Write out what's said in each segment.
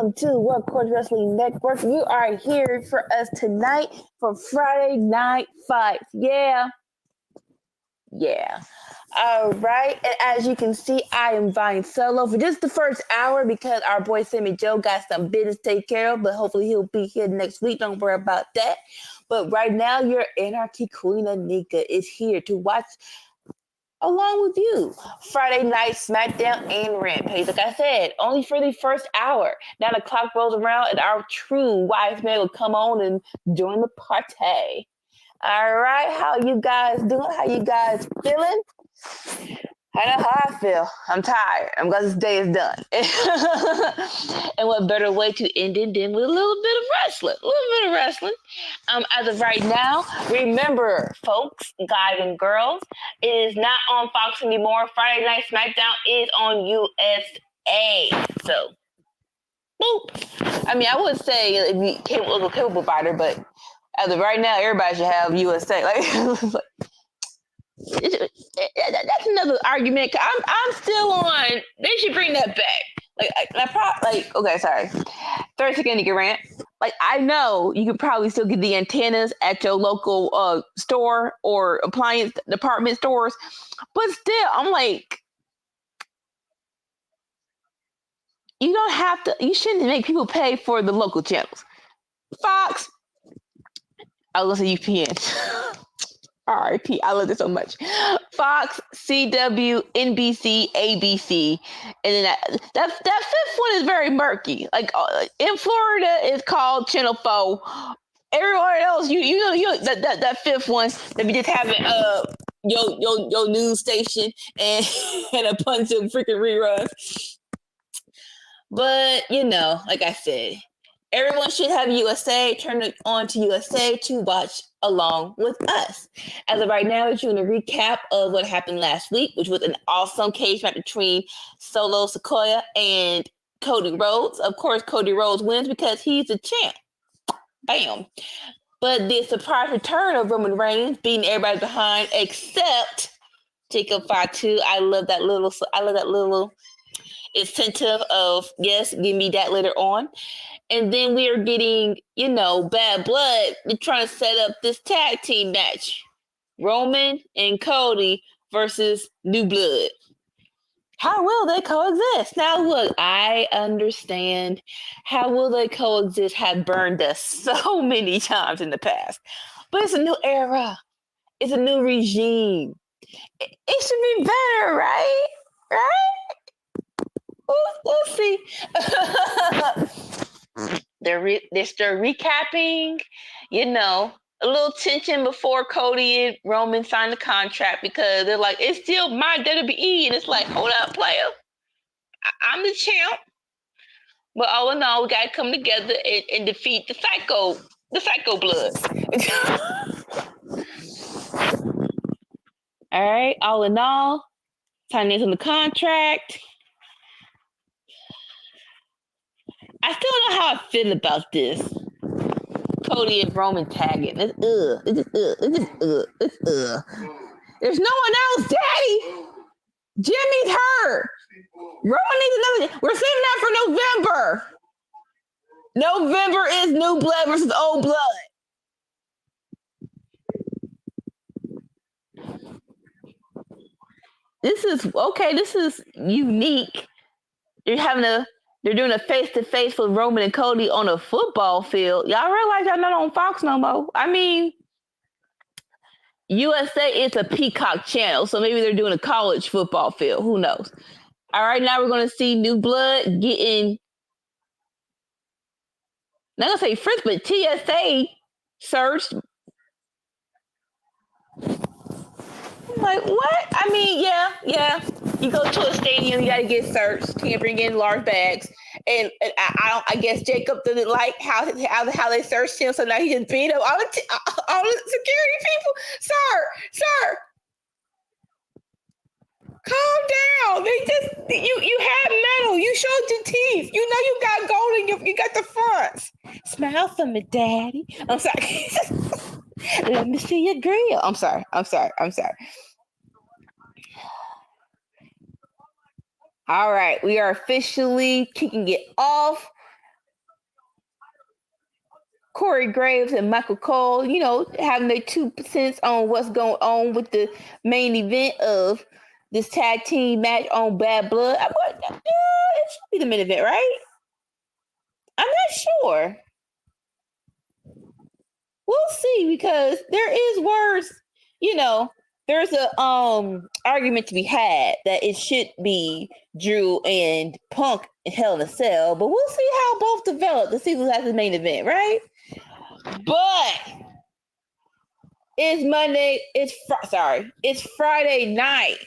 welcome to Workforce Wrestling Network. You are here for us tonight for Friday Night Fights. Yeah. All right, and as you can see, I am vying solo for just the first hour because our boy Sammy Joe got some business to take care of, but hopefully he'll be here next week. Don't worry about that. But right now, your Anarchy Queen Anika is here to watch along with you Friday Night Smackdown and Rampage. Like I said, only for the first hour. Now the clock rolls around and our true wise man will come on and join the party. All right, how you guys doing? How you guys feeling? I know how I feel. I'm tired. I'm glad this day is done. And what better way to end it than with a little bit of wrestling. As of right now, remember, folks, guys and girls, it is not on Fox anymore. Friday Night Smackdown is on USA. So, boop. I mean, I would say if you came with a cable provider, but as of right now, everybody should have USA. That's another argument. I'm still on. They should bring that back. Okay, sorry. 30-second Nikki rant. Like, I know you could probably still get the antennas at your local store or appliance department stores, but still, I'm like, you don't have to. You shouldn't make people pay for the local channels. Fox. I was gonna say UPN. RIP, I love this so much. Fox, CW, NBC, ABC, and then that fifth one is very murky. Like in Florida, it's called Channel 4. Everywhere else, you know that fifth one that be just having your news station and and a bunch of freaking reruns. But like I said, everyone should have USA. Turn it on to USA to watch along with us. As of right now, we're doing a recap of what happened last week, which was an awesome cage match between Solo Sikoa and Cody Rhodes. Of course, Cody Rhodes wins because he's the champ. Bam. But the surprise return of Roman Reigns, beating everybody behind except Jacob Fatu. I love that little incentive of, yes, give me that later on. And then we are getting, Bad Blood. They're trying to set up this tag team match. Roman and Cody versus New Blood. How will they coexist? Now, look, I understand how will they coexist have burned us so many times in the past. But it's a new era. It's a new regime. It should be better, right? Right? We'll see. They're still recapping, a little tension before Cody and Roman signed the contract because they're like, it's still my WWE. And it's like, hold up, player. I'm the champ. But all in all, we got to come together and defeat the psycho blood. All right, all in all, signing on the contract. I still don't know how I feel about this. Cody and Roman tagging. It's There's no one else, Daddy. Jimmy's hurt. Roman needs another. We're saving that for November. November is New Blood versus Old Blood. This is unique. They're doing a face-to-face with Roman and Cody on a football field. Y'all realize y'all not on Fox no more? I mean, USA is a Peacock channel, so maybe they're doing a college football field. Who knows? All right, now we're going to see New Blood getting, not going to say frisked, but TSA searched. I'm like, what? I mean, yeah. You go to a stadium, you got to get searched. Can't bring in large bags. And I guess Jacob didn't like how they searched him, so now he just beat up all the security people. Sir, calm down. You had metal. You showed your teeth. You know you got gold and you got the fronts. Smile for me, Daddy. I'm sorry. Let me see your grill. I'm sorry. All right, we are officially kicking it off Corey Graves and Michael Cole, having their 2 cents on what's going on with the main event of this tag team match on Bad Blood. It should be the main event, right? I'm not sure. We'll see, because there is words, there's a argument to be had that it should be Drew and Punk in Hell in a Cell, but we'll see how both develop to see who has the main event, right? But it's Friday night,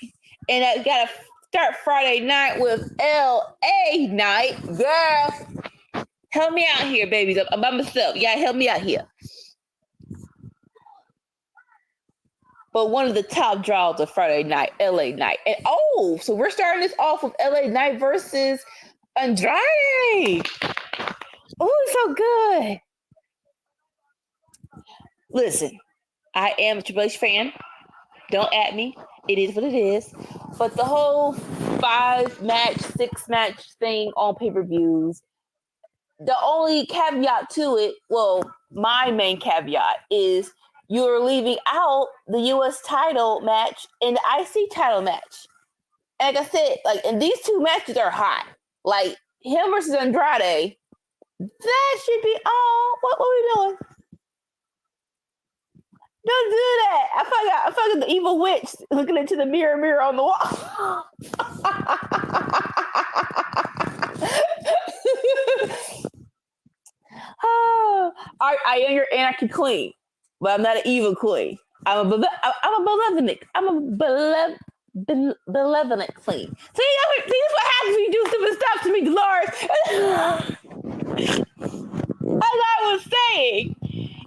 and I gotta start Friday night with LA night. Girl, help me out here, babies. I'm by myself. You gotta help me out here. But one of the top draws of Friday night, LA Knight. And so we're starting this off with LA Knight versus Andrade. Oh, so good. Listen, I am a Triple H fan. Don't at me. It is what it is. But the whole 5-match, 6-match thing on pay-per-views, the only caveat to it, my main caveat is you're leaving out the U.S. title match and the IC title match. And like I said, and these 2 matches are hot. Like, him versus Andrade, that should be on. What are we doing? Don't do that. I feel like the evil witch looking into the mirror on the wall. I am your anarchy queen, but I'm not an evil queen. I'm a malevolent queen. See, this is what happens when you do stupid stuff to me, Dolores. As I was saying,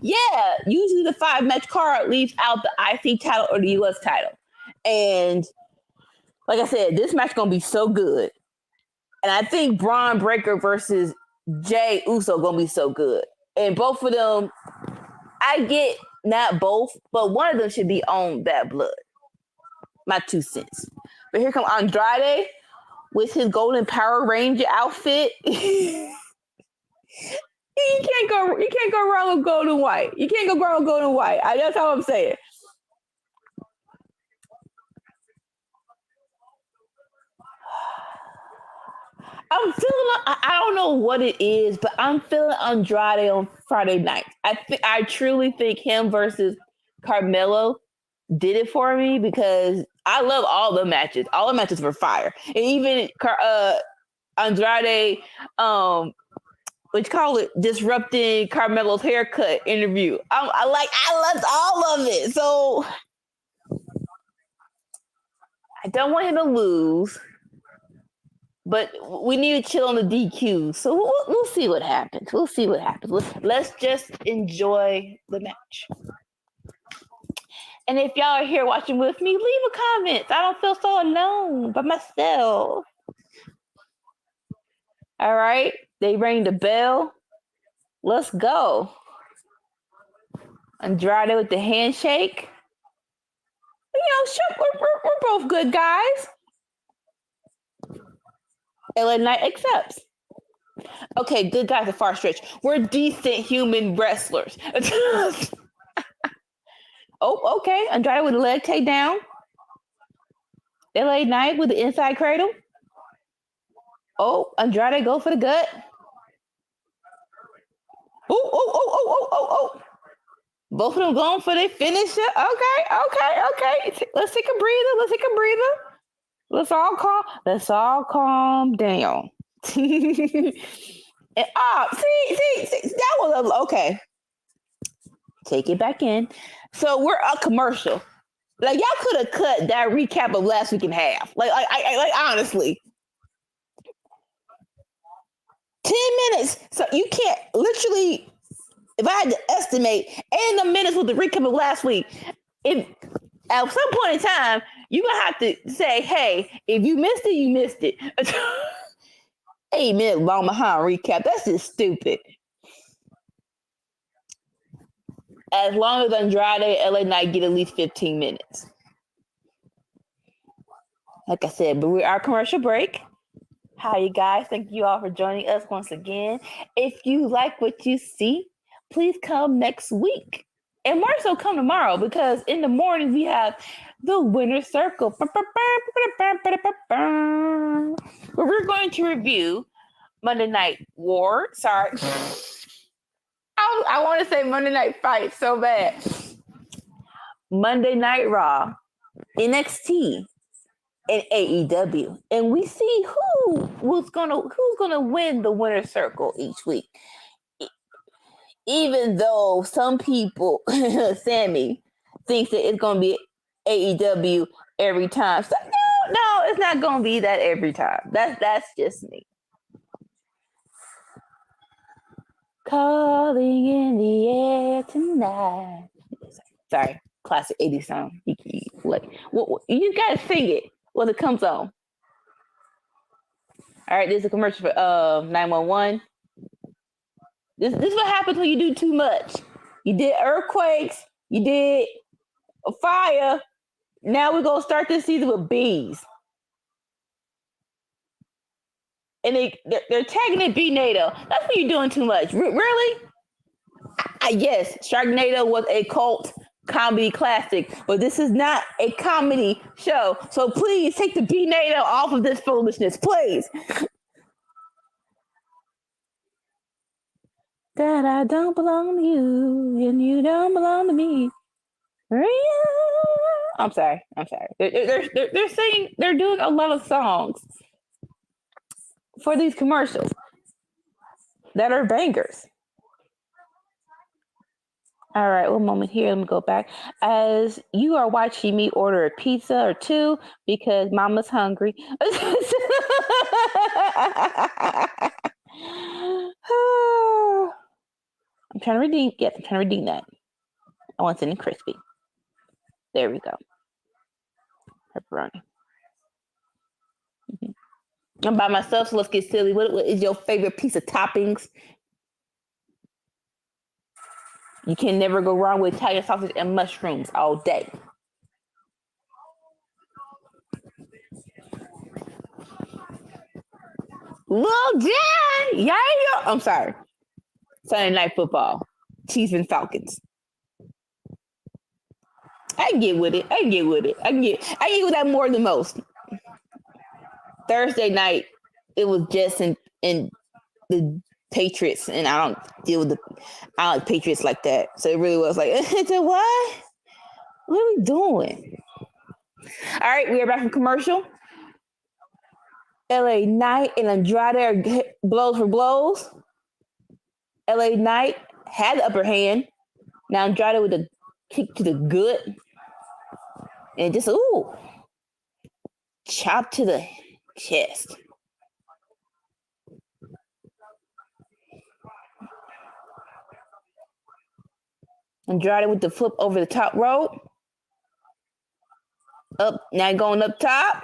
usually the 5-match card leaves out the IC title or the US title. And like I said, this match is going to be so good. And I think Braun Breaker versus Jay Uso going to be so good. And both of them, I get not both, but one of them should be on Bad Blood. My 2 cents. But here comes Andrade with his Golden Power Ranger outfit. You can't go wrong with gold and white. You can't go wrong with gold and white. That's all I'm saying. I'm feeling, I don't know what it is, but I'm feeling Andrade on Friday night. I truly think him versus Carmelo did it for me, because I love all the matches. All the matches were fire. And even Andrade, disrupting Carmelo's haircut interview. I loved all of it. So I don't want him to lose, but we need to chill on the DQ. So we'll see what happens. Let's just enjoy the match. And if y'all are here watching with me, leave a comment. I don't feel so alone by myself. All right. They rang the bell. Let's go. Andrade with the handshake. Sure, we're both good guys. LA Knight accepts. Okay, good guys, a far stretch. We're decent human wrestlers. Oh, okay. Andrade with a leg takedown. LA Knight with the inside cradle. Oh, Andrade go for the gut. Oh. Both of them going for their finisher. Okay. Let's take a breather. Let's all calm down. And, see, that was okay. Take it back in. So we're a commercial. Like, y'all could have cut that recap of last week in half. Like honestly. 10 minutes. So you can't literally, if I had to estimate, and the minutes with the recap of last week, if at some point in time, you're going to have to say, hey, if you missed it, you missed it. 8 minute long behind recap. That's just stupid. As long as Andrade, LA Knight get at least 15 minutes. Like I said, but we're our commercial break. Hi, you guys. Thank you all for joining us once again. If you like what you see, please come next week. And more so come tomorrow, because in the morning we have the Winner's Circle, where we're going to review Monday Night War. Sorry. I want to say Monday Night Fight so bad. Monday Night Raw, NXT, and AEW. And we see who's gonna win the Winner's Circle each week. Even though some people, Sammy, thinks that it's gonna be AEW every time. So no, it's not gonna be that every time. That's just me. Calling in the air tonight. Sorry, classic 80s song. You gotta sing it when it comes on. All right, there's a commercial for 911. This is what happens when you do too much. You did earthquakes. You did a fire. Now we're gonna start this season with bees. And they're tagging it B-NATO. That's when you're doing too much. Really? Yes, Sharknado was a cult comedy classic, but this is not a comedy show. So please take the B-NATO off of this foolishness, please. That I don't belong to you, and you don't belong to me. I'm sorry. They're saying they're doing a lot of songs for these commercials that are bangers. All right, one moment here. Let me go back. As you are watching me order a pizza or two because mama's hungry. I'm trying to redeem. Yes, I'm trying to redeem that. I want something crispy. There we go. Pepperoni. Mm-hmm. I'm by myself, so let's get silly. What is your favorite piece of toppings? You can never go wrong with Italian sausage and mushrooms all day. Lil Jon! Yeah! I'm sorry. Sunday Night Football. Chiefs and Falcons. I can get with it. I can get with that more than most. Thursday night, it was just in the Patriots, and I don't like Patriots like that. So it really was like, what? What are we doing? All right, we are back from commercial. LA Knight and Andrade are blows for blows. LA Knight had the upper hand. Now Andrade with a kick to the gut. And just, chop to the chest. Andrade with the flip over the top rope. Up, now going up top.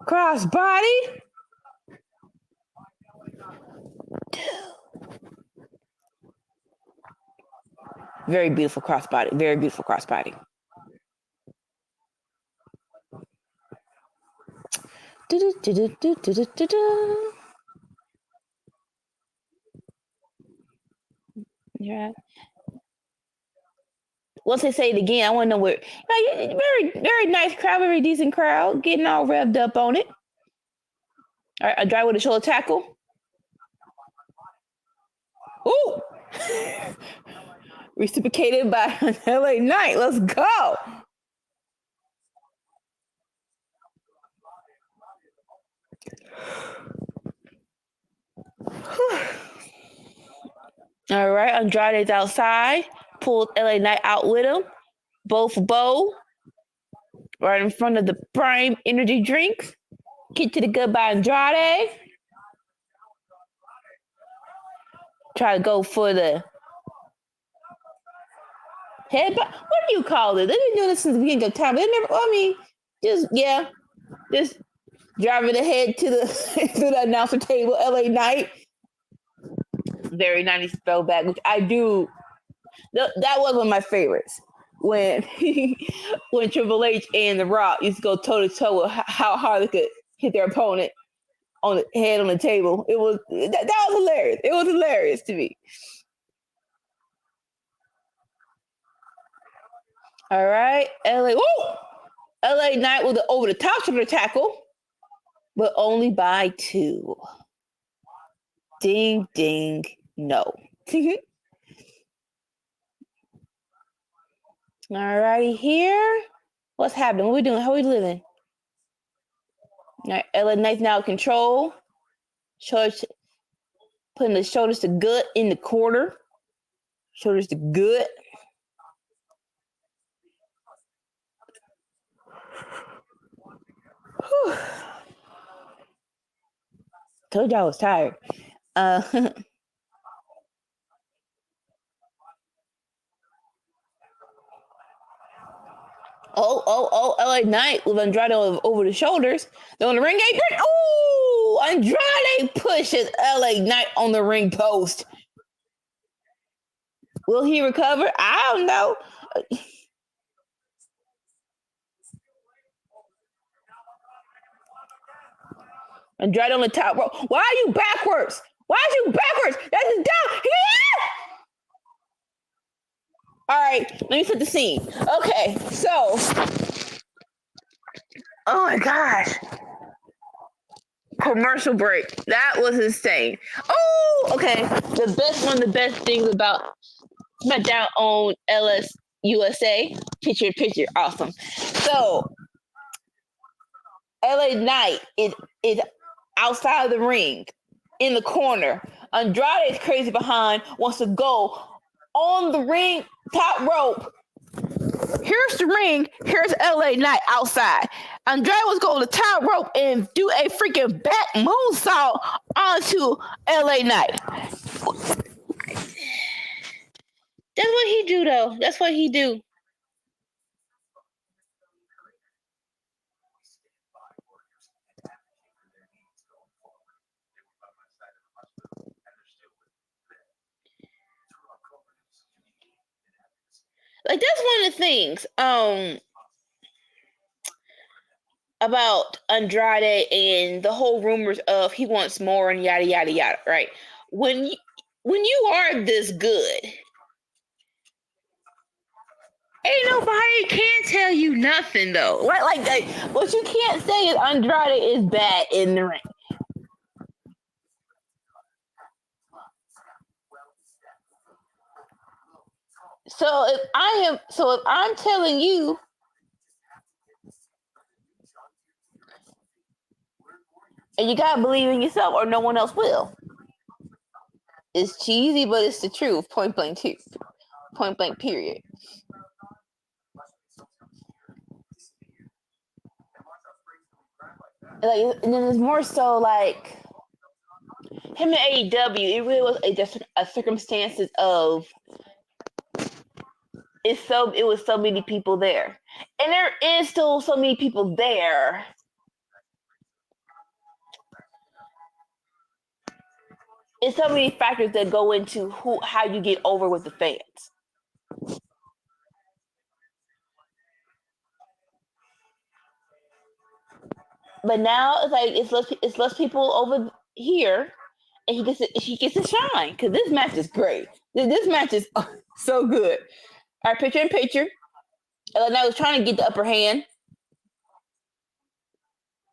Cross body. Very beautiful crossbody. Very beautiful crossbody. Yeah. Once they say it again, I want to know where. Very, very nice crowd, very decent crowd, getting all revved up on it. All right, a drive with a shoulder tackle. Ooh! Reciprocated by LA Knight. Let's go. All right, Andrade's outside. Pulled LA Knight out with him. Both bow. Right in front of the Prime energy drinks. Get to the gut by Andrade. Try to go for the head. What do you call it? They've been doing this since the beginning of time. They never. Just driving the head to the announcer table. LA Knight. Very 90s throwback, which I do. That was one of my favorites. When Triple H and The Rock used to go toe to toe with how hard they could hit their opponent. on the head on the table. It was that was hilarious. It was hilarious to me. All right, LA Knight with the over the top shoulder tackle, but only by 2. Ding ding no. All righty here. What's happening? What are we doing? How are we living? All right, LA Knight's now in control. Shoulders, putting the shoulders to gut in the quarter. Shoulders to gut. Whew. Told y'all I was tired. LA Knight with Andrade over the shoulders. They're on the ring apron. Oh, Andrade pushes LA Knight on the ring post. Will he recover? I don't know. Andrade on the top rope. Why are you backwards? Why are you backwards? That's down. Yeah! All right, let me set the scene. Okay, so, oh my gosh. Commercial break. That was insane. Oh, okay. One of the best things about Smackdown on LS USA. Picture. Awesome. So, LA Knight is outside of the ring in the corner. Andrade is crazy behind, wants to go on the ring top rope. Here's the ring. Here's LA Knight outside. Andrade was going to the top rope and do a freaking back moonsault onto LA Knight. That's what he do, though. That's what he do. Like, that's one of the things about Andrade and the whole rumors of he wants more and yada yada yada, right? When you are this good, ain't nobody can tell you nothing though. Right? Like what you can't say is Andrade is bad in the ring. So if I'm telling you, and you gotta believe in yourself, or no one else will. It's cheesy, but it's the truth. Point blank, period. Like, and then it's more so like him in AEW. It really was a circumstances of it was so many people there, and there is still so many people there. It's so many factors that go into how you get over with the fans. But now it's like it's less people over here, and he gets to shine because this match is great. This match is so good. All right, picture in picture. And I was trying to get the upper hand,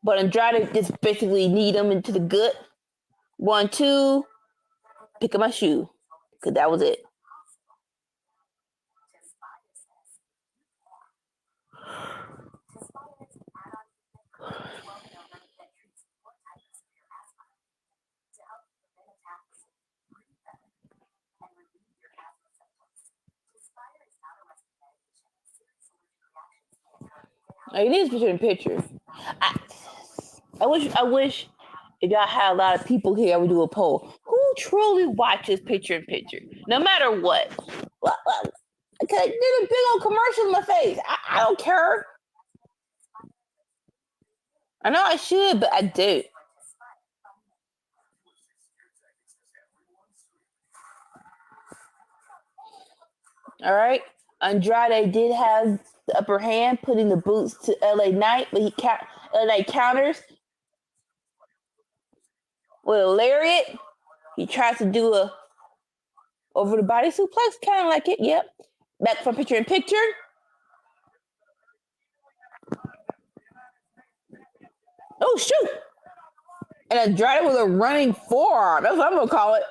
but Andrade just basically kneed him into the gut. 1, 2, pick up my shoe, because that was it. Like, it is picture in picture. I wish if y'all had a lot of people here, I would do a poll. Who truly watches picture in picture, no matter what? Okay, did a big old commercial in my face. I don't care. I know I should, but I do. All right. Andrade did have the upper hand, putting the boots to LA Knight, but LA counters. with a lariat. He tries to do a over the body suplex, kind of like it. Yep. Back from picture in picture. Oh, shoot. And Andrade with a running forearm. That's what I'm going to call it.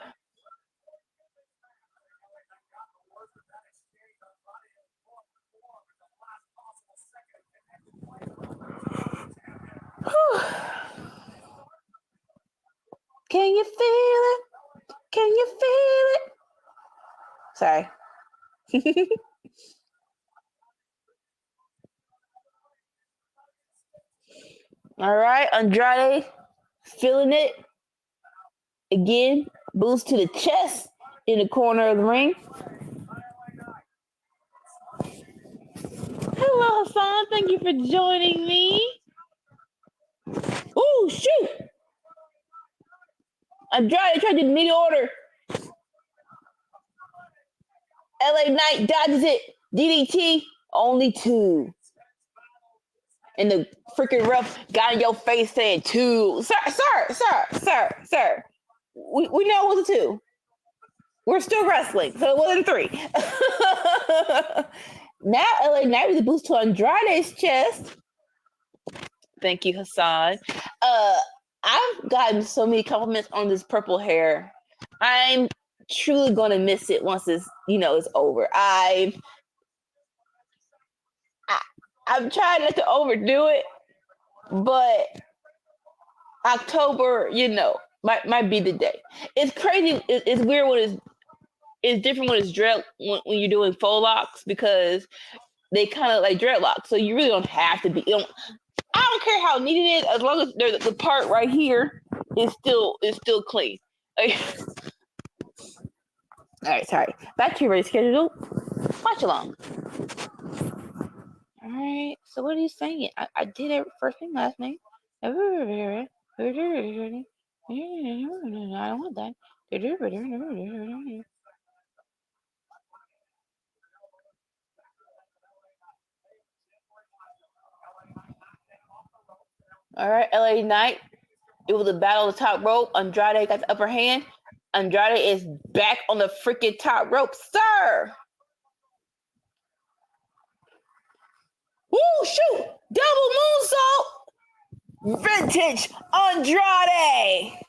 Can you feel it? Can you feel it? Sorry. All right, Andrade feeling it. Again, boost to the chest in the corner of the ring. Hello, Hassan. Thank you for joining me. Oh, shoot. Andrade tried to do the knee order. LA Knight dodges it. DDT, only 2. And the freaking ref got in your face saying 2. Sir. We know it was a 2. We're still wrestling, so it wasn't 3. Now LA Knight with a boost to Andrade's chest. Thank you, Hassan. I've gotten so many compliments on this purple hair. I'm truly gonna miss it once it's it's over. I'm trying not to overdo it, but October, might be the day. It's crazy. It's weird when it's different when it's when you're doing faux locks because they kind of like dreadlocks, so you really don't have to be. I don't care how neat it is, as long as the part right here is still clean. Like, all right, sorry. Back to your race schedule. Watchalong. All right. So what are you saying? I did it first name, last name. I don't want that. All right, LA Knight. It was a battle of the top rope. Andrade got the upper hand. Andrade is back on the freaking top rope, sir. Woo, shoot! Double moonsault! Vintage Andrade!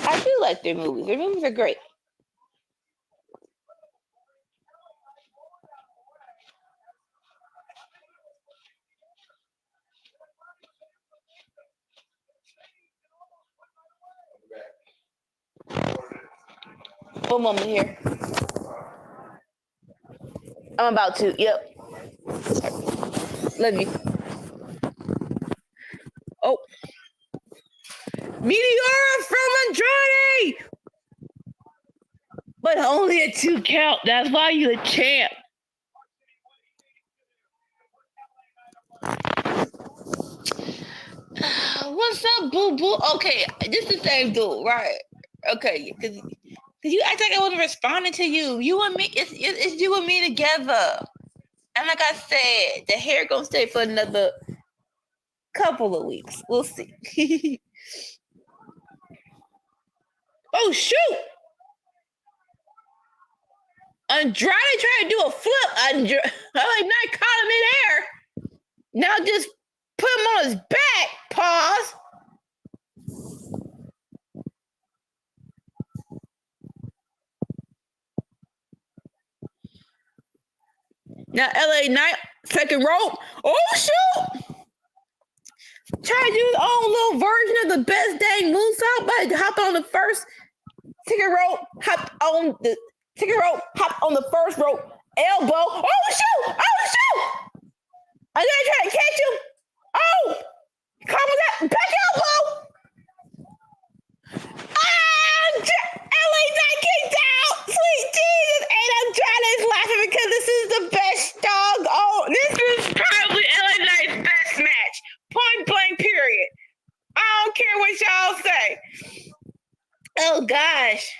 I do like their movies. Their movies are great. One moment here. I'm about to. Yep. Love you. Oh. Meteora from Andrade! But only a 2 count. That's why you're the champ. What's up, boo boo? Okay, this is the same dude, right? Okay, because you act like I wasn't responding to you. You and me, it's you and me together. And like I said, the hair gonna stay for another couple of weeks. We'll see. Oh shoot! Andrade tried to do a flip. Andrade, not caught him in air. Now just put him on his back. Pause. Now LA Knight, second rope. Oh shoot! Try to do his own little version of the best dang moonsault, but hop on the first ticket rope, hop on the ticket rope, hop on the first rope, elbow. Oh shoot! Oh shoot! I gotta try to catch him. Oh! Come on that back elbow! LA Knight kicked out! Sweet Jesus! And Andrade's laughing because this is the best dog. Oh, this is probably LA Knight's best match. Point blank, period. I don't care what y'all say. Oh, gosh.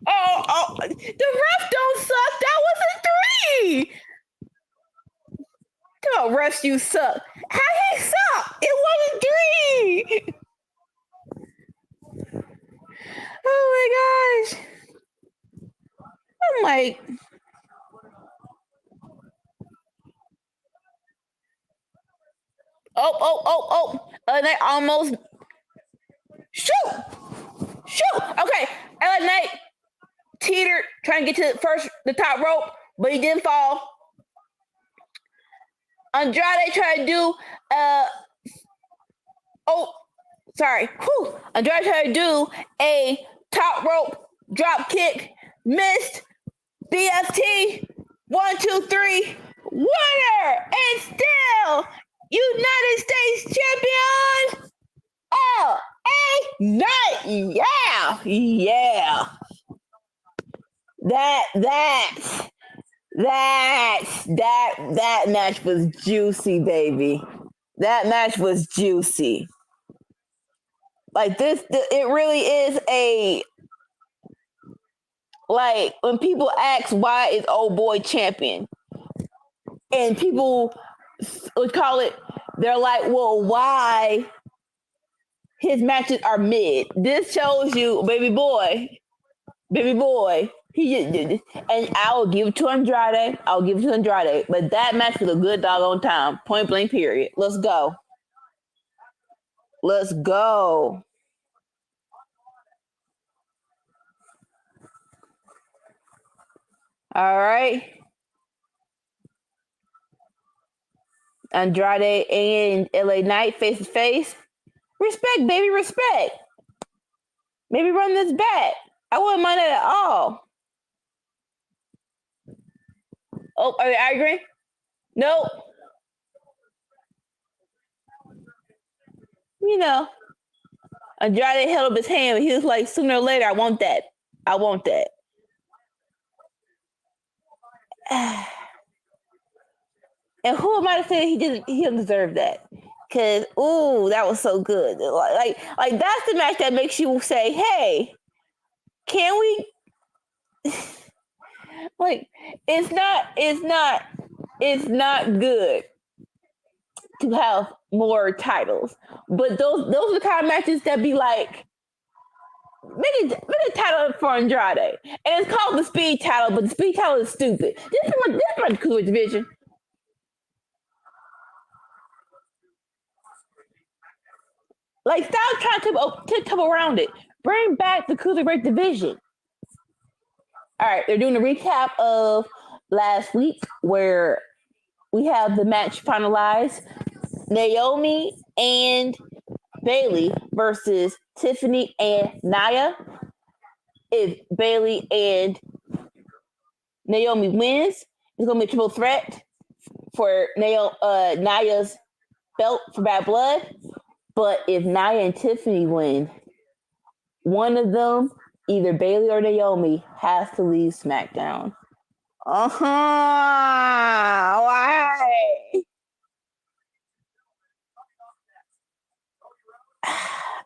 Oh, the ref don't suck. That was a 3. Come on, refs, you suck. How he suck? It wasn't 3. Oh my gosh. I'm like, They almost shoot. Okay, LA Knight teetered trying to get to the top rope, but he didn't fall. Andrade tried to do Andrade tried to do a top rope drop kick, missed. BFT 1, 2, 3, winner and still United States champion. LA Knight. Yeah. That match was juicy, baby. That match was juicy. Like this, it really is a, like, when people ask why is old boy champion, and people would call it, they're like, well, why his matches are mid. This shows you, baby boy, he did, and I'll give it to Andrade. But that match was a good doggone time. Point blank, period. Let's go. All right. Andrade and LA Knight face to face. Respect, baby, respect. Maybe run this back. I wouldn't mind that at all. Oh, are they arguing? Nope. You know, Andrade held up his hand, but he was like, sooner or later, I want that. And who am I to say he didn't deserve that? Because, that was so good. Like that's the match that makes you say, hey, can we? Like, it's not good to have more titles, but those are the kind of matches that be like, make a title for Andrade, and it's called the Speed title, but the Speed title is stupid. This is my cruiserweight division. Like, stop trying to tiptoe around it. Bring back the cruiserweight division. All right, they're doing a recap of last week where we have the match finalized. Naomi and Bayley versus Tiffany and Nia. If Bayley and Naomi wins, it's going to be a triple threat for Nia's belt for Bad Blood. But if Nia and Tiffany win, one of them, either Bayley or Naomi, has to leave SmackDown. Why?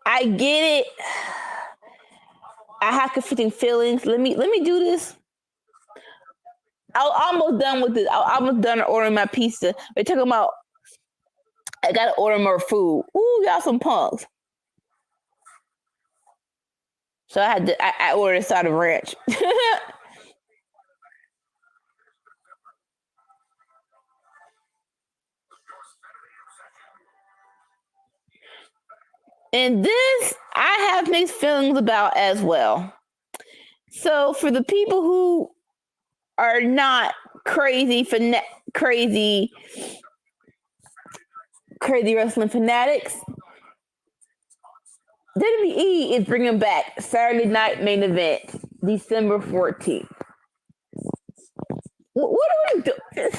I get it. I have conflicting feelings. Let me do this. I'm almost done with this. I'm almost done ordering my pizza. They're talking about I gotta order more food. Ooh, y'all some punks. So I ordered a side of ranch. And this I have mixed feelings about as well. So for the people who are not crazy wrestling fanatics, WWE is bringing back Saturday Night Main Event, December 14th. What are we doing?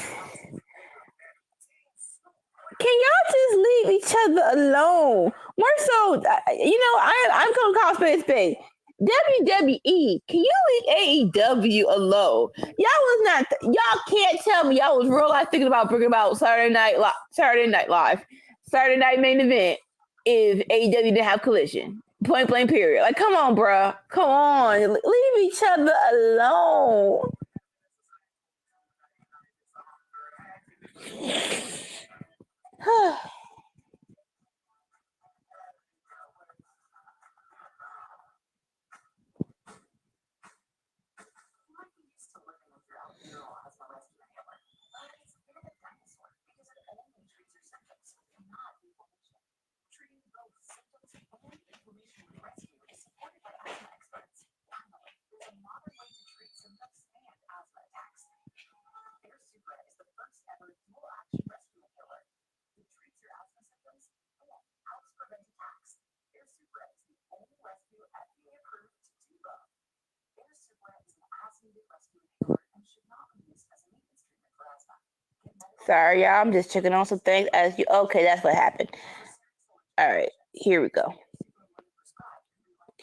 Can y'all just leave each other alone? More so, I'm going to call spade. WWE, can you leave AEW alone? Y'all can't tell me y'all was real life thinking about bringing about Saturday Night Live, Saturday Night Main Event if AEW didn't have Collision. Point blank period. Like, come on, bro. Come on. Leave each other alone. Sorry, y'all. I'm just checking on some things as you. Okay, that's what happened. All right, here we go.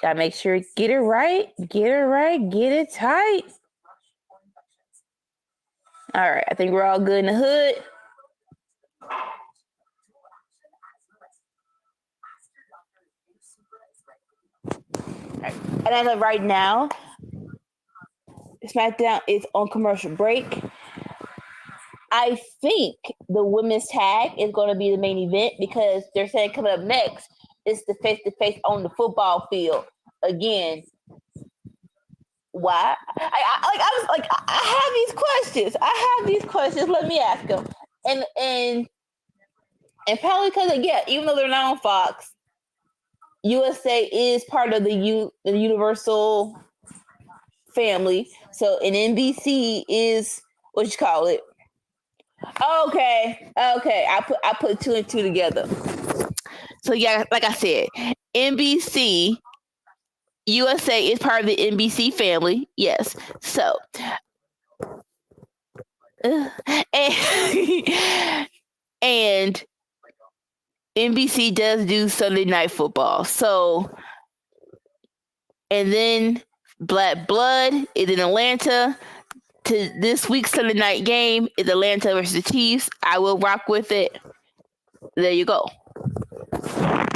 Gotta make sure get it right, get it tight. All right, I think we're all good in the hood. Right. And as of right now, SmackDown is on commercial break. I think the women's tag is going to be the main event because they're saying coming up next is the face-to-face on the football field again. Why? I have these questions. Let me ask them. And probably because even though they're not on Fox, USA is part of the Universal family. So an NBC is what you call it. Okay. I put two and two together. So yeah, like I said, NBC USA is part of the NBC family. Yes. So and NBC does do Sunday Night Football. So and then Black Blood is in Atlanta. To this week's Sunday night game is Atlanta versus the Chiefs. I will rock with it. There you go. That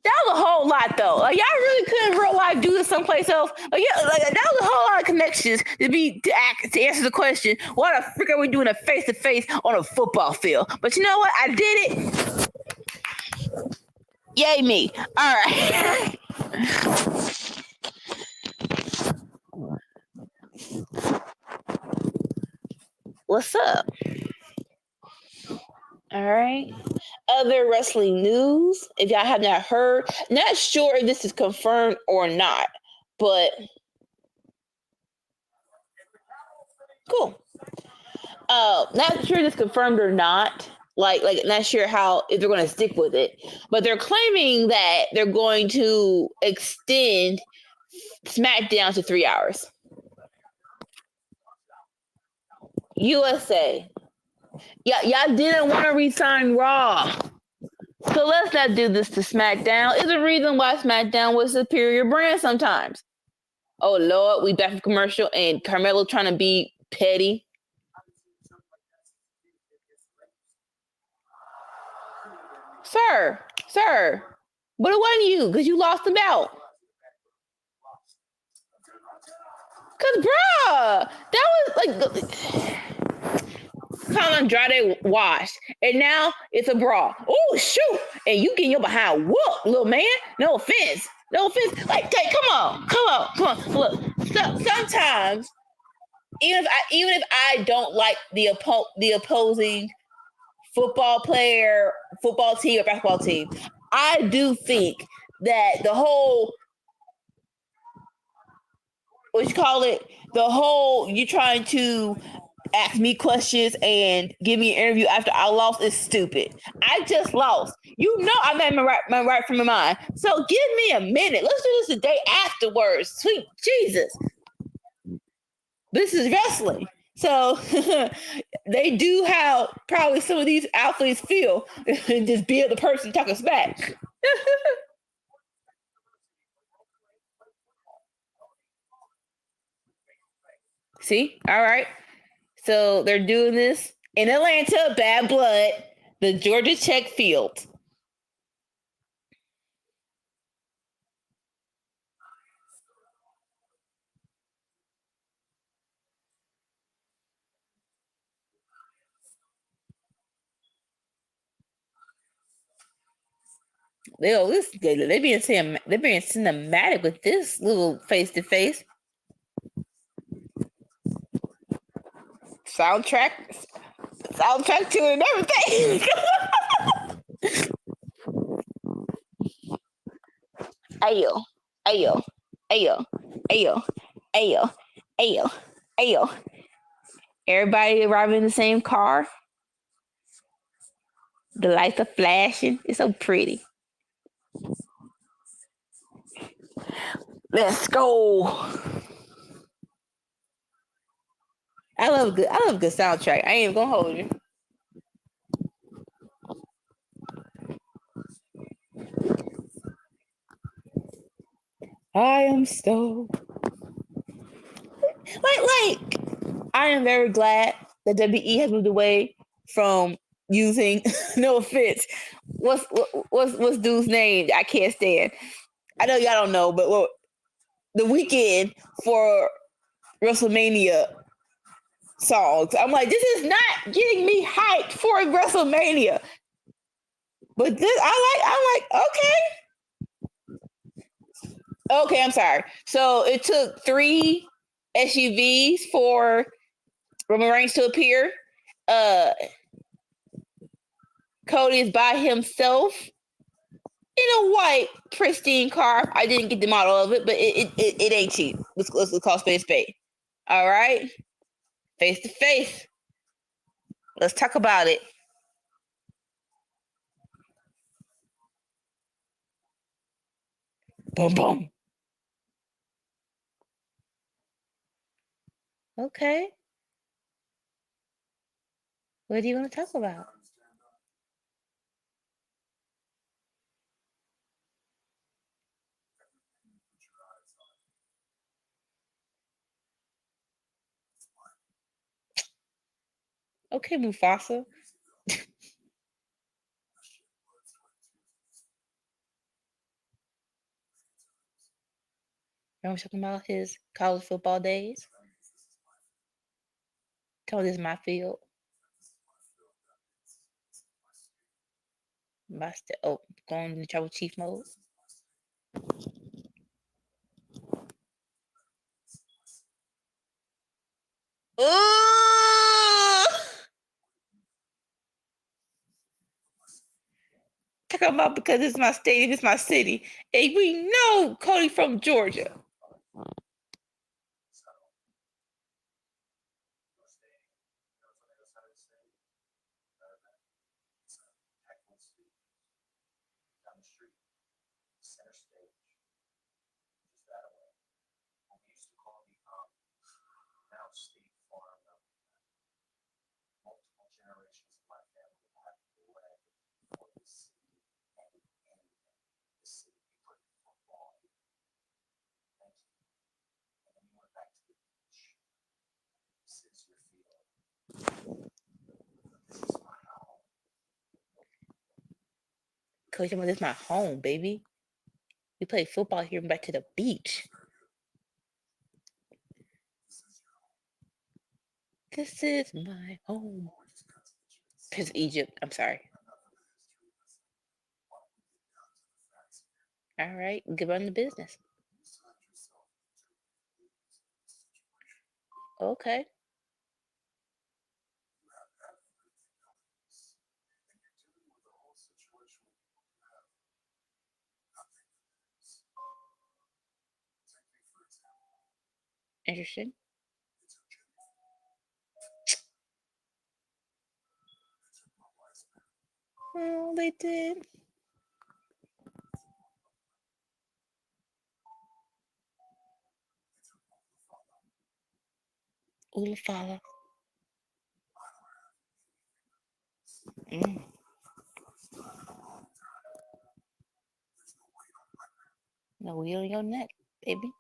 was a whole lot, though. Like, y'all really couldn't in real life do this someplace else. That was a whole lot of connections to answer the question. Why the frick are we doing a face to face on a football field? But you know what? I did it. Yay me! All right. What's up? All right. Other wrestling news, if y'all have not heard, not sure if this is confirmed or not, but cool. Not sure if it's confirmed or not. Like not sure if they're going to stick with it, but they're claiming that they're going to extend SmackDown to 3 hours. USA. Y'all didn't want to re-sign Raw. So let's not do this to SmackDown. It's a reason why SmackDown was a superior brand sometimes. Oh, Lord, we back from commercial and Carmelo trying to be petty. Sir, but it wasn't you because you lost the belt. Because, bruh, that was like Colin Andrade washed, and now it's a brawl. Oh, shoot. And you getting your behind whoop, little man. No offense. Like, come on. Look, sometimes, even if I don't like the opposing football player, football team, or basketball team, I do think that the whole, you trying to ask me questions and give me an interview after I lost is stupid. I just lost. You know I'm not my right from my mind. So give me a minute. Let's do this the day afterwards. Sweet Jesus. This is wrestling. So they do how probably some of these athletes feel and just be the person talking smack. See? All right. So they're doing this in Atlanta, Bad Blood, the Georgia Tech field. They're being cinematic with this little face to face soundtrack to it and everything. Ayo, ayo, ayo, ayo, ayo, ayo, ayo. Everybody arriving in the same car. The lights are flashing. It's so pretty. Let's go. I love good soundtrack. I ain't gonna hold you. I am so like I am very glad that WWE has moved away from using no offense. What's dude's name? I can't stand. I know y'all don't know, but the weekend for WrestleMania songs. I'm like, this is not getting me hyped for WrestleMania. But this I'm like, okay, I'm sorry. So it took 3 SUVs for Roman Reigns to appear. Cody is by himself in a white pristine car. I didn't get the model of it, but it ain't cheap. Let's call spade a spade. All right, face to face. Let's talk about it. Boom, boom. Okay. What do you want to talk about? Okay, Mufasa. Remember talking about his college football days? Told this is my field. Going into trouble chief mode. Talking about because it's my state, it's my city. And we know Cody from Georgia. Coach, this is my home, baby. We play football here and back to the beach. This is my home. It's Egypt. I'm sorry. All right, get on the business. Okay. Interesting. Oh, they did. Ulafala. No wheel on your neck, baby.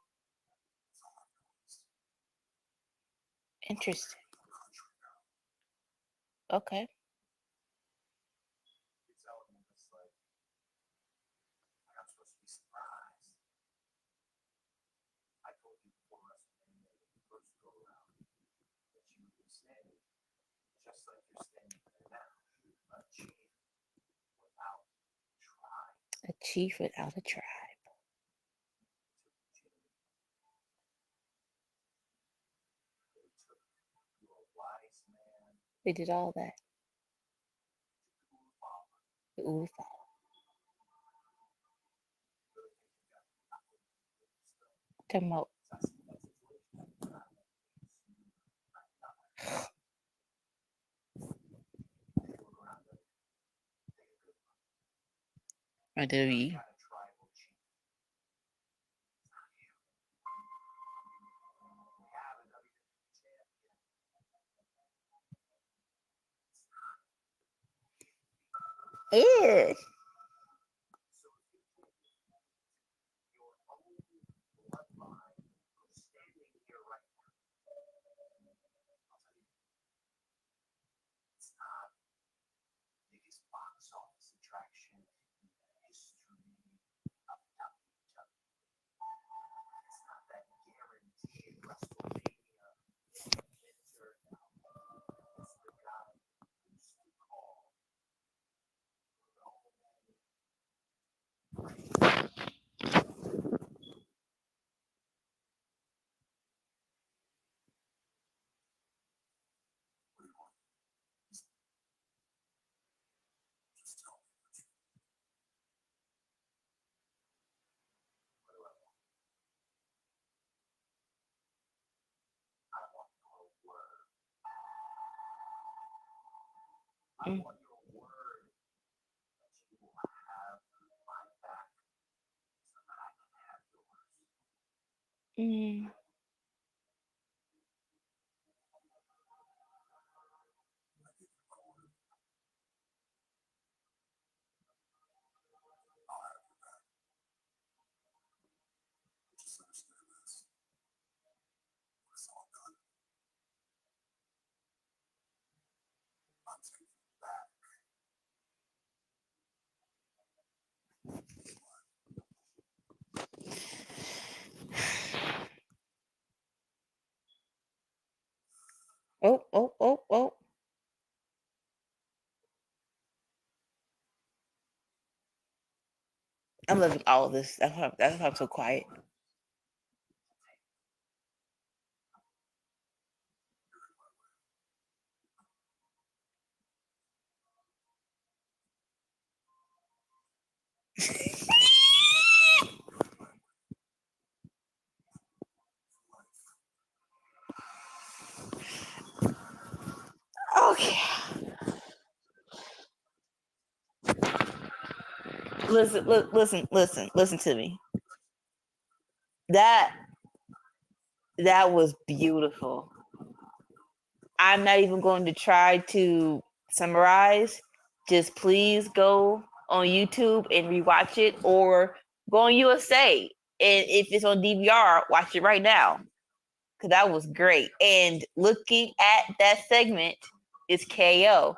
Interesting. Okay. A chief without a tribe. They did all that. The Ufa. Talking about WWE. Ew. Mm. Mm. Oh, oh, oh, oh. I'm loving all of this. That's why I'm so quiet. Okay. Listen to me. That was beautiful. I'm not even going to try to summarize. Just please go on YouTube and rewatch it, or go on USA. And if it's on DVR, watch it right now, because that was great. And looking at that segment is KO.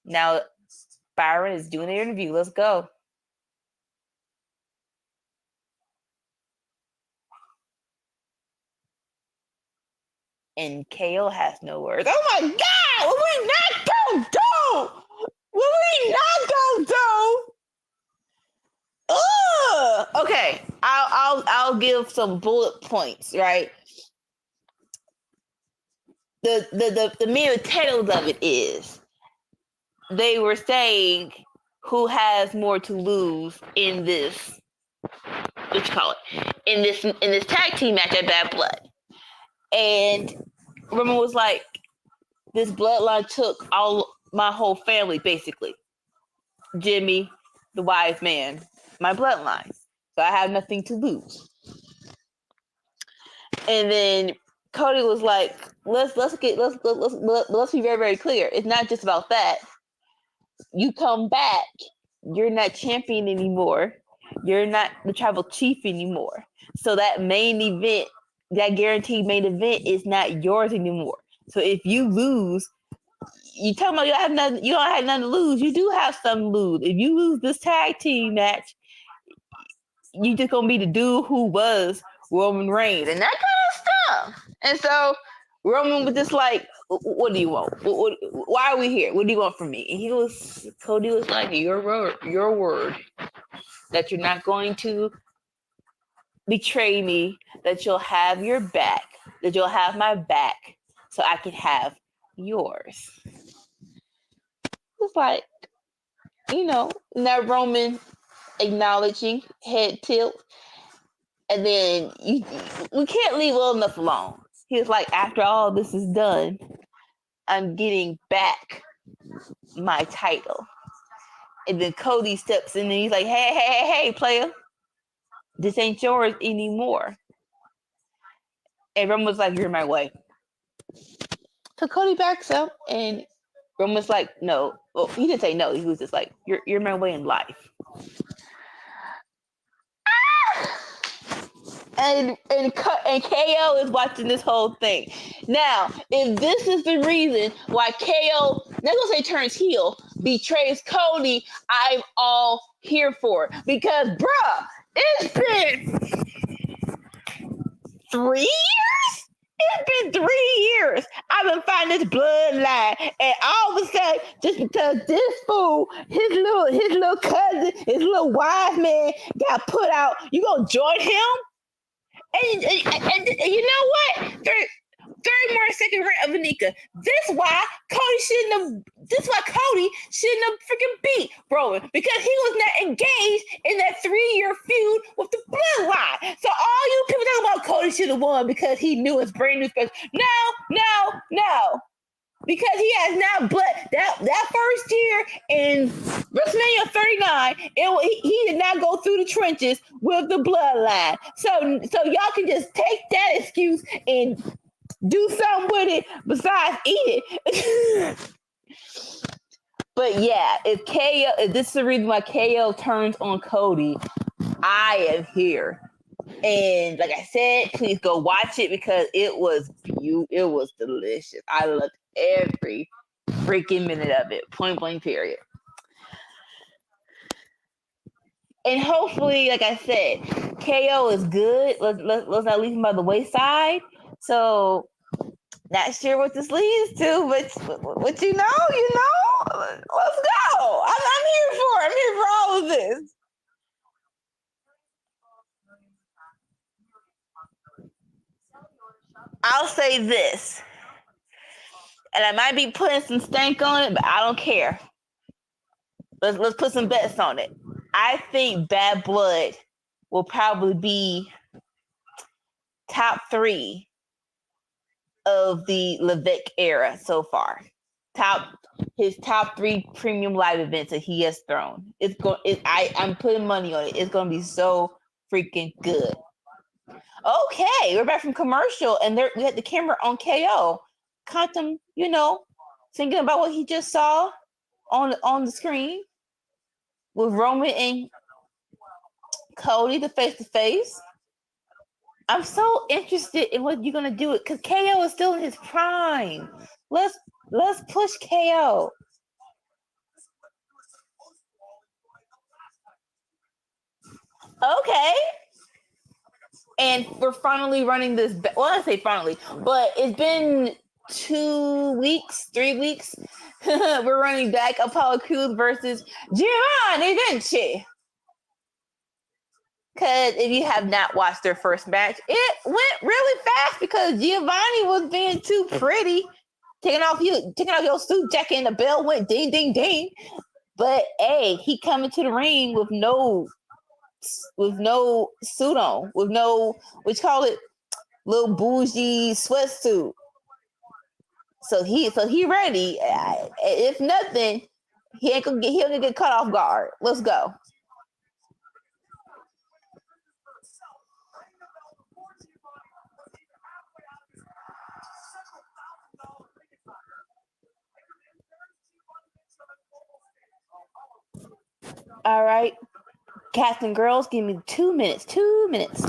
Now Byron is doing the interview. Let's go. And KO has no words. Oh my God! What we not gonna do? What we not gonna do? Okay, I'll give some bullet points, right? The mere titles of it is, they were saying who has more to lose in this, what you call it, in this tag team match at Bad Blood. And Roman was like, this bloodline took my whole family, basically. Jimmy, the wise man, my bloodline. So I have nothing to lose. And then Cody was like, let's be very, very clear. It's not just about that. You come back, you're not champion anymore. You're not the tribal chief anymore. So that main event, that guaranteed main event, is not yours anymore. So if you lose, you tell me you don't have nothing to lose. You do have something to lose. If you lose this tag team match, you just gonna be the dude who was Roman Reigns and that kind of stuff. And so Roman was just like, what do you want? Why are we here? What do you want from me? And Cody was like, your word. that you're not going to betray me, that you'll have your back, that you'll have my back so I can have yours. It's like, that Roman acknowledging head tilt. And then we can't leave well enough alone. He was like, after all this is done, I'm getting back my title. And then Cody steps in and he's like, hey, player. This ain't yours anymore. And Roman's like, you're in my way. So Cody backs up and Roman's like, no. Well, he didn't say no. He was just like, you're my way in life. And KO is watching this whole thing. Now, if this is the reason why KO, not gonna say turns heel, betrays Cody, I'm all here for it. Because, bruh, it's been 3 years? It's been 3 years. I've been finding this bloodline, and all of a sudden, just because this fool, his little cousin, his little wise man got put out, you gonna join him? And you know what? Third more second rant of Anika. This why Cody shouldn't have freaking beat Roman, because he was not engaged in that 3-year feud with the bloodline. So all you people talking about Cody should have won because he knew his brand new special. No. Because he has now that first year in WrestleMania 39, he did not go through the trenches with the bloodline. So y'all can just take that excuse and do something with it besides eat it. But yeah, if this is the reason why KO turns on Cody, I am here. And like I said, please go watch it because it was delicious. I loved every freaking minute of it. Point blank, period. And hopefully, like I said, KO is good. Let's not leave him by the wayside. So, not sure what this leads to, but you know, let's go. I'm here for all of this. I'll say this, and I might be putting some stank on it, but I don't care. Let's put some bets on it. I think Bad Blood will probably be top 3 of the Levesque era so far. His top 3 premium live events that he has thrown. I'm putting money on it. It's going to be so freaking good. Okay, we're back from commercial, and we had the camera on KO. Quantum, thinking about what he just saw on the screen with Roman and Cody, the face-to-face. I'm so interested in what you're gonna do it because KO is still in his prime. Let's push KO. Okay. And we're finally running this. Well, I say finally, but it's been 2 weeks, 3 weeks. We're running back Apollo Crews versus Giovanni Vinci. Because if you have not watched their first match, it went really fast because Giovanni was being too pretty. Taking off your suit jacket and the bell went ding, ding, ding. But hey, he coming to the ring with no suit on, with no, what you call it, little bougie sweatsuit. So he ready. If nothing, he'll get caught off guard. Let's go. All right, cats and girls, give me 2 minutes. 2 minutes.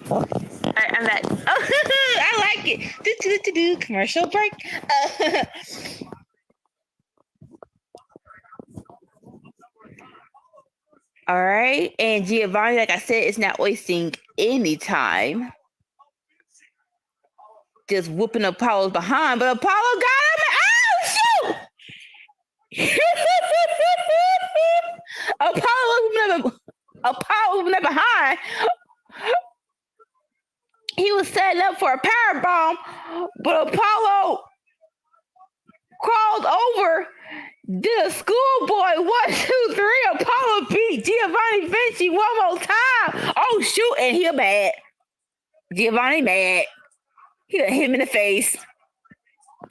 Alright, I'm back. Oh, I like it. Do. Commercial break. All right, and Giovanni, like I said, is not wasting any time. Just whooping Apollo's behind, but Apollo got him. Oh shoot! Apollo was never behind. He was setting up for a power bomb, but Apollo crawled over, did a schoolboy 1, 2, 3. Apollo beat Giovanni Vinci one more time. Oh shoot! And he mad. Giovanni mad. He hit him in the face.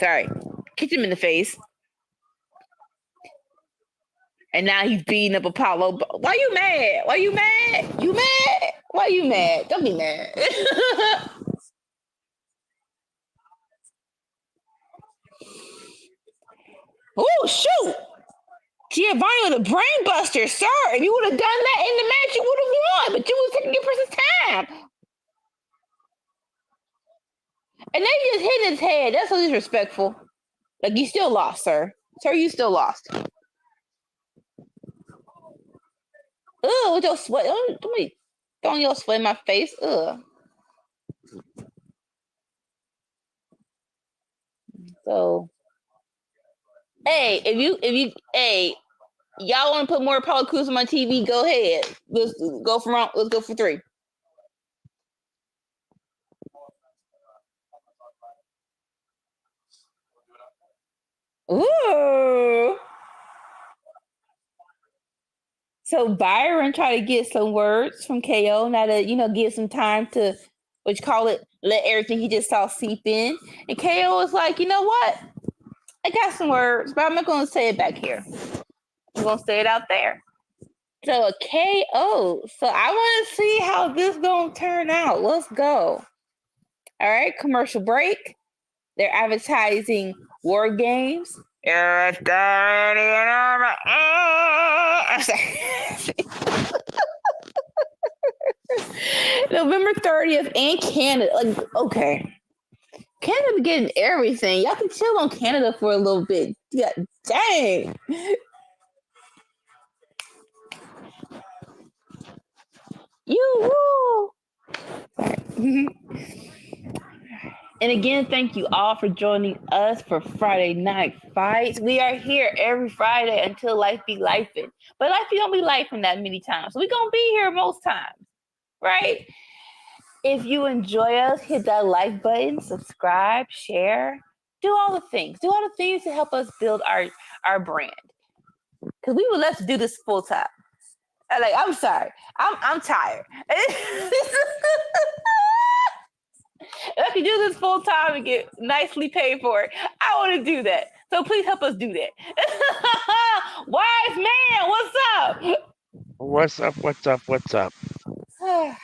Sorry, kicked him in the face. And now he's beating up Apollo. Why you mad? Why you mad? You mad? Why you mad? Don't be mad. Oh, shoot. Giovanni with a brain buster. Sir, if you would have done that in the match, you would have won. But you was taking your person's time. And they just hit his head. That's so disrespectful. Like, you still lost, sir. Sir, you still lost. Ugh, with your sweat. Don't be throwing your sweat in my face. Ugh. So, hey, if you, y'all want to put more Apollo Crews on my TV, go ahead. Let's go for 3. Ooh. So Byron tried to get some words from KO now to, give some time to, what you call it, let everything he just saw seep in. And KO was like, you know what? I got some words, but I'm not going to say it back here. I'm going to say it out there. So a KO. So I want to see how this going to turn out. Let's go. All right, commercial break. They're advertising War Games. November 30th in Canada. Like, okay. Canada getting everything. Y'all can chill on Canada for a little bit. Yeah, dang. You woo. And again, thank you all for joining us for Friday Night Fights. We are here every Friday until life be lifing. But life don't be lifing that many times. So we're going to be here most times, right? If you enjoy us, hit that like button, subscribe, share, do all the things. Do all the things to help us build our brand. Because we would love to do this full time. Like, I'm sorry. I'm tired. If I could do this full time and get nicely paid for it, I want to do that. So please help us do that. Wise man, what's up? What's up?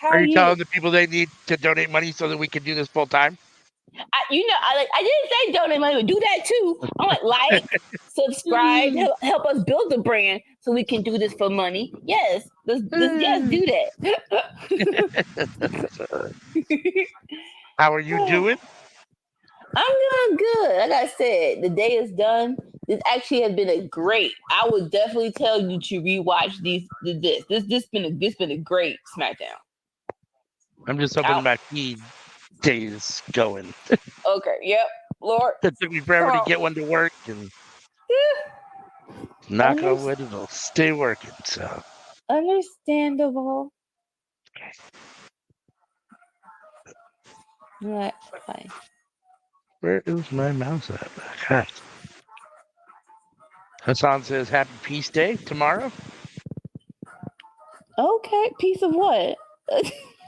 Are you telling the people they need to donate money so that we can do this full time? I didn't say donate money, but do that too. I'm like, subscribe, help us build the brand so we can do this for money. Yes, let's just do that. How are you doing? I'm doing good. Like I said, the day is done. This actually has been I would definitely tell you to rewatch this. This been a great SmackDown. I'm just hoping my feed stays going. Okay. Yep. Lord. It took me forever to get one to work, and knock on wood, it'll stay working. So understandable. Right. Fine. Where is my mouse at? God. Hassan says happy Peace Day tomorrow. Okay. Peace of what?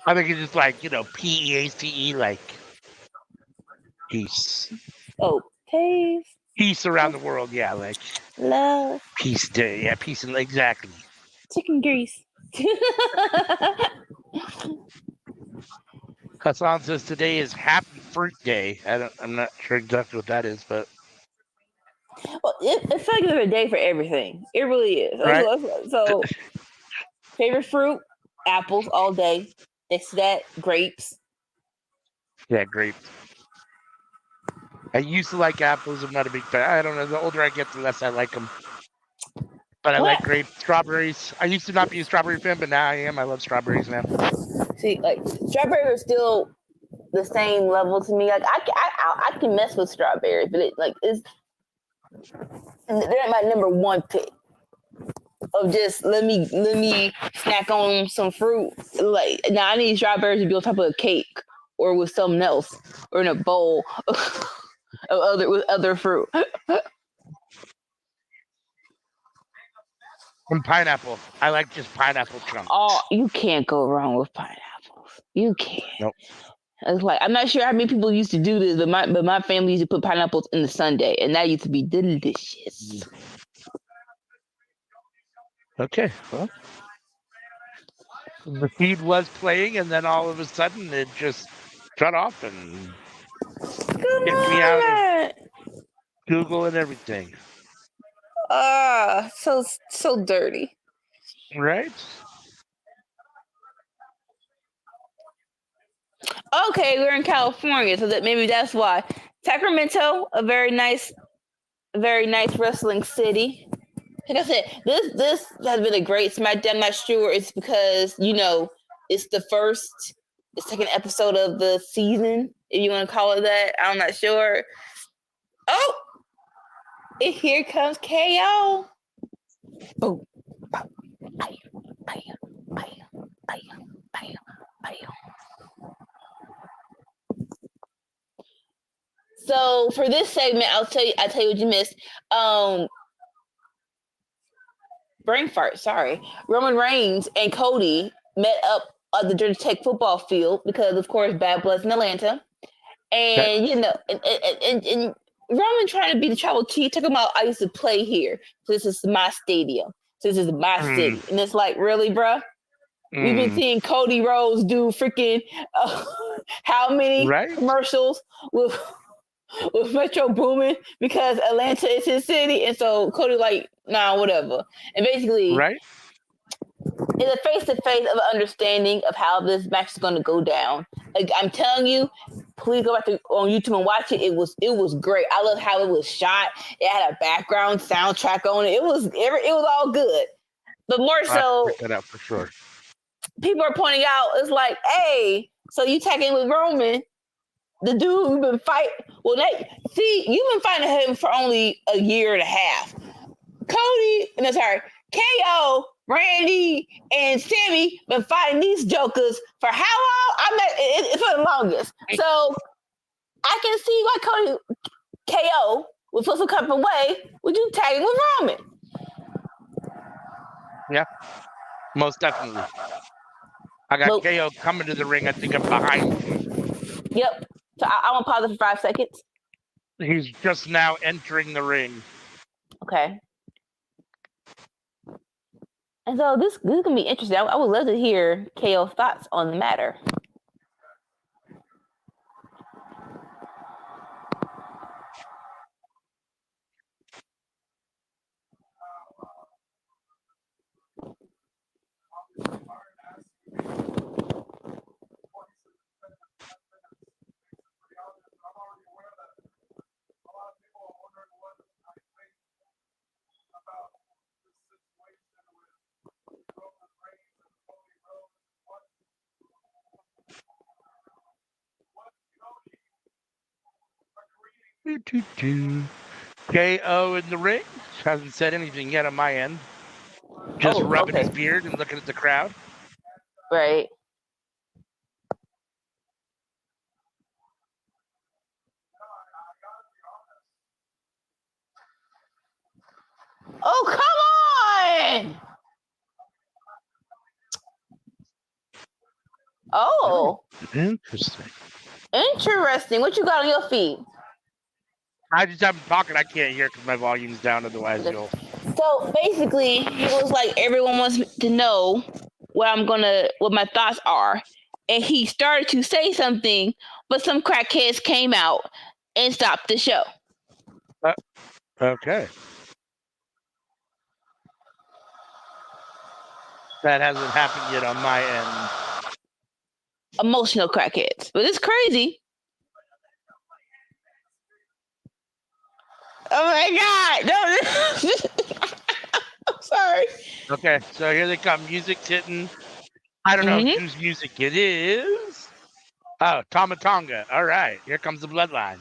I think it's just like, PEACE, like peace. Oh, peace. Peace around the world, yeah, like love. Peace Day, yeah, peace and exactly. Chicken grease. Hassan says today is Happy Fruit Day. I'm not sure exactly what that is, but well, it's like a day for everything. It really is. Right? So, favorite fruit? Apples all day. Next to that, grapes. Yeah, grapes. I used to like apples. I'm not a big fan. I don't know. The older I get, the less I like them. But I like What? grapes, strawberries. I used to not be a strawberry fan, but now I am. I love strawberries now. See, like strawberries are still the same level to me. Like I can mess with strawberries, but they're my number one pick. Of just let me snack on some fruit. Like now, I need strawberries to be on top of a cake or with something else or in a bowl of other fruit. And pineapple. I like just pineapple chunks. Oh, you can't go wrong with pineapples. You can't. Nope. It's like I'm not sure how many people used to do this, but my family used to put pineapples in the sundae, and that used to be delicious. Okay, well, the feed was playing, and then all of a sudden it just shut off and kicked me out of Google and everything. So dirty. Right? Okay, we're in California, so that maybe that's why. Sacramento, a very nice wrestling city. Like I said, this has been a great SmackDown. I'm not sure it's because it's the second episode of the season, if you want to call it that. I'm not sure. Oh, and here comes KO. Boom, bam, bam, bam, bam, bam, bam, bam. So for this segment, I'll tell you what you missed. Brain fart, sorry. Roman Reigns and Cody met up at the Georgia Tech football field because, of course, Bad Blood's in Atlanta. And, and Roman trying to be the tribal chief, talking about, I used to play here. So this is my stadium. So this is my city. And it's like, really, bruh? We've been seeing Cody Rhodes do freaking how many commercials with Metro Boomin because Atlanta is his city, and so Cody like, nah, whatever. And basically, it's a face-to-face of an understanding of how this match is going to go down. Like I'm telling you, please go back on YouTube and watch it. It was great. I love how it was shot. It had a background soundtrack on it. It was all good. But more so, check that out for sure. People are pointing out, it's like, hey, so you tagging with Roman, the dude we've been fighting. Well, you've been fighting him for only a year and a half. KO, Randy, and Sammy been fighting these jokers for how long? It's for the longest. So I can see why KO would feel some kind of way with you tagging with Roman. Yeah, most definitely. I got KO coming to the ring. I think I'm behind him. Yep. So I want to pause it for 5 seconds. He's just now entering the ring. Okay. And so this is going to be interesting. I would love to hear KO's thoughts on the matter. KO in the ring. Hasn't said anything yet on my end. Just rubbing his beard and looking at the crowd. Right. Oh, come on! Oh. Interesting. What you got on your feed? I just haven't talking. I can't hear because my volume's down. Otherwise, you'll. So basically, it was like everyone wants to know what my thoughts are, and he started to say something, but some crackheads came out and stopped the show. Okay. That hasn't happened yet on my end. Emotional crackheads. But it's crazy. Oh my God. No. I'm sorry. Okay, so here they come. Music's hitting. I don't know whose music it is. Oh, Tomatonga. All right, here comes the bloodline.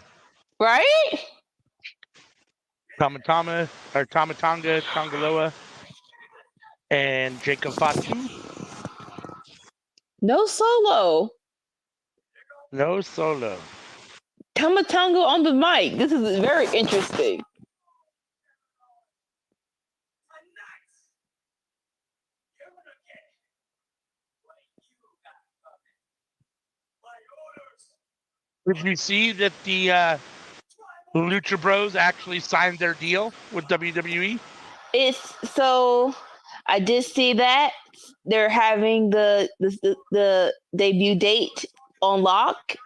Right? Tomatonga, Tongaloa, and Jacob Fatu. No solo. No solo. Tamatongo on the mic. This is very interesting. Did you see that the Lucha Bros actually signed their deal with WWE? I did see that they're having the debut date on lock.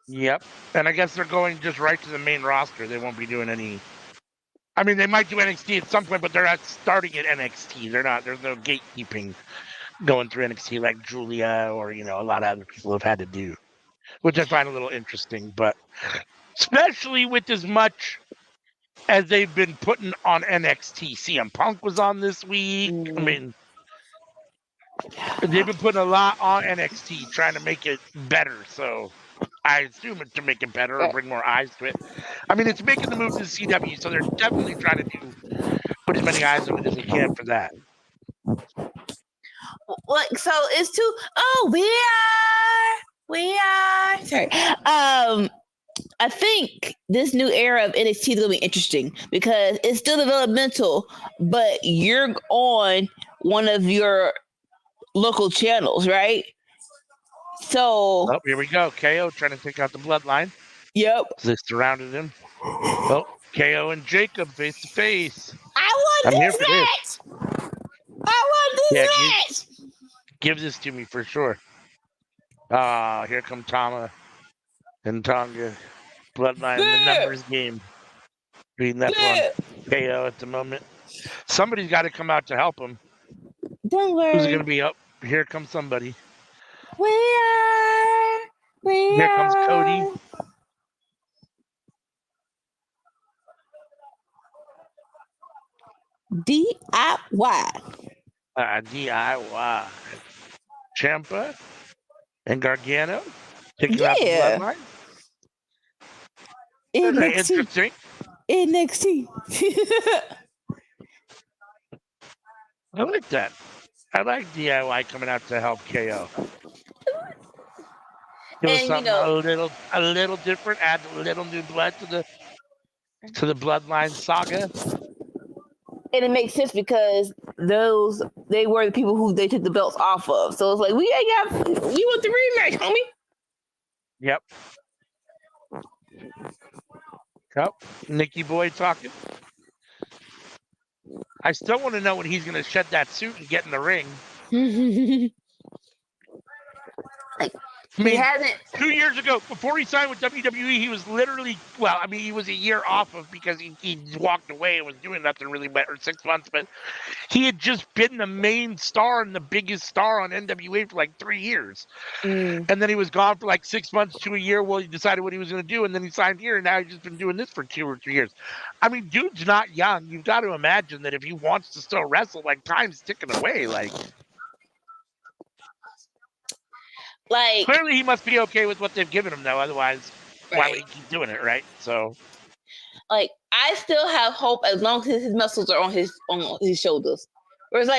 Yep. And I guess they're going just right to the main roster. They won't be doing any. I mean, they might do NXT at some point, but they're not starting at NXT. They're not. There's no gatekeeping going through NXT like Julia or a lot of other people have had to do, which I find a little interesting. But especially with as much as they've been putting on NXT, CM Punk was on this week. I mean, they've been putting a lot on NXT, trying to make it better. So I assume it's to make it better or bring more eyes to it. I mean, it's making the move to CW, so they're definitely trying to put as many eyes on it as they can for that. Like, so it's too. Oh, we are. Sorry. I think this new era of NXT is gonna be interesting because it's still developmental, but you're on one of your local channels, right? So, oh, here we go. KO trying to take out the bloodline. Yep. They surrounded him. Oh, KO and Jacob face to face. I'm here for this. I want this match. Give this to me for sure. Here come Tama and Tonga. Bloodline, the numbers game. Beating that one. KO at the moment. Somebody's got to come out to help him. Don't worry. Who's it going to be up? Here comes somebody. Here comes Cody. DIY. DIY. Ciampa and Gargano taking out the bloodline. Interesting. NXT. I like that. I like DIY coming out to help KO. It was something a little different. Add a little new blood to the bloodline saga. And it makes sense because they were the people who they took the belts off of. So it's like we want the rematch, homie. Yep. Nikki Boy talking. I still want to know when he's going to shed that suit and get in the ring. He hasn't. 2 years ago, before he signed with WWE, he was literally, he was a year off of because he walked away and was doing nothing really better, 6 months, but he had just been the main star and the biggest star on NWA for like 3 years. And then he was gone for like 6 months to a year while he decided what he was going to do, and then he signed here, and now he's just been doing this for 2 or 3 years. I mean, dude's not young. You've got to imagine that if he wants to still wrestle, like, time's ticking away, Like, clearly he must be okay with what they've given him, though. Otherwise, why would he keep doing it, right? So, like, I still have hope as long as his muscles are on his shoulders. Whereas,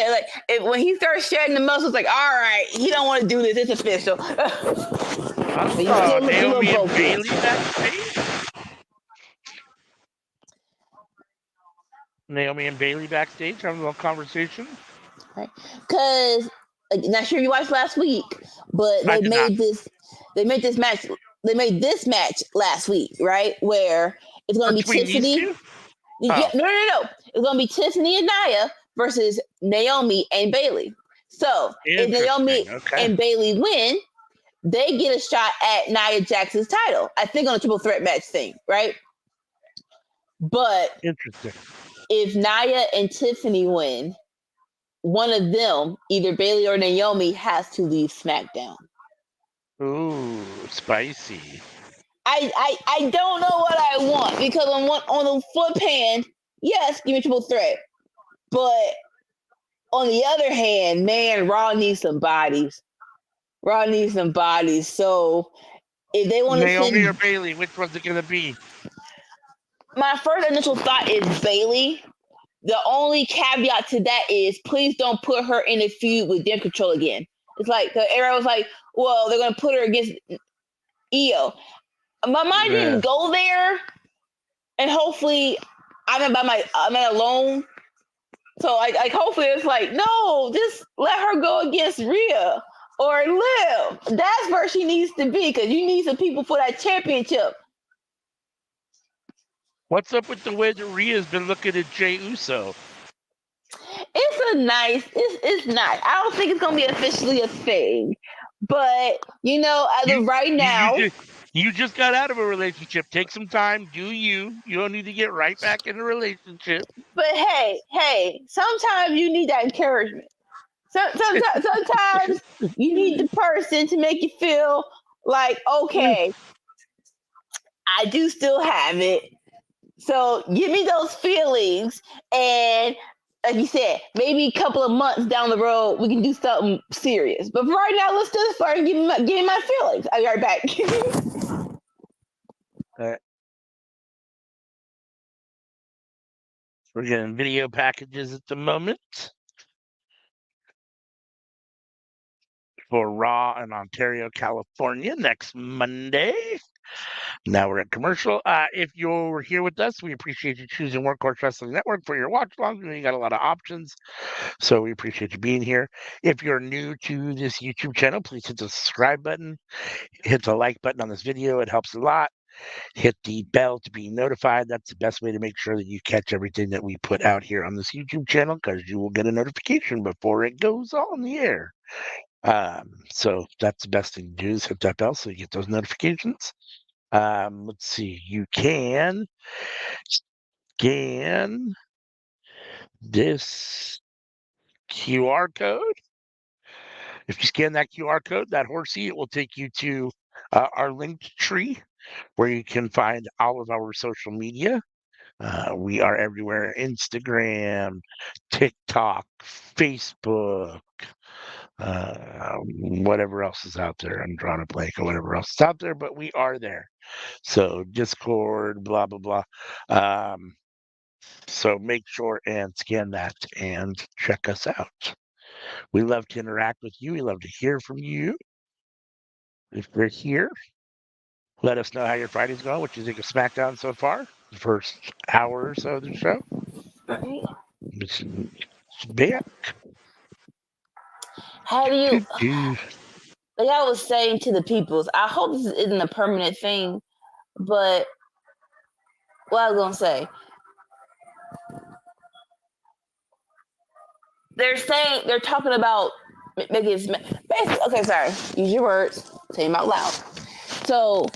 when he starts shedding the muscles, like, all right, he don't want to do this. It's official. Naomi and Bailey backstage. Naomi and Bailey backstage having a little conversation. Right, because. Not sure if you watched last week, but they made this match last week, right? Where it's going to be Tiffany. Yeah, no. It's going to be Tiffany and Nia versus Naomi and Bailey. So if Naomi and Bailey win, they get a shot at Nia Jax's title. I think on a triple threat match thing, right? But interesting. If Nia and Tiffany win, one of them, either Bailey or Naomi, has to leave SmackDown. Ooh, spicy. I don't know what I want, because on the flip hand, yes, give me triple threat, but on the other hand, man, Raw needs some bodies. Raw needs some bodies. So if they want to Naomi send or Bailey, which one's it gonna be? my first initial thought is Bailey. The only caveat to that is please don't put her in a feud with Damn Control again. It's like the era was like, well, they're gonna put her against Io. My mind didn't go there, and hopefully I'm not alone. So like hopefully it's like, no, just let her go against Rhea or Liv. That's where she needs to be, because you need some people for that championship. What's up with the way that Rhea's been looking at Jey Uso? It's nice. I don't think it's gonna be officially a thing, but as of right now, you just got out of a relationship. Take some time. Do you? You don't need to get right back in a relationship. But hey, sometimes you need that encouragement. Sometimes you need the person to make you feel like, okay, I do still have it. So give me those feelings, and like you said, maybe a couple of months down the road we can do something serious. But for right now, let's just start and give me my feelings. I'll be right back. All right. We're getting video packages at the moment for Raw in Ontario, California next Monday. Now we're at commercial. If you're here with us, we appreciate you choosing Workhorse Wrestling Network for your watch along. You got a lot of options, so we appreciate you being here. If you're new to this YouTube channel, please hit the subscribe button, hit the like button on this video. It helps a lot. Hit the bell to be notified. That's the best way to make sure that you catch everything that we put out here on this YouTube channel, because you will get a notification before it goes on the air. So that's the best thing to do, is hit that bell so you get those notifications. Let's see, you can scan this QR code. If you scan that QR code, that horsey, it will take you to our linked tree, where you can find all of our social media. We are everywhere: Instagram, TikTok, Facebook, whatever else is out there. I'm drawing a blank or whatever else is out there, but we are there. So Discord, blah, blah, blah. So make sure and scan that and check us out. We love to interact with you. We love to hear from you. If you're here, let us know how your Friday's going, what you think of SmackDown so far, the first hour or so of the show. Right. It's back. How do you, like I was saying to the peoples, I hope this isn't a permanent thing, but what I was going to say, they're talking about making basically, okay, sorry, use your words, say them out loud. So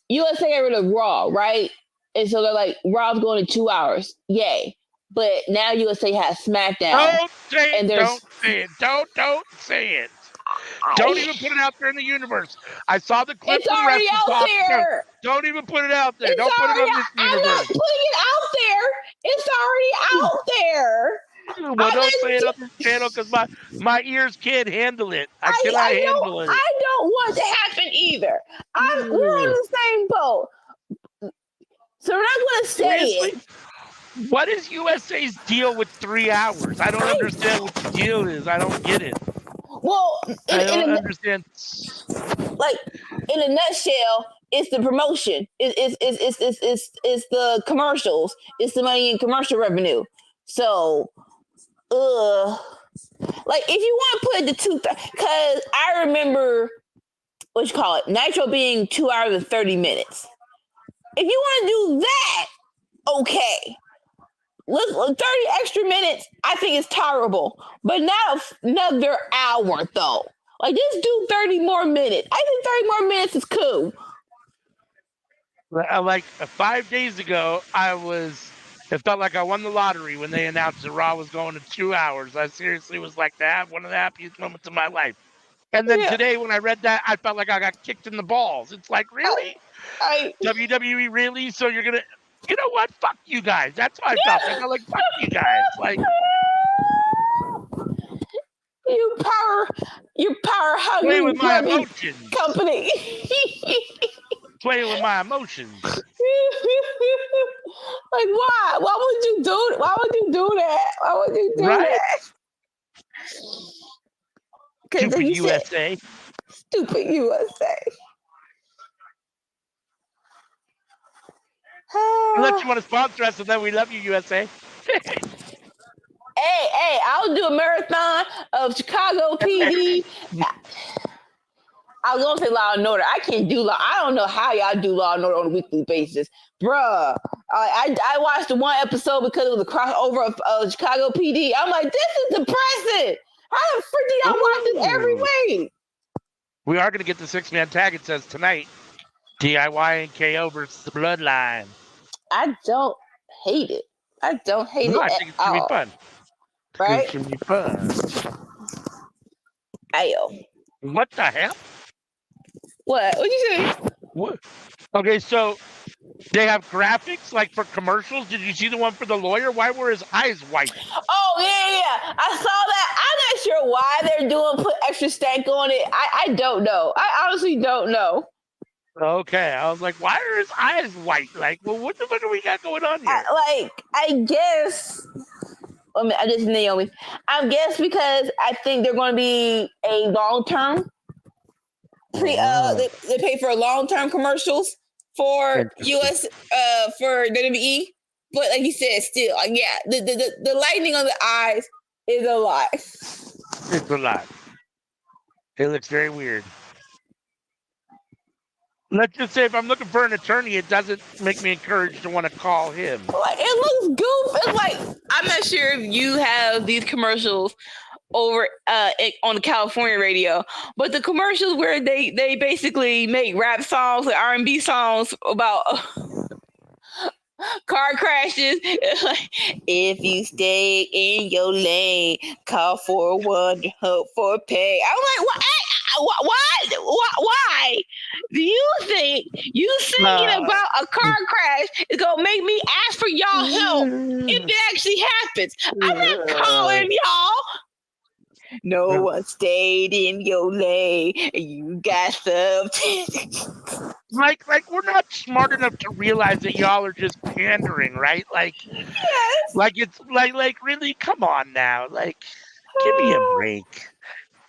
USA got rid of Raw, right? And so they're like, Raw's going to 2 hours. Yay. But now USA has SmackDown. Don't say it. Don't say it. Don't say it. Don't even put it out there in the universe. I saw the clip. It's already out there. Don't even put it out there. Don't put it on this universe. I'm not putting it out there. It's already out there. Well, don't say it on this channel, because my ears can't handle it. I cannot handle it. I don't want it to happen either. We're on the same boat. So we're not going to say it. What is USA's deal with 3 hours? I don't understand what the deal is. I don't get it. Well, I don't understand. Like, in a nutshell, it's the promotion. It's the commercials. It's the money in commercial revenue. So, like, if you want to put it to because I remember Nitro being 2 hours and 30 minutes. If you want to do that, okay. 30 extra minutes, I think it's tolerable. But not another hour, though. Like, just do 30 more minutes. I think 30 more minutes is cool. Like 5 days ago, I was It felt like I won the lottery when they announced that Raw was going to 2 hours. I seriously was like that, one of the happiest moments of my life. And then Yeah. today, when I read that, I felt like I got kicked in the balls. It's like, really? I WWE, really? So you're going to, you know what? Fuck you guys. That's how I felt. I felt like, fuck you guys. Like, you power play hungry with my grubby emotions. company. Play with my emotions. Like why? Why would you do? Why would you do that? Why would you do Right? that? Because Stupid you said USA. stupid USA. Unless you want to sponsor us, and then we love you, USA. Hey, I'll do a marathon of Chicago PD. I was gonna say Law and Order. I can't do Law. I don't know how y'all do Law and Order on a weekly basis, bruh. I watched the one episode because it was a crossover of Chicago PD. I'm like, this is depressing. How the frick do y'all watch this every week? We are going to get the 6-man tag. It says tonight, DIY and KO versus the Bloodline. I don't hate it. I don't hate No, it I at think it's going to be all. fun. Right? It's going to be fun. Ayo. What the hell? What? What'd you say? What? Okay, so they have graphics like for commercials. Did you see the one for the lawyer? Why were his eyes white? Oh yeah. I saw that. I'm not sure why they're put extra stank on it. I don't know. I honestly don't know. Okay, I was like, why are his eyes white? Like, well, what the fuck do we got going on here? I guess. I just Naomi. I guess because I think they're going to be a long term. They pay for long term commercials for US for WWE. But like you said, still, yeah, the lightning on the eyes is a lot. It's a lot. It looks very weird. Let's just say if I'm looking for an attorney, it doesn't make me encouraged to want to call him. Like, it looks goof. It's like, I'm not sure if you have these commercials over on the California radio, but the commercials where they basically make rap songs, like R&B songs about car crashes. Like, if you stay in your lane, call 411 for pay. I'm like, what? Why? Do you think you singing about a car crash is gonna make me ask for y'all help if it actually happens? I'm not calling y'all. No one stayed in your lane. You got something. Like we're not smart enough to realize that y'all are just pandering, right? Like, Yes. like it's like really, come on now. Like, give me a break.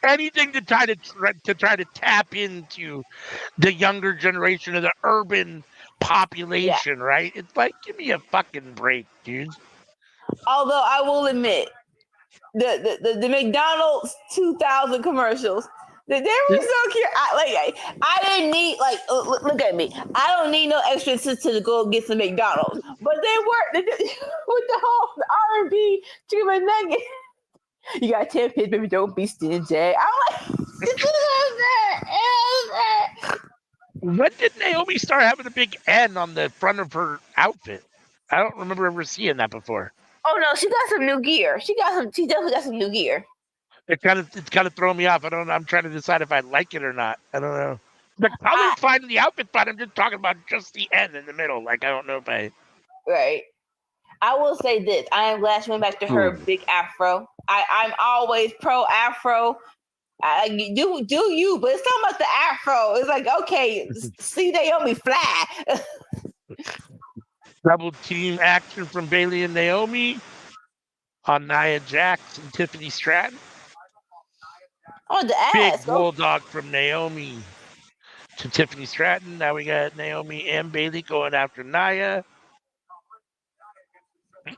Anything to try to tap into the younger generation of the urban population, right? It's like, give me a fucking break, dude. Although I will admit, the McDonald's 2000 commercials, they were so cute. I didn't need look at me. I don't need no extra assistance to go get some McDonald's, but they were with the whole R&B chicken McNugget. You got 10 pits, baby. Don't be stingy. I'm like, when did Naomi start having a big N on the front of her outfit? I don't remember ever seeing that before. Oh no, she got some new gear. She definitely got some new gear. It's kind of throwing me off. I don't know. I'm trying to decide if I like it or not. I don't know. The color's fine and the outfit's fine. I'm just talking about just the N in the middle. Like, I don't know if I. Right. I will say this. I am glad she went back to her big afro. I'm always pro afro. Do you, but it's talking about the afro. It's like, okay, see Naomi fly. Double team action from Bailey and Naomi on Nia Jax and Tiffany Stratton. Oh, the ass. Big bulldog from Naomi to Tiffany Stratton. Now we got Naomi and Bailey going after Nia.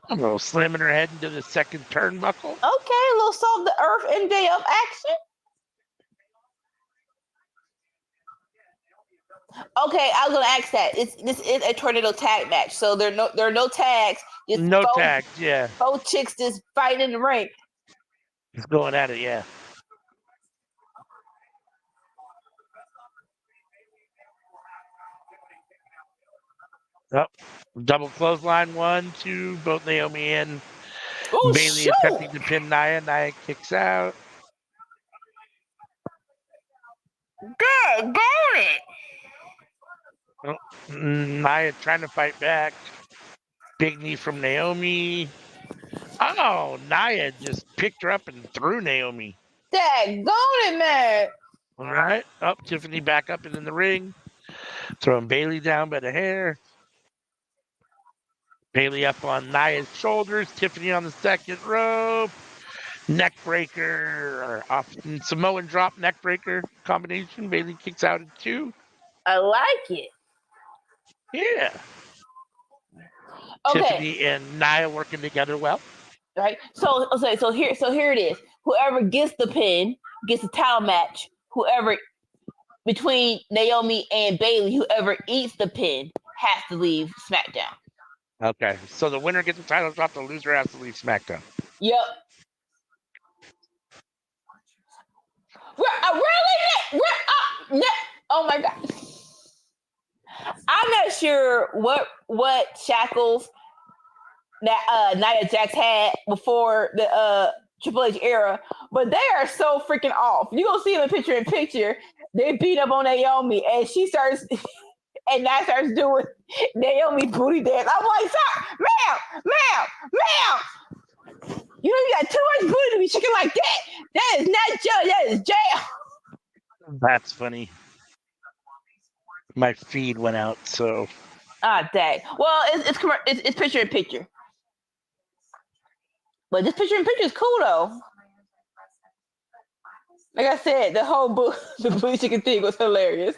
A little slamming her head into the second turnbuckle. Okay, a little salt the earth and day of action. Okay, I was gonna ask that. This is a tornado tag match, so there are no tags. Just no tags, yeah. Both chicks just fighting in the ring. Just going at it, yeah. Oh, double clothesline, 1, 2, both Naomi and Oh, Bailey shoot! attempting to pin Nia. Nia kicks out. Dang, got it! Oh, Nia trying to fight back. Big knee from Naomi. Oh, Nia just picked her up and threw Naomi. Dang, got it, man! All right. Up, Tiffany back up and in the ring. Throwing Bailey down by the hair. Bailey up on Nia's shoulders. Tiffany on the second rope. Neck breaker. Off Samoan drop neck breaker combination. Bailey kicks out at 2. I like it. Yeah. Okay, Tiffany and Nia working together well. right. So here it is. Whoever gets the pin gets a title match. Whoever between Naomi and Bailey, whoever eats the pin has to leave SmackDown. Okay. So the winner gets the title drop. The loser has to leave SmackDown. Yep. Really? Oh my god. I'm not sure what shackles that Nia Jax had before the Triple H era, but they are so freaking off. You gonna see them in picture. They beat up on Naomi, and she starts, and Nia starts doing Naomi booty dance. I'm like, sir, ma'am. You know you got too much booty to be shaking like that. That is not jail. That is jail. That's funny. My feed went out, so. Ah, dang. Well, it's picture in picture. But this picture in picture is cool though. Like I said, the whole the booty chicken thing was hilarious.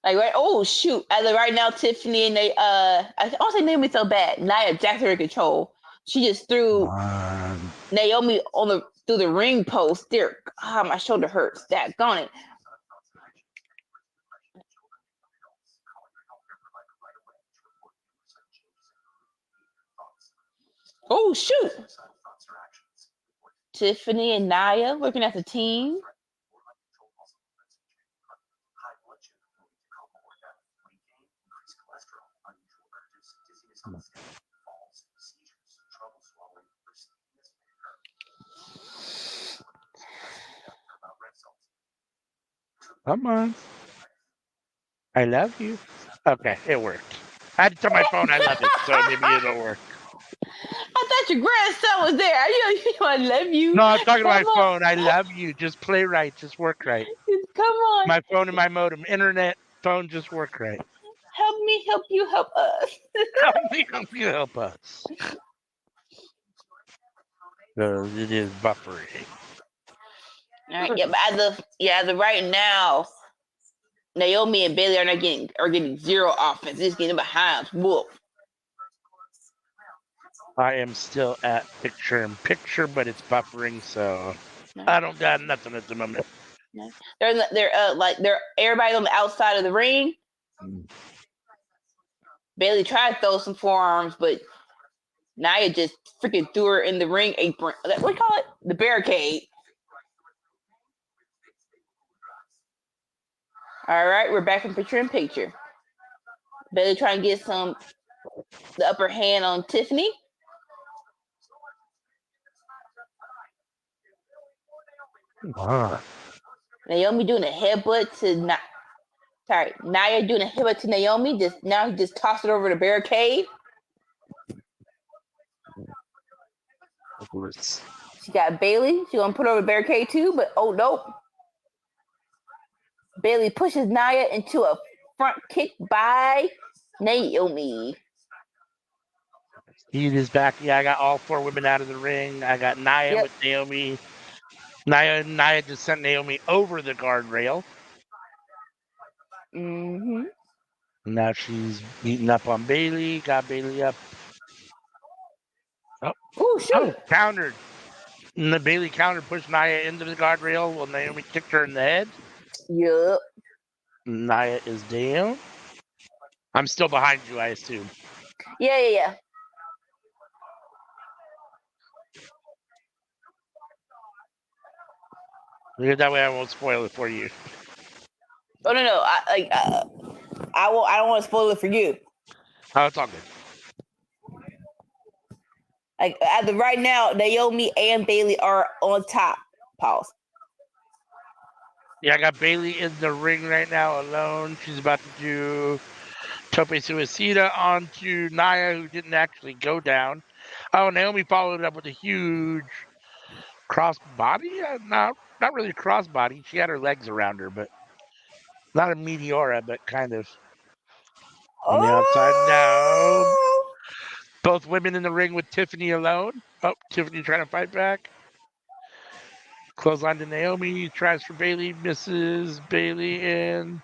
Like right, oh shoot! As of right now, Tiffany and I don't say Naomi so bad. Nia Jax her in control. She just threw Naomi through the ring post. There, my shoulder hurts. That gone it. Oh shoot! Tiffany and Nia working as a team. Come on. I love you. Okay, it worked. I had to tell my phone I love it, so maybe it'll work. I thought your grandson was there. I love you. No, I'm talking to my phone. I love you. Just play right. Just work right. Come on. My phone and my modem. Internet, phone, just work right. Help me, help you, help us. Help me, help you, help us. Because it is buffering. All right, yeah, but as of right now, Naomi and Bailey are getting zero offense. They're just getting behind. Whoop. I am still at picture in picture, but it's buffering, so I don't got nothing at the moment. They're everybody on the outside of the ring. Bailey tried to throw some forearms, but Nia just freaking threw her in the ring apron. What do you call it? The barricade. All right, we're back from picture in picture. Bailey trying to get the upper hand on Tiffany. Naomi doing a headbutt to Nia doing a headbutt to Naomi. Just toss it over the barricade. She got Bailey. She gonna put over the barricade too, but oh nope. Bailey pushes Nia into a front kick by Naomi. Heat is back. Yeah, I got all 4 women out of the ring. I got Nia with Naomi. Nia just sent Naomi over the guardrail. Mm-hmm. Now she's beating up on Bailey. Got Bailey up. Oh, shoot. Oh, countered. And the Bailey counter pushed Nia into the guardrail while Naomi kicked her in the head. Yup. Nia is down. I'm still behind you, I assume. Yeah. Because that way I won't spoil it for you. Oh no, I won't. I don't want to spoil it for you. Oh, it's all good. Like as of right now, Naomi and Bailey are on top. Pause. Yeah, I got Bailey in the ring right now alone. She's about to do Tope Suicida onto Nia, who didn't actually go down. Oh, Naomi followed up with a huge cross body. Not really a cross body. She had her legs around her, but not a meteora, but kind of on the outside. No, Oh, both women in the ring with Tiffany alone. Oh, Tiffany trying to fight back. Clothesline to Naomi. Tries for Bailey. Misses Bailey and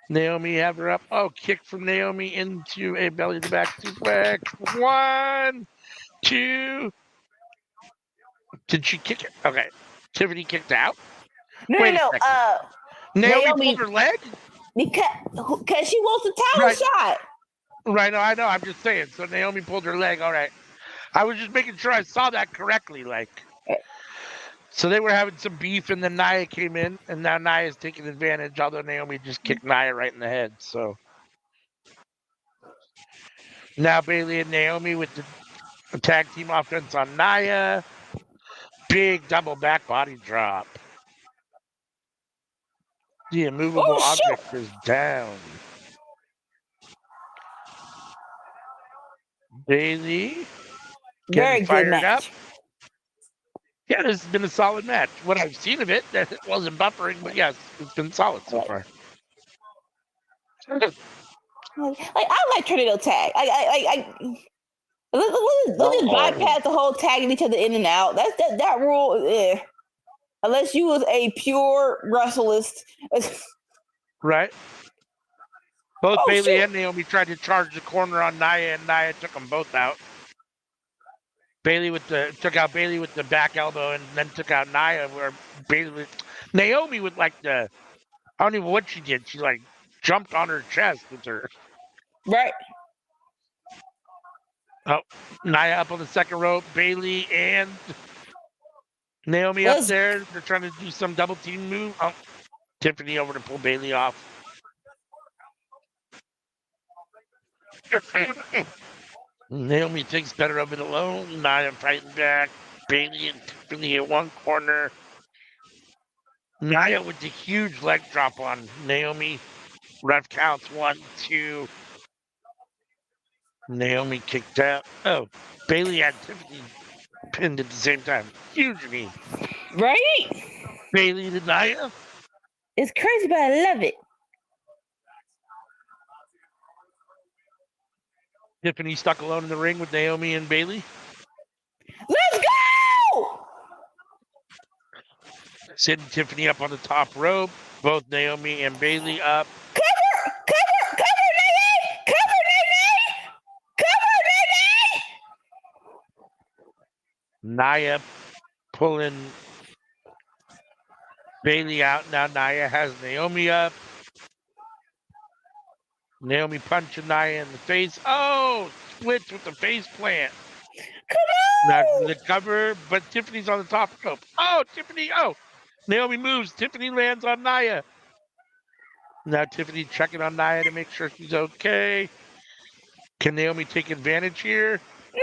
Naomi have her up. Oh, kick from Naomi into a belly to back suplex. 1, 2. Did she kick it? Okay. Tiffany kicked out. Wait a no. second. Naomi pulled her leg? Because she wants the title shot. Right, no, I know. I'm just saying. So Naomi pulled her leg. All right. I was just making sure I saw that correctly. So they were having some beef, and then Nia came in, and now Nia's taking advantage, although Naomi just kicked Nia right in the head. So now Bailey and Naomi with the tag team offense on Nia. Big double back body drop. The immovable object is down. Bailey getting fired up. Yeah, this has been a solid match. What I've seen of it, that it wasn't buffering, but yes, it's been solid so far. Like I like tornado tag. Let's just bypass the whole tagging each other in and out. That rule. Unless you was a pure wrestleist. Right. Both Bailey and Naomi tried to charge the corner on Nia, and Nia took them both out. Took out Bailey with the back elbow, and then took out Nia. Where Naomi with I don't even know what she did. She jumped on her chest with her. Right. Oh, Nia up on the second rope. Bailey and Naomi up there. They're trying to do some double team move. Oh, Tiffany over to pull Bailey off. Naomi thinks better of it alone. Nia fighting back. Bailey and Tiffany at one corner. Nia with the huge leg drop on Naomi. Ref counts 1, 2. Naomi kicked out. Oh, Bailey had Tiffany pinned at the same time. Huge knee. Right? Bailey to Nia. It's crazy, but I love it. Tiffany stuck alone in the ring with Naomi and Bailey. Let's go! Sitting Tiffany up on the top rope. Both Naomi and Bailey up. Cover, Nene! Cover, Nene! Nia pulling Bailey out. Now Nia has Naomi up. Naomi punching Nia in the face. Oh, splits with the face plant. Come on! Now the cover, but Tiffany's on the top rope. Oh, Tiffany. Oh, Naomi moves. Tiffany lands on Nia. Now Tiffany checking on Nia to make sure she's okay. Can Naomi take advantage here? No!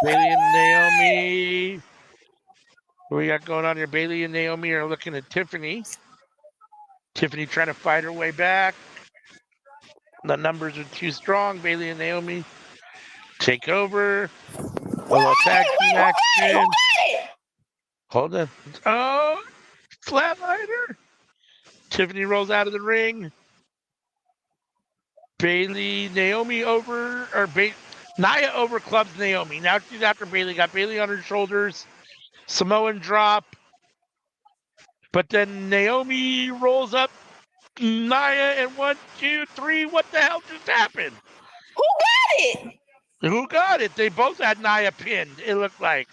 Bailey and Naomi. What we got going on here? Bailey and Naomi are looking at Tiffany. Tiffany trying to fight her way back. The numbers are too strong. Bailey and Naomi take over. A little tag team action. Hold on. Oh, flatliner. Tiffany rolls out of the ring. Bailey, Naomi over, or Nia over clubs Naomi. Now she's after Bailey. Got Bailey on her shoulders. Samoan drop. But then Naomi rolls up Nia and 1, 2, 3. What the hell just happened? Who got it? Who got it? They both had Nia pinned, it looked like.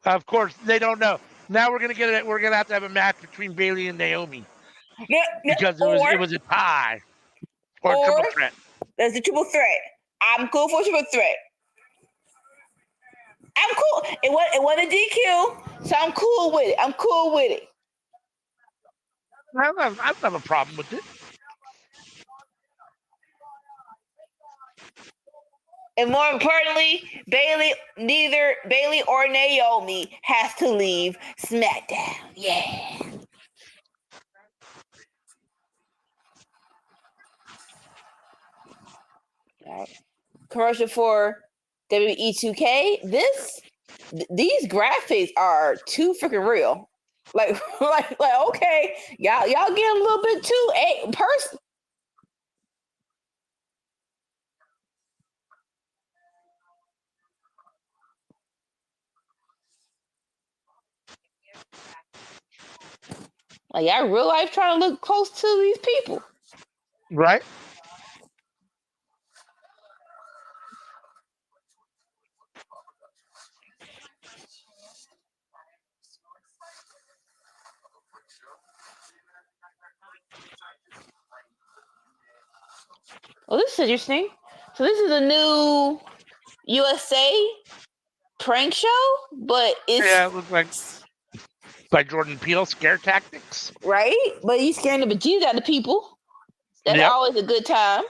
Of course, they don't know. Now we're gonna get it. We're gonna have to have a match between Bailey and Naomi. Because it was a tie. Or a triple threat. That's a triple threat. I'm cool for a triple threat. I'm cool. It wasn't a DQ. So I'm cool with it. I'm cool with it. I don't have a problem with it. And more importantly, neither Bailey or Naomi has to leave SmackDown. Yeah. Right. Commercial for WWE 2K. These graphics are too freaking real. Like, like, okay, y'all get a little bit too person. Like, y'all real life trying to look close to these people, right? Oh, this is interesting. So this is a new USA prank show, but it's it looks like by Jordan Peele, Scare Tactics. Right, but he's scaring the bejesus out of people. That's always a good time.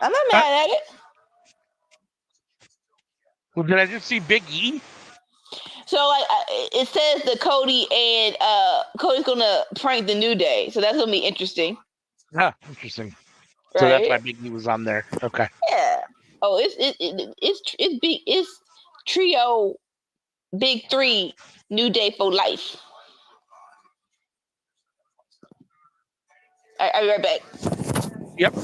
I'm not mad at it. Well, did I just see Big E? So like it says that Cody and Cody's gonna prank the New Day, so that's gonna be interesting. Ah, interesting. Right? So that's why Big E was on there. Okay. Yeah. Oh, it's trio big three New Day for life. I'll be right back. Yep.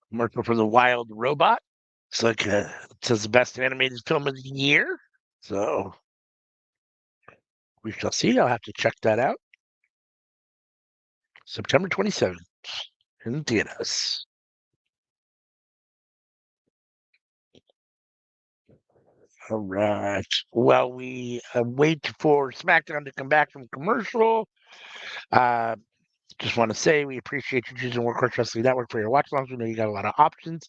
Commercial for the Wild Robot. It's like it says the best animated film of the year. So we shall see. I'll have to check that out. September 27th in theaters. All right. Well, we wait for SmackDown to come back from commercial. Just want to say we appreciate you choosing Workhorse Wrestling Network for your watch alongs. We know you got a lot of options,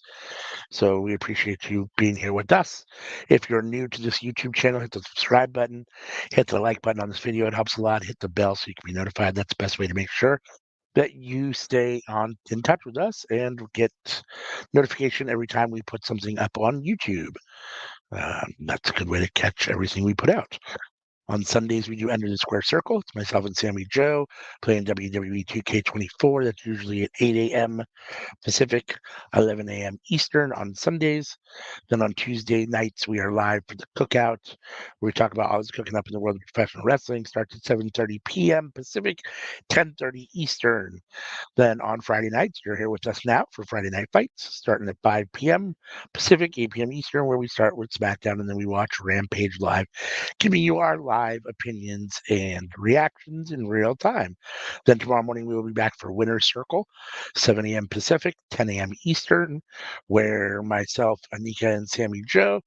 so we appreciate you being here with us. If you're new to this YouTube channel, hit the subscribe button, hit the like button on this video. It helps a lot. Hit the bell so you can be notified. That's the best way to make sure that you stay in touch with us and get notification every time we put something up on YouTube. That's a good way to catch everything we put out. On Sundays, we do Enter the Square Circle. It's myself and Sammy Joe playing WWE 2K24. That's usually at 8 a.m. Pacific, 11 a.m. Eastern on Sundays. Then on Tuesday nights, we are live for the Cookout, where we talk about all that's cooking up in the world of professional wrestling. Starts at 7:30 p.m. Pacific, 10:30 Eastern. Then on Friday nights, you're here with us now for Friday Night Fights, starting at 5 p.m. Pacific, 8 p.m. Eastern, where we start with SmackDown, and then we watch Rampage live, giving you our live opinions and reactions in real time. Then tomorrow morning, we will be back for Winner's Circle, 7 a.m. Pacific, 10 a.m. Eastern, where myself, Anika, and Sammy Joe,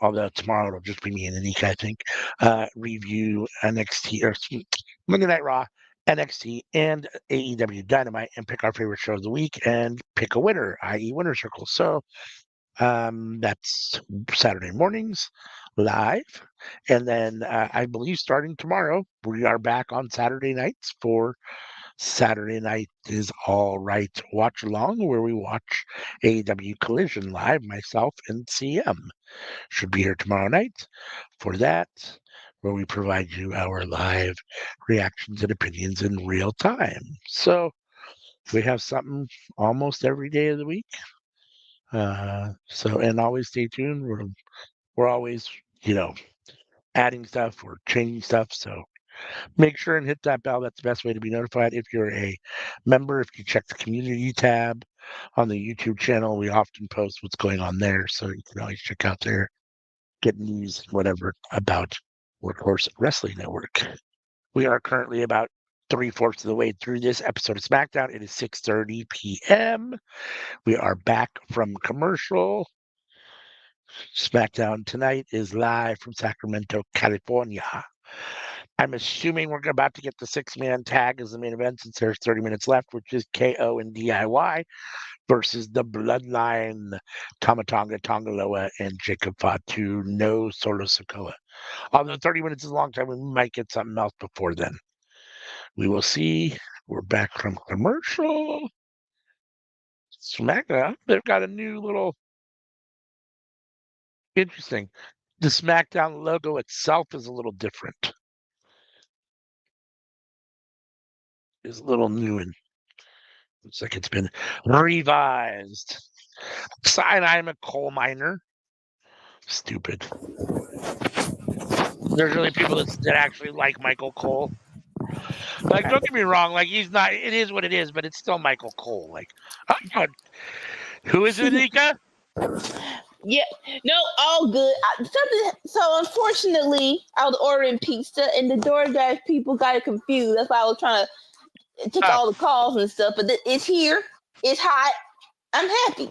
although tomorrow it'll just be me and Anika, I think, review NXT or Monday Night Raw, NXT, and AEW Dynamite, and pick our favorite show of the week and pick a winner, i.e. Winner Circle. So that's Saturday mornings live. And then I believe starting tomorrow, we are back on Saturday nights for Saturday Night is All Right Watch Along, where we watch AEW Collision live, myself and CM. Should be here tomorrow night for that, where we provide you our live reactions and opinions in real time. So we have something almost every day of the week. And always stay tuned. We're always, adding stuff or changing stuff. So make sure and hit that bell. That's the best way to be notified. If you're a member, if you check the community tab on the YouTube channel, we often post what's going on there. So you can always check out there, get news, whatever, about Workhorse Wrestling Network. We are currently about 3/4 of the way through this episode of SmackDown. It is 6:30 p.m. We are back from commercial. SmackDown tonight is live from Sacramento, California. I'm assuming we're about to get the 6-man tag as the main event since there's 30 minutes left, which is KO and DIY versus the Bloodline, Tamatanga, Tongaloa, and Jacob Fatu. No Solo Sokoa. Although 30 minutes is a long time, we might get something else before then. We will see. We're back from commercial. SmackDown, they've got a new little interesting. The SmackDown logo itself is a little different. It's a little new and looks like it's been revised. And I'm a coal miner. Stupid. There's really people that actually like Michael Cole. Like, don't get me wrong. Like, he's not. It is what it is, but it's still Michael Cole. Like, who is it, Nika? Yeah, no, all good. So unfortunately, I was ordering pizza, and the DoorDash people got confused. That's why I was trying to take all the calls and stuff. But it's here. It's hot. I'm happy.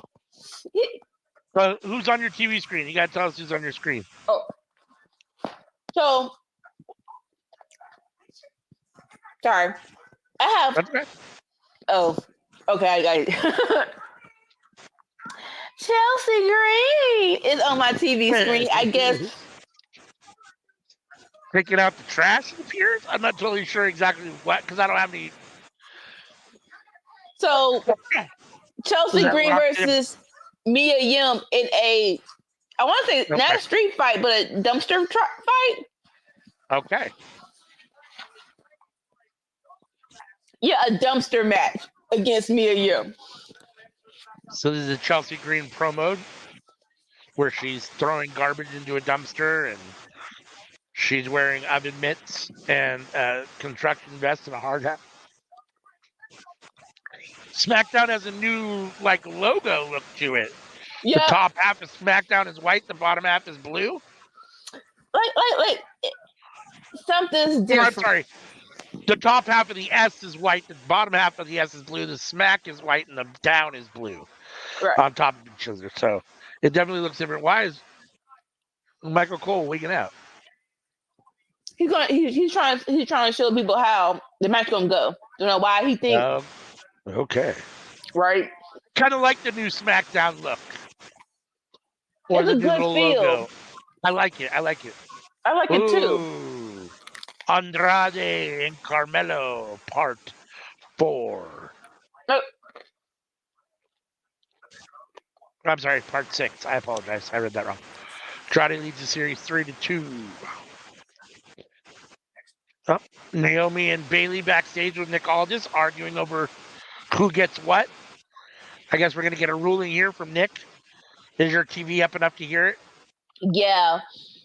So, who's on your TV screen? You gotta tell us who's on your screen. Oh, so sorry. I have. Okay. Oh, okay. I got it. Chelsea Green is on my TV screen. I guess. Taking out the trash, it appears. I'm not totally sure exactly what, because I don't have any. So, Chelsea Green versus Mia Yim in a, I want to say not a street fight, but a dumpster fight. Okay. Yeah, a dumpster match against Mia Yim. So this is a Chelsea Green promo where she's throwing garbage into a dumpster and she's wearing oven mitts and a construction vest and a hard hat. SmackDown has a new logo look to it. Yeah. The top half of SmackDown is white, the bottom half is blue. Like something's different. I'm sorry. The top half of the S is white, the bottom half of the S is blue, the smack is white, and the down is blue. Right. On top of each other. So it definitely looks different. Why is Michael Cole wigging out? He's trying to show people how the match gonna go. Don't know why he thinks. Okay. Right. Kind of like the new SmackDown look. Or it's the a good new feel. Logo. I like it. I like it too. Andrade and Carmelo, part 4. Oh. I'm sorry, part 6. I apologize. I read that wrong. Andrade leads the series 3-2. Oh, Naomi and Bayley backstage with Nick Aldis arguing over who gets what. I guess we're going to get a ruling here from Nick. Is your TV up enough to hear it? Yeah.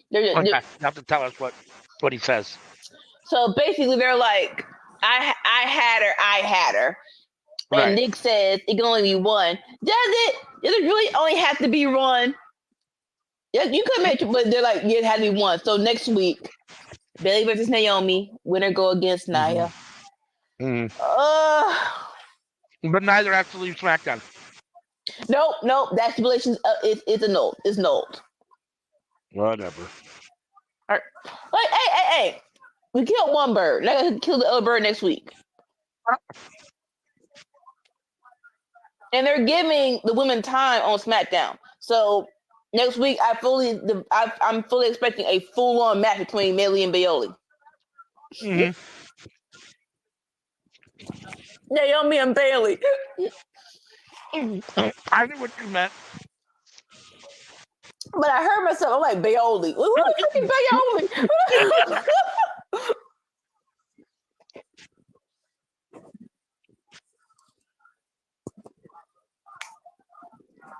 You have to tell us what he says. So basically, they're like, I had her. And right. Nick says it can only be one. Does it? Does it really only have to be one? Yeah, you could make it, but they're like, yeah, it had to be one. So next week, Bayley versus Naomi, winner go against Nia. Mm-hmm. But neither have to leave SmackDown. Nope. That stipulation is annulled. It's nulled. Whatever. All right. Like, hey. We killed one bird. Let's kill the other bird next week. And they're giving the women time on SmackDown. So next week, I'm fully expecting a full-on match between Bayley and Bayley. Mm-hmm. Naomi and Bayley. I knew what you meant. But I heard myself. I'm like, Bayley. Who the freaking Bayley?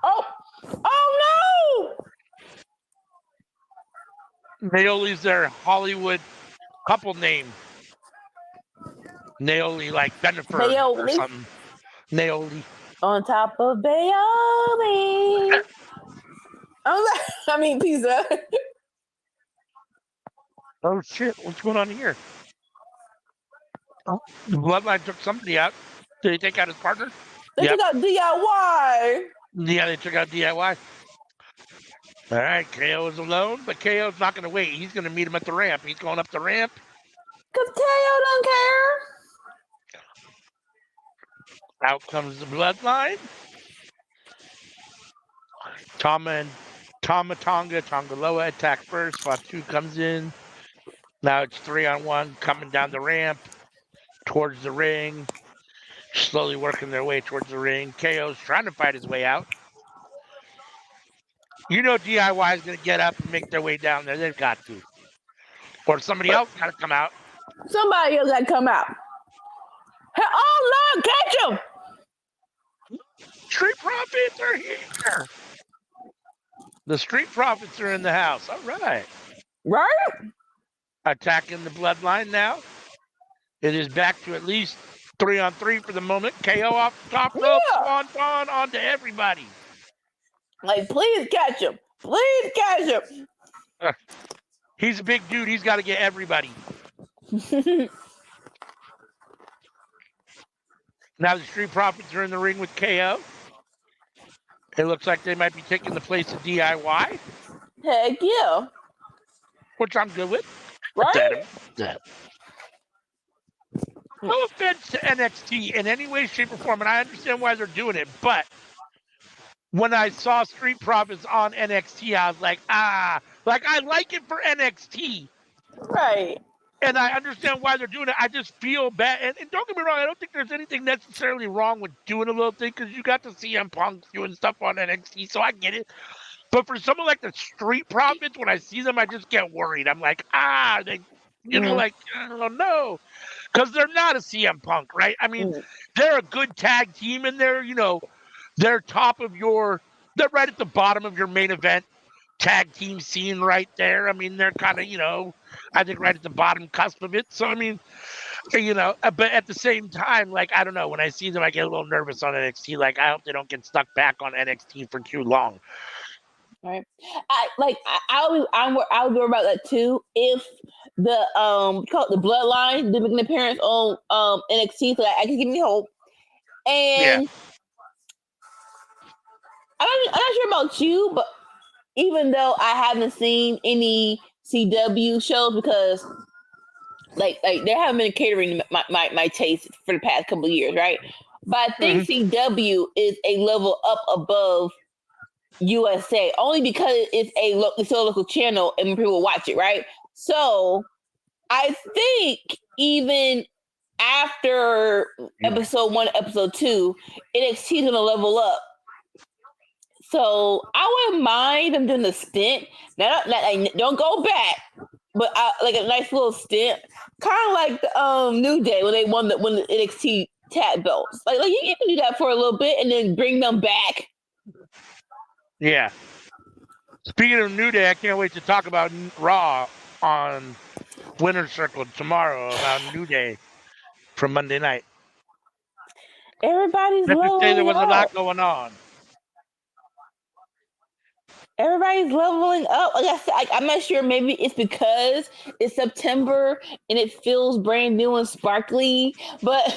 Oh no! Naomi's their Hollywood couple name. Naomi, like Bennifer or something. Naomi. On top of Bayley. Pizza. Oh shit! What's going on here? Oh, the Bloodline took somebody out. Did he take out his partner? They took out DIY. Yeah, they took out DIY. All right, KO is alone, but KO's not going to wait. He's going to meet him at the ramp. He's going up the ramp. Cause KO don't care. Out comes the bloodline. Tongaloa attack first. Fatu comes in. Now it's 3-on-1 coming down the ramp towards the ring. Slowly working their way towards the ring. KO's trying to fight his way out. You know DIY is going to get up and make their way down there. They've got to. Or somebody else got to come out. Somebody else got to come out. Oh, Lord, catch him! Street Profits are here. The Street Profits are in the house. All right. Right? Attacking the bloodline now. It is back to at least 3-on-3 for the moment. KO off the top rope. Swanton onto everybody. Like, please catch him. Please catch him. He's a big dude. He's got to get everybody. Now the Street Profits are in the ring with KO. It looks like they might be taking the place of DIY. Heck yeah. Which I'm good with. Right? No offense to NXT in any way, shape, or form, and I understand why they're doing it, but when I saw Street Profits on NXT, I was like, I like it for NXT. Right. And I understand why they're doing it. I just feel bad. And don't get me wrong, I don't think there's anything necessarily wrong with doing a little thing because you got to see CM Punk doing stuff on NXT, so I get it. But for someone like the Street Profits, when I see them, I just get worried. I'm like, they, like, I don't know. Because they're not a CM Punk, right? I mean, they're a good tag team, and they're, they're they're right at the bottom of your main event tag team scene right there. I mean, they're kind of, I think right at the bottom cusp of it. So, I mean, but at the same time, like, I don't know, when I see them, I get a little nervous on NXT. Like, I hope they don't get stuck back on NXT for too long. Right. I would worry about that too if the the bloodline did make an appearance on NXT, so I can give me hope. And I'm not sure about you, but even though I haven't seen any CW shows because like they haven't been catering my taste for the past couple of years, right? But I think CW is a level up above USA only because it's a local channel and people watch it, right? So I think even after episode 1, episode 2, NXT is gonna level up. So I wouldn't mind them doing a stint. Now, don't go back, but like a nice little stint, kind of like the New Day when they won the NXT tag belts. Like you can do that for a little bit and then bring them back. Yeah. Speaking of New Day, I can't wait to talk about Raw on Winner's Circle tomorrow about New Day from Monday night. Everybody's Let's leveling say there was up. a lot going on. Everybody's leveling up. Like I said, I'm not sure. Maybe it's because it's September and it feels brand new and sparkly. But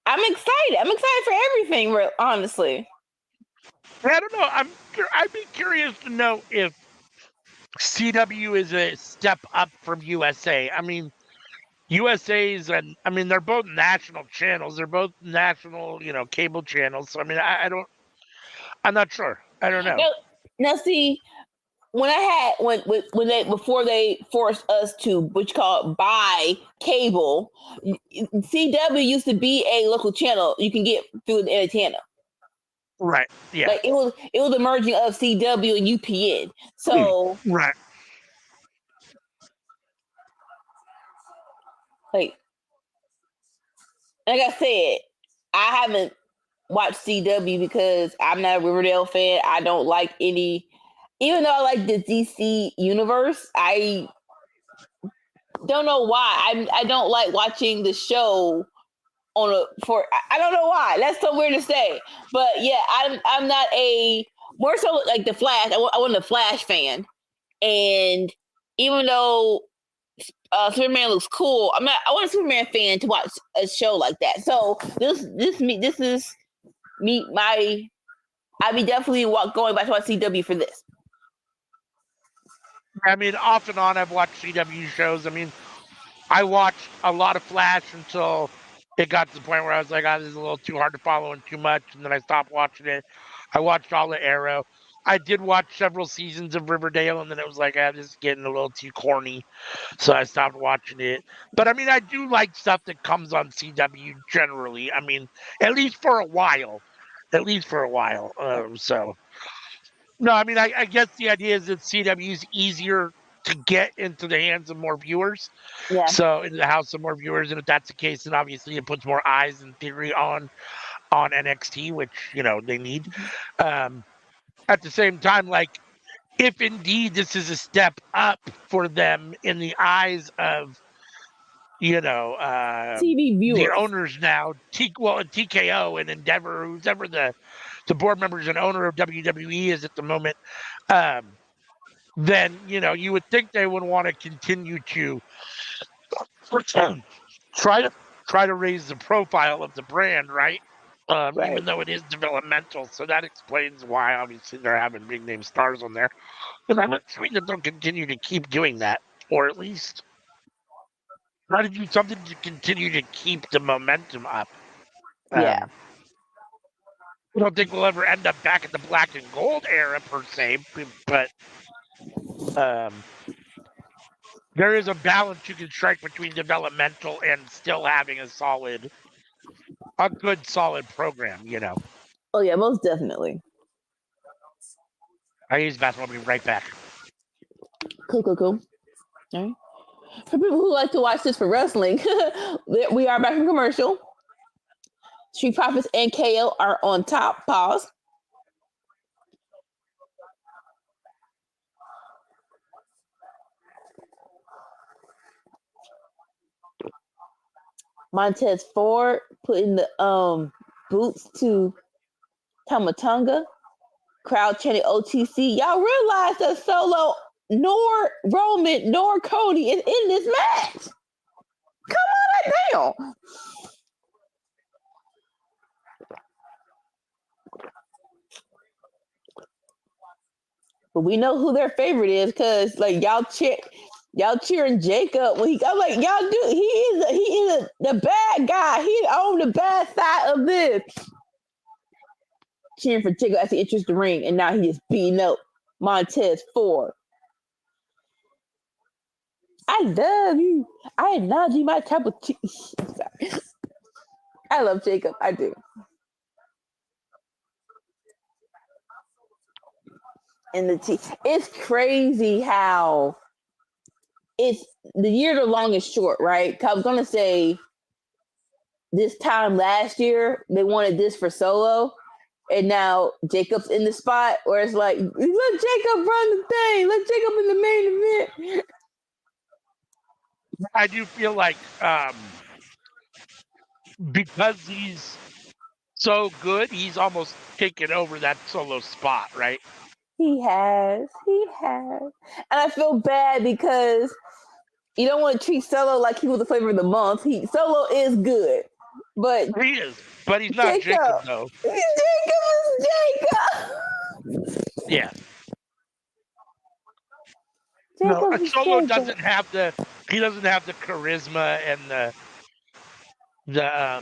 I'm excited. I'm excited for everything. Honestly. I don't know. I'd be curious to know if CW is a step up from USA. I mean, USA's and I mean they're both national channels. They're both national, cable channels. So I mean, I'm not sure. I don't know. Now see, before they forced us to buy cable, CW used to be a local channel you can get through the antenna. Right. Yeah. Like it was the merging of CW and UPN. So right. Like I said, I haven't watched CW because I'm not a Riverdale fan. I don't like even though I like the DC universe, I don't know why. I don't like watching the show I don't know why. That's so weird to say. But yeah, I'm not more so like the Flash. I wasn't a Flash fan. And even though Superman looks cool, I wasn't a Superman fan to watch a show like that. So this is me. I'd be definitely going back to watch CW for this. I mean, off and on, I've watched CW shows. I mean, I watched a lot of Flash until it got to the point where I was like, oh, this is a little too hard to follow and too much. And then I stopped watching it. I watched all the Arrow. I did watch several seasons of Riverdale, and then it was like, this is getting a little too corny. So I stopped watching it. But I mean, I do like stuff that comes on CW generally. I mean, at least for a while. At least for a while. No, I mean, I guess the idea is that CW is easier to get into the hands of more viewers. Yeah. So into the house of more viewers, and if that's the case, then obviously it puts more eyes in theory on NXT, which they need. At the same time, like if indeed this is a step up for them in the eyes of TV viewers. the owners now, TKO and Endeavor, who's ever the board members and owner of WWE is at the moment. Then you would think they would want to continue to try to raise the profile of the brand, right? Right. Even though it is developmental, so that explains why obviously they're having big name stars on there. And I'm assuming that they'll continue to keep doing that, or at least try to do something to continue to keep the momentum up. Yeah. I don't think we'll ever end up back in the black and gold era per se, but there is a balance you can strike between developmental and still having a good solid program, Oh yeah, most definitely. I use basketball. I'll be right back. Cool. All right. For people who like to watch this for wrestling, we are back from commercial. Street Profits and KO are on top. Pause. Montez Ford putting the boots to Tamatonga. Crowd chanting OTC. Y'all realize that Solo nor Roman nor Cody is in this match. Come on down. But we know who their favorite is because like y'all cheering Jacob when I'm like y'all do he is the bad guy. He on the bad side of this. Cheering for Jacob as he enters the ring, and now he is beating up Montez Ford. I love you. I acknowledge you my type of sorry. I love Jacob. I do. And it's crazy how it's the years are long and short, right? I was gonna say this time last year they wanted this for Solo, and now Jacob's in the spot where it's like let Jacob run the thing, let Jacob in the main event. I do feel like because he's so good, he's almost taken over that Solo spot, right? He has, and I feel bad because you don't want to treat Solo like he was the flavor of the month. Solo is good, but he is, but he's not Jacob though. Jacob is Jacob. Yeah. Jacob no, Solo doesn't have the charisma and the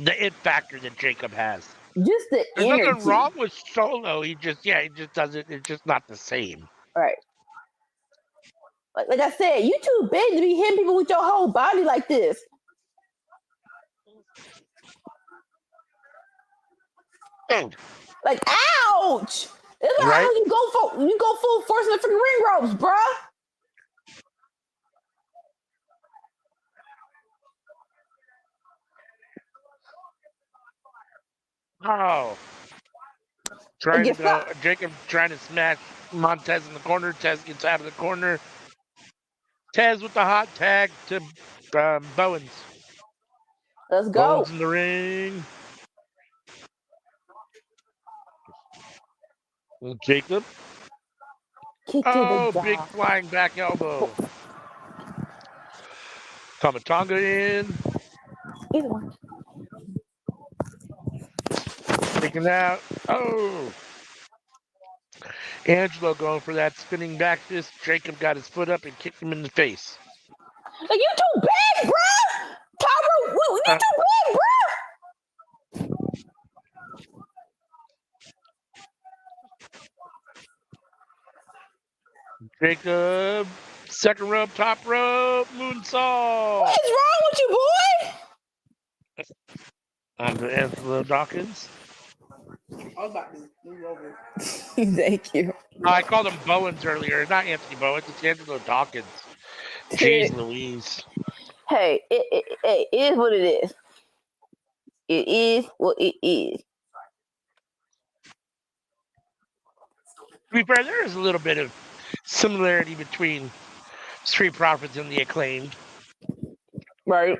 it factor that Jacob has. Just the There's energy. nothing wrong with Solo. He just doesn't. It's just not the same. Right. Like I said, you too big to be hitting people with your whole body like this. Like, ouch! It's right? How you go full force in the freaking ring ropes, bruh. Oh. Jacob trying to smash Montez in the corner. Tez gets out of the corner. Tez with the hot tag to Bowens. Let's go. Bowens in the ring. Jacob. Big flying back elbow. Tamatonga in. Either one. Taking out. Oh. Angelo going for that spinning back fist. Jacob got his foot up and kicked him in the face. Like, you too big, bro. Tyra, you too big, bro. Jacob, second rope, top rope, moonsault. What is wrong with you, boy? On to Angelo Dawkins. I was about to move over. Thank you. Oh, I called him Bowens earlier. Not Anthony Bowens. It's Angelo Dawkins. Jeez Louise. Hey, it is what it is. It is what it is. To be fair, there is a little bit of similarity between Street Profits and the Acclaimed. Right.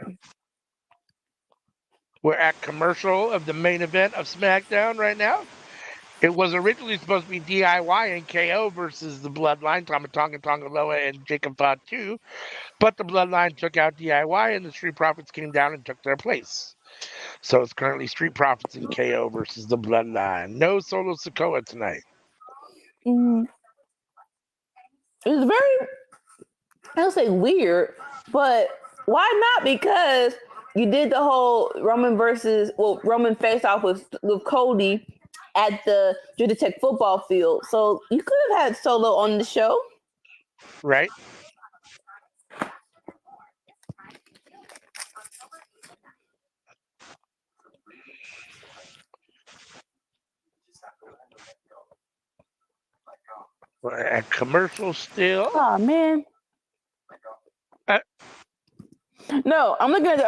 We're at commercial of the main event of SmackDown right now. It was originally supposed to be DIY and KO versus the Bloodline, Tama Tonga Tongaloa and Jacob Fatu, but the Bloodline took out DIY and the Street Profits came down and took their place. So it's currently Street Profits and KO versus the Bloodline. No Solo Sikoa tonight. It's very, I don't say weird, but why not? Because you did the whole Roman face off with Cody at the Georgia Tech football field. So you could have had Solo on the show. Right. We're at commercial still. Oh man. No, I'm looking at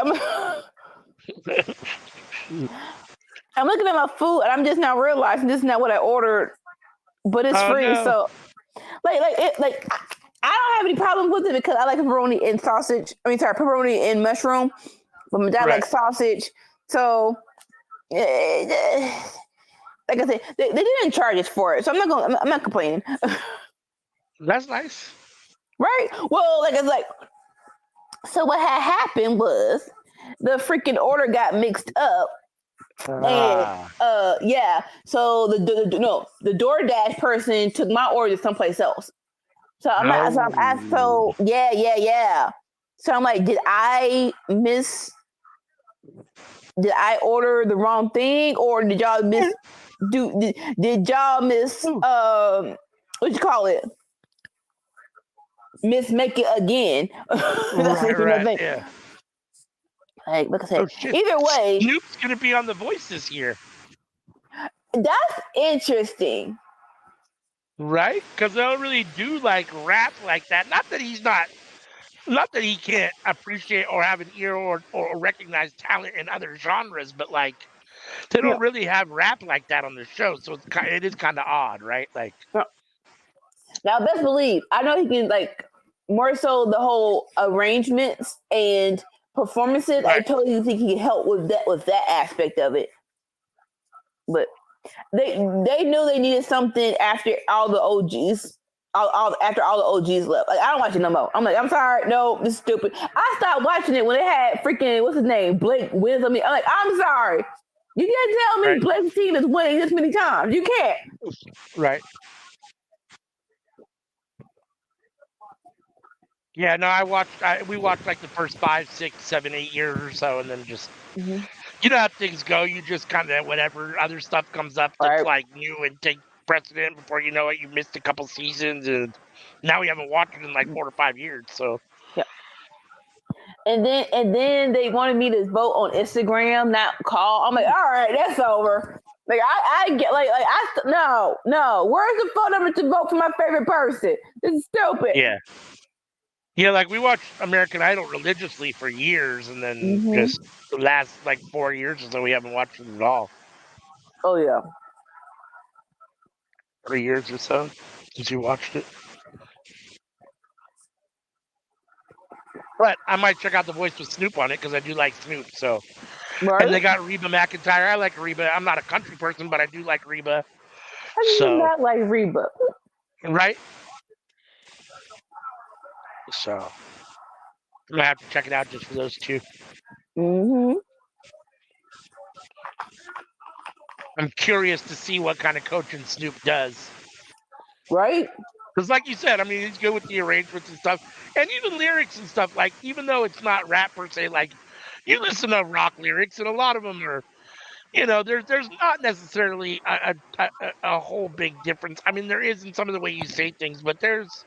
I'm looking at my food and I'm just now realizing this is not what I ordered, but it's free. No. So I don't have any problem with it because I like pepperoni and sausage. Pepperoni and mushroom, but my dad likes sausage. So like I said, they didn't charge us for it, so I'm not complaining. That's nice. Right? Well, so what had happened was the freaking order got mixed up. And so the DoorDash person took my order to someplace else. So I'm like, yeah. So I'm like, did I order the wrong thing, or did y'all did y'all miss what you call it? Make it again. Right, yeah. Like I said, either way, Snoop's gonna be on The Voice this year. That's interesting, right? Because they don't really do like rap like that. Not that he can't appreciate or have an ear or recognize talent in other genres, but like they don't really have rap like that on the show. So it is kind of odd, right? Like now, best believe I know he can more so the whole arrangements and performances. Right. I totally think he can help with that aspect of it. But they knew they needed something after all the OGs. After all the OGs left. Like, I don't watch it no more. I'm like, I'm sorry, no, this is stupid. I stopped watching it when it had freaking what's his name, Blake wins on me. I'm like, I'm sorry. You can't tell me Blake's team is winning this many times. You can't. Right. Yeah, no, we watched like the first 5, 6, 7, 8 years or so, and then just, you know how things go. You just kind of, whatever other stuff comes up that's like new and take precedent before you know it, you missed a couple seasons, and now we haven't watched it in like 4 or 5 years, so. Yeah. And then they wanted me to vote on Instagram, not call. I'm like, all right, that's over. Like I get no. Where's the phone number to vote for my favorite person? This is stupid. Yeah. Yeah, like we watched American Idol religiously for years, and then just the last 4 years or so, we haven't watched it at all. Oh yeah. 3 years or so since you watched it. But I might check out The Voice with Snoop on it because I do like Snoop. So, and they got Reba McEntire. I like Reba. I'm not a country person, but I do like Reba. I do not like Reba. Right. So I'm gonna have to check it out just for those two. I'm curious to see what kind of coaching Snoop does. Right. Because, like you said, I mean, he's good with the arrangements and stuff, and even lyrics and stuff. Like, even though it's not rap per se, like you listen to rock lyrics, and a lot of them are, there's not necessarily a whole big difference. I mean, there is in some of the way you say things, but there's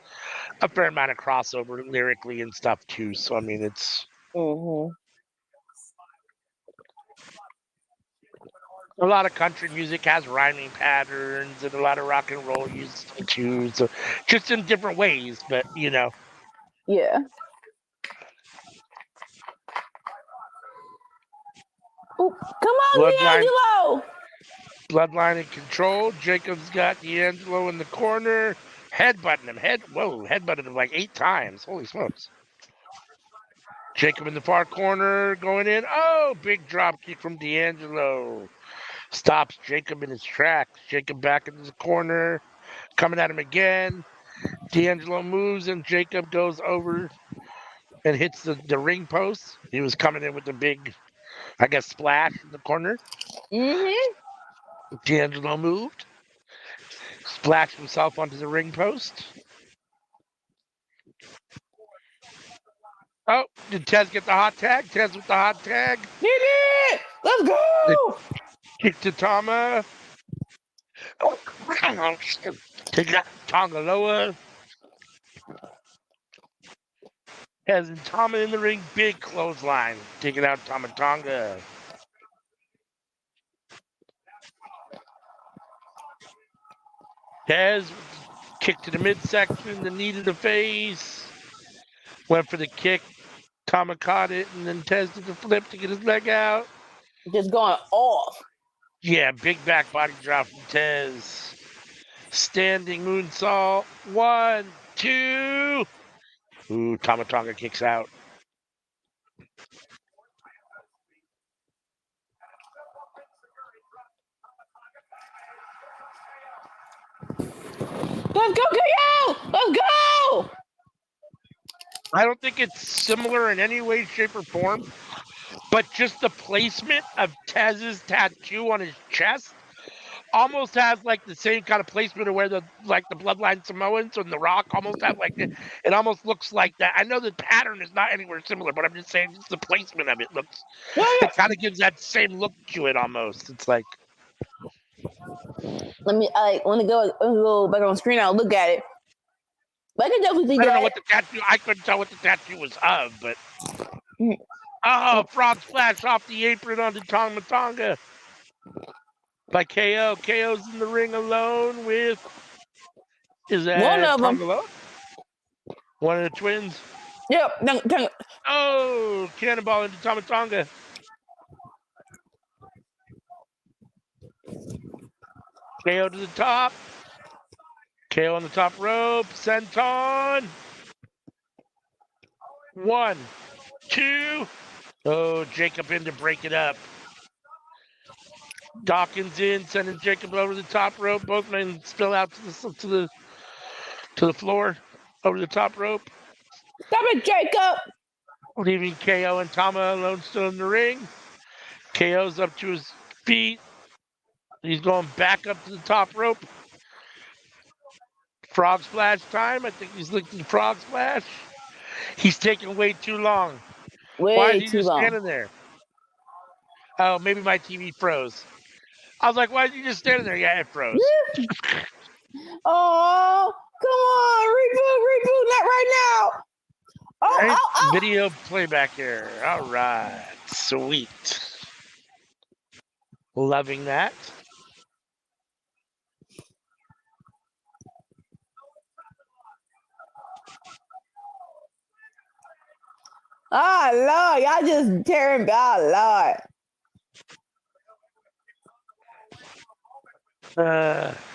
a fair amount of crossover lyrically and stuff too. So, I mean, it's a lot of country music has rhyming patterns, and a lot of rock and roll uses them too. So, just in different ways, but Yeah. Ooh, come on, Bloodline in control. Jacob's got D'Angelo in the corner, headbutting him. Headbutted him like 8 times. Holy smokes! Jacob in the far corner, going in. Oh, big drop kick from D'Angelo. Stops Jacob in his tracks. Jacob back into the corner, coming at him again. D'Angelo moves, and Jacob goes over and hits the ring post. He was coming in with the big, I guess, splash in the corner. D'Angelo moved, splashed himself onto the ring post. Oh, did Tez get the hot tag? Tez with the hot tag. He did! Let's go! Kick to Tama. Oh, take that, Tongaloa. Tez and Tama in the ring. Big clothesline. Taking out Tama Tonga. Tez kick to the midsection, the knee to the face. Went for the kick. Tama caught it, and then Tez did the flip to get his leg out. Just going off. Yeah, big back body drop from Tez. Standing moonsault. 1, 2. Ooh, Tama Tonga kicks out. Let's go, KO! Let's go! I don't think it's similar in any way, shape, or form, but just the placement of Tez's tattoo on his chest almost has like the same kind of placement of where the Bloodline Samoans and The Rock almost have like it almost looks like that. I know the pattern is not anywhere similar, but I'm just saying just the placement of it looks. It kind of gives that same look to it almost. It's like. I want to go back on screen. I'll look at it. But I can definitely see I don't know what the tattoo. I couldn't tell what the tattoo was of, but. Oh, frog splash off the apron onto Tama Tonga. By KO. KO's in the ring alone with. Is that one of them? One of the twins? Yep. Oh, cannonball into Tama Tonga. KO to the top. KO on the top rope. Senton. 1, 2. Oh, Jacob in to break it up. Dawkins in, sending Jacob over the top rope. Both men spill out to the floor, over the top rope. Stop it, Jacob! Leaving KO and Tama alone still in the ring. KO's up to his feet. He's going back up to the top rope. Frog splash time. I think he's looking at frog splash. He's taking way too long. Why is he just standing there? Oh, maybe my TV froze. I was like, why is he just standing there? Yeah, it froze. Oh, come on. Reboot, not right now. Oh. Video playback here. All right. Sweet. Loving that. Oh, Lord. Y'all just tearing. Oh, Lord.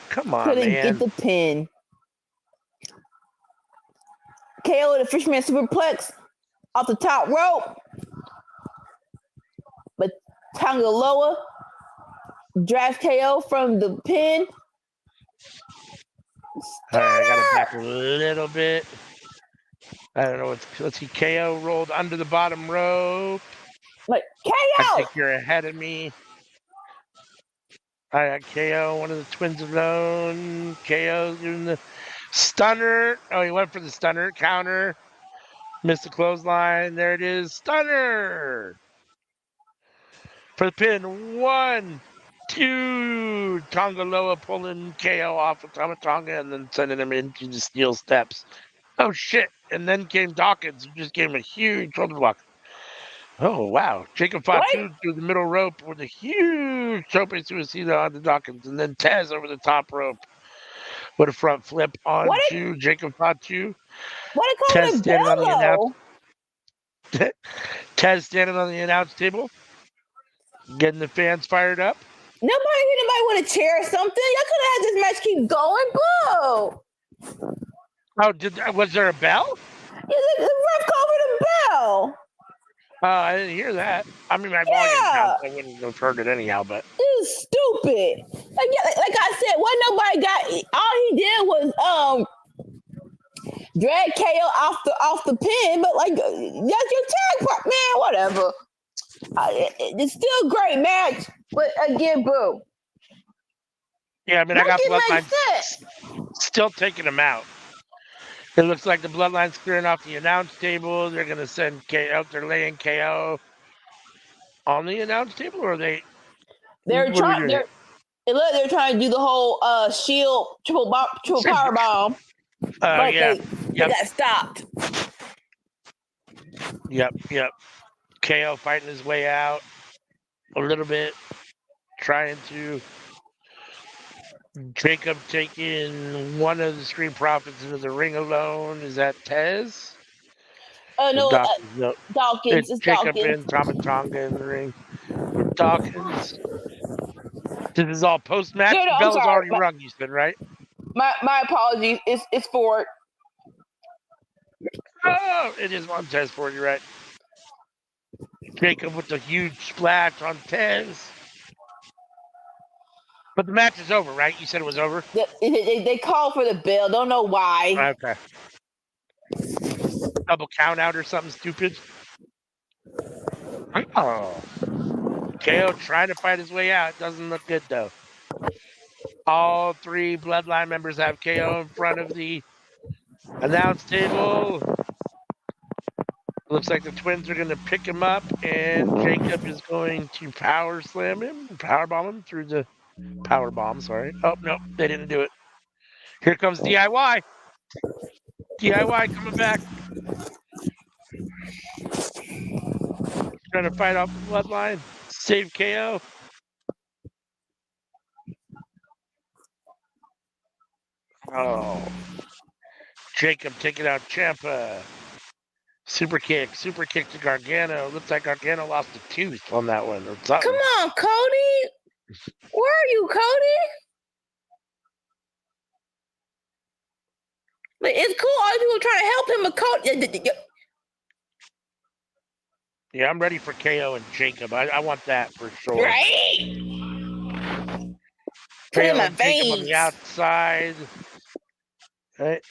Come on, couldn't man. get the pin. KO the Fisherman Superplex off the top rope. But Tongaloa drags KO from the pin. All right, I got to back a little bit. I don't know. Let's see. KO rolled under the bottom rope. Like, KO! I think you're ahead of me. I got KO, one of the twins alone. KO doing the Stunner. Oh, he went for the stunner. Counter. Missed the clothesline. There it is. Stunner. For the pin. 1, 2. Tongaloa pulling KO off of Tamatonga and then sending him into the steel steps. Oh, shit. And then came Dawkins, who just gave him a huge shoulder block. Oh, wow. Jacob Fatu through the middle rope with a huge chope suicida on the Dawkins. And then Tez over the top rope with a front flip onto Jacob Fatu. What they Tez call it standing on the bellow? Tez standing on the announce table, getting the fans fired up. Nobody with a chair or something. Y'all could have had this match keep going. Boo! Oh, was there a bell? Yeah, the ref called for the bell. I didn't hear that. I mean, my volume down, so I wouldn't have heard it anyhow. But this is stupid. Like I said, what nobody got. All he did was drag KO off the pin, but like that's your tag part, man. Whatever. It's still a great match, but again, boo. Yeah, I mean, I got Bloodline still taking him out. It looks like the Bloodline's clearing off the announce table. They're going to send KO. They're laying KO on the announce table, or are they? They're trying. They're trying to do the whole shield triple power bomb. But yeah. they got stopped. Yep. KO fighting his way out a little bit, trying to. Jacob taking one of the Street Profits into the ring alone. Is that Tez? No, Dawkins. It's Jacob and Tamatonga in the ring with Dawkins. This is all post match. No, Bell is already rung, you said, right? My apologies. It's Ford. Oh, it is on Tez Ford. You're right. Jacob with the huge splash on Tez. But the match is over, right? You said it was over? They called for the bell. Don't know why. Okay. Double count out or something stupid? Oh. KO trying to fight his way out. Doesn't look good, though. All 3 Bloodline members have KO in front of the announce table. Looks like the twins are going to pick him up, and Jacob is going to power slam him, power bomb him through the power bomb. Sorry. Oh, no, they didn't do it. Here comes DIY. DIY coming back. Trying to fight off the Bloodline. Save KO. Oh. Jacob taking out Ciampa. Super kick to Gargano. Looks like Gargano lost a tooth on that one or something. Come on, Cody. Where are you, Cody? But it's cool. All the people trying to help him, but Cody. Yeah, I'm ready for KO and Jacob. I want that for sure. Right? Put in my veins. On the outside. Right.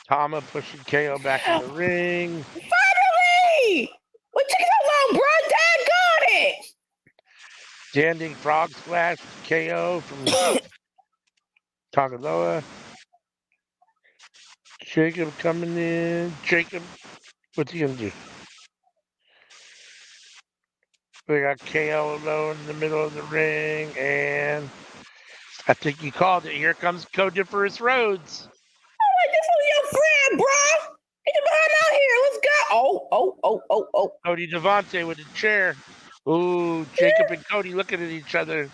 Tama pushing KO back in the ring. Finally! What took so long, bro? Daggone it! Standing frog splash KO from Tongaloa. Jacob coming in. Jacob, what's he gonna do? We got KO alone in the middle of the ring, and I think you called it. Here comes Codiferous Rhodes. Oh, this was your friend, bro. Get your behind out here. Let's go. Oh. Cody Devontae with a chair. Ooh, Jacob and Cody looking at each other.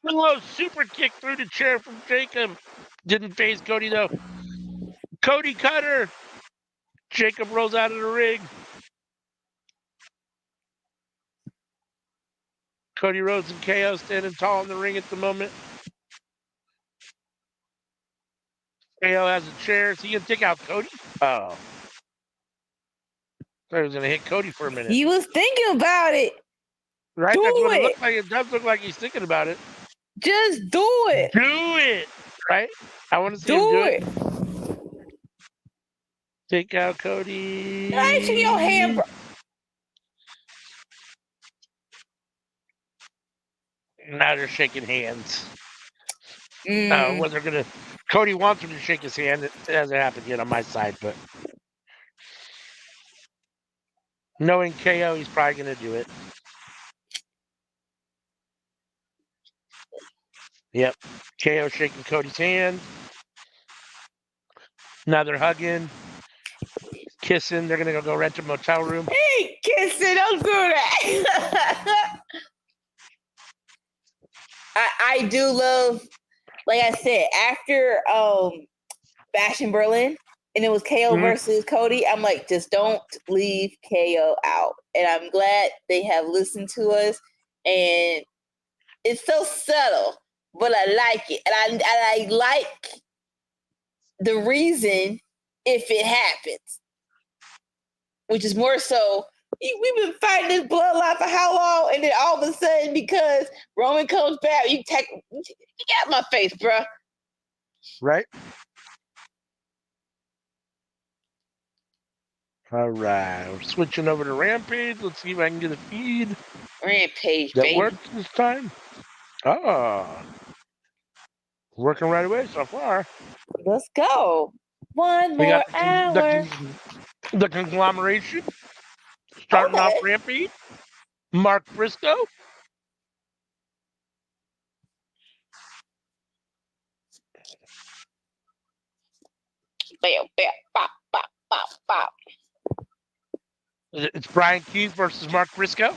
A little super kick through the chair from Jacob. Didn't phase Cody, though. Cody cutter. Jacob rolls out of the ring. Cody Rhodes and KO standing tall in the ring at the moment. KO has a chair. Is he going to take out Cody? Oh. I thought he was going to hit Cody for a minute. You was thinking about it. Right? That's what it looks like. It does look like he's thinking about it. Just do it. Do it. Right? I want to see him do it. Take out Cody. Actually, your hand, bro. Now they're shaking hands. Whether Cody wants him to shake his hand. It hasn't happened yet on my side, but knowing KO, he's probably going to do it. Yep. KO shaking Cody's hand. Now they're hugging, kissing. They're going to go rent a motel room. Hey, kissing, don't do that. I do love, like I said, after Bash in Berlin, and it was KO versus Cody, I'm like, just don't leave KO out. And I'm glad they have listened to us. And it's so subtle, but I like it. And I like the reason if it happens, which is more so, we've been fighting this bloodline for how long? And then all of a sudden, because Roman comes back, you get out my face, bro. Right? All right. We're switching over to Rampage. Let's see if I can get a feed. Rampage, that baby. works this time. Oh. Working right away so far. Let's go. One more hour. The conglomeration. Starting off Rampage. Mark Briscoe. Bam, bam, bop, bop, bop, bop. It's Brian Keith versus Mark Briscoe.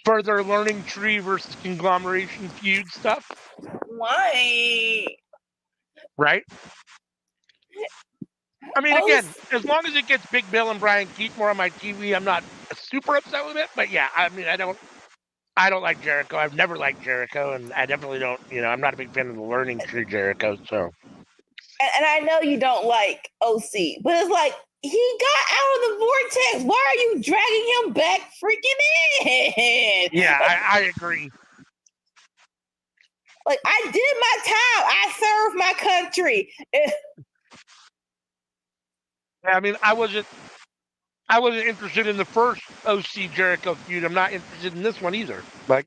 Further learning tree versus conglomeration feud stuff. Why? Right? I mean, again, as long as it gets Big Bill and Brian Keith more on my TV, I'm not super upset with it. But yeah, I mean, I don't like Jericho. I've never liked Jericho, and I definitely don't. I'm not a big fan of the learning tree Jericho. So. And I know you don't like OC, but it's like, he got out of the vortex. Why are you dragging him back freaking in? Yeah, I agree. Like, I did my time. I served my country. I mean, I wasn't interested in the first OC Jericho feud. I'm not interested in this one either. I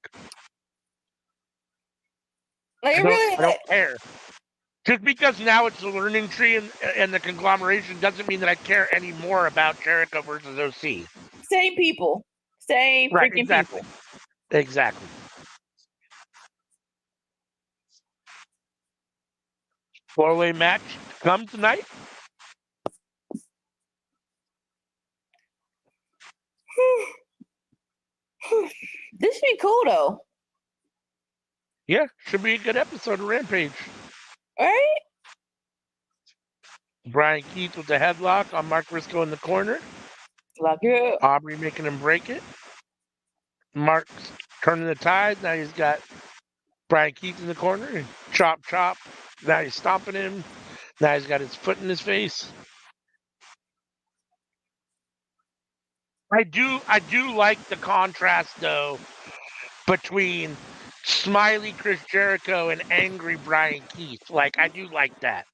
don't care. Just because now it's the learning tree and the conglomeration doesn't mean that I care any more about Jericho versus OC. Same people. Same freaking people. Exactly. Four-way match come tonight. This should be cool, though. Yeah, should be a good episode of Rampage. All right. Brian Keith with the headlock on Mark Briscoe in the corner. Lock it up. Aubrey making him break it. Mark's turning the tide. Now he's got Brian Keith in the corner. Chop, chop. Now he's stomping him. Now he's got his foot in his face. I do like the contrast, though, between smiley Chris Jericho and angry Brian Keith. I do like that.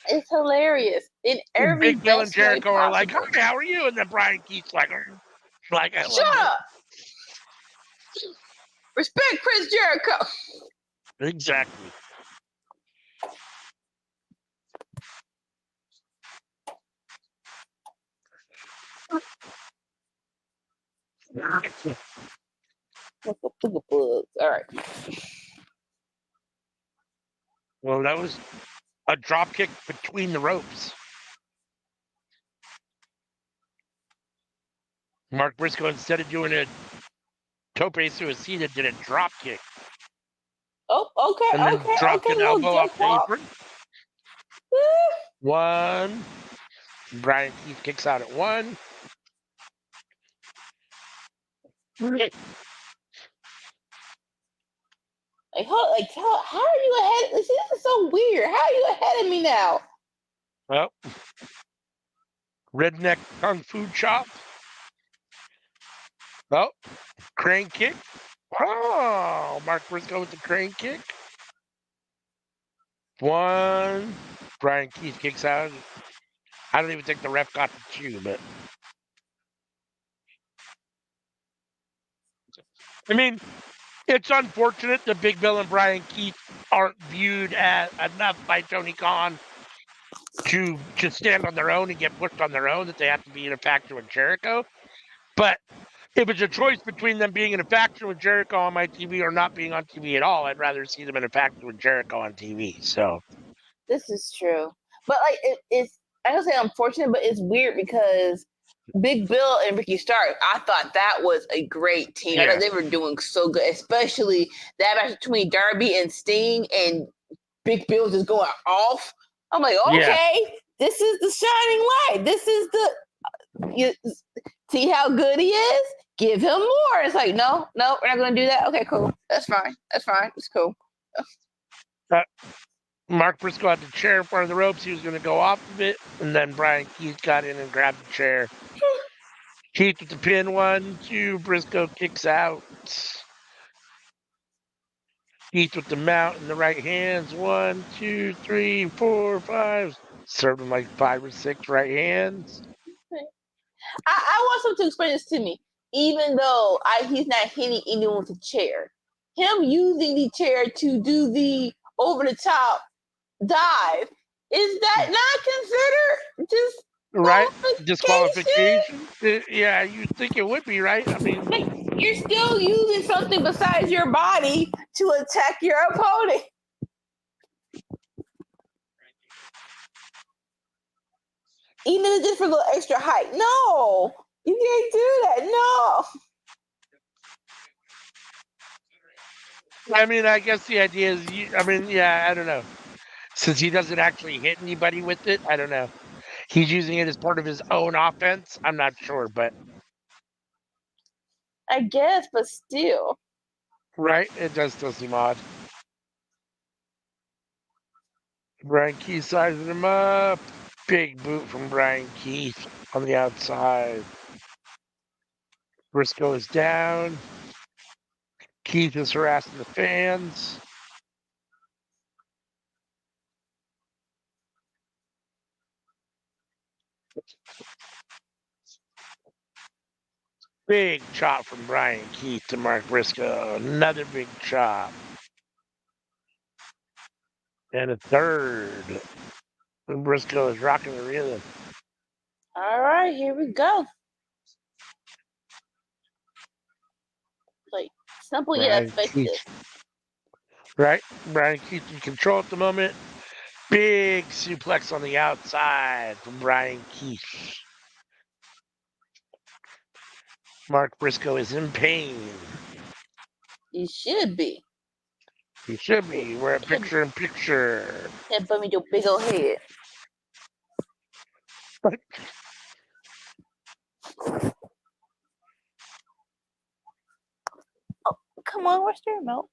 It's hilarious. In every Big Bill and Jericho are like, "Hi, how are you?" And then Brian Keith's like shut up. Respect Chris Jericho. Exactly. All right. Well, that was a drop kick between the ropes. Mark Briscoe, instead of doing a tope suicida, did a drop kick. Oh, okay. And then dropped an elbow off the apron. One. Brian Keith kicks out at one. How are you ahead? This is so weird. How are you ahead of me now? Well, redneck kung fu chop. Oh, crane kick. Oh, Mark Briscoe with the crane kick. One. Brian Keith kicks out. I don't even think the ref got the two, but I mean, It's unfortunate that Big Bill and Brian Keith aren't viewed as enough by Tony Khan to just stand on their own and get pushed on their own, that they have to be in a faction with Jericho. But if it's a choice between them being in a faction with Jericho on my TV or not being on TV at all, I'd rather see them in a faction with Jericho on TV. So This is true, but like it's I don't say unfortunate, but it's weird because Big Bill and Ricky Stark, I thought that was a great team. I Yeah. thought they were doing so good, especially that match between Darby and Sting, and Big Bill just going off. I'm like, Yeah. okay, this is the shining light. This is the you see how good he is. Give him more. It's like, no, we're not going to do that. Okay, cool. That's fine. It's cool. Mark Briscoe had the chair in front of the ropes. He was going to go off of it, and then Brian Keith got in and grabbed the chair. Keith with the pin, 1, 2. Briscoe kicks out. Keith with the mount in the right hands. 1, 2, 3, 4, 5. Served him like 5 or 6 right hands. I want someone to explain this to me. Even though he's not hitting anyone with a chair, him using the chair to do the over the top dive, is that not considered just right? Disqualification? Yeah, you'd think it would be, right? I mean, you're still using something besides your body to attack your opponent. Even if it's just for a little extra height. No, you can't do that. No. I mean, I guess the idea is, I don't know. Since he doesn't actually hit anybody with it, I don't know. He's using it as part of his own offense. I'm not sure, but I guess, but still. Right? It does still seem odd. Brian Keith sizing him up. Big boot from Brian Keith on the outside. Briscoe is down. Keith is harassing the fans. Big chop from Brian Keith to Mark Briscoe. Another big chop. And a third. And Briscoe is rocking the rhythm. All right, here we go. Like, simple yet effective. Right? Brian Keith in control at the moment. Big suplex on the outside from Brian Keith. Mark Briscoe is in pain. You should be. He should be. We're at picture in picture. Can't put me your big old head. Oh, come on, where's the remote?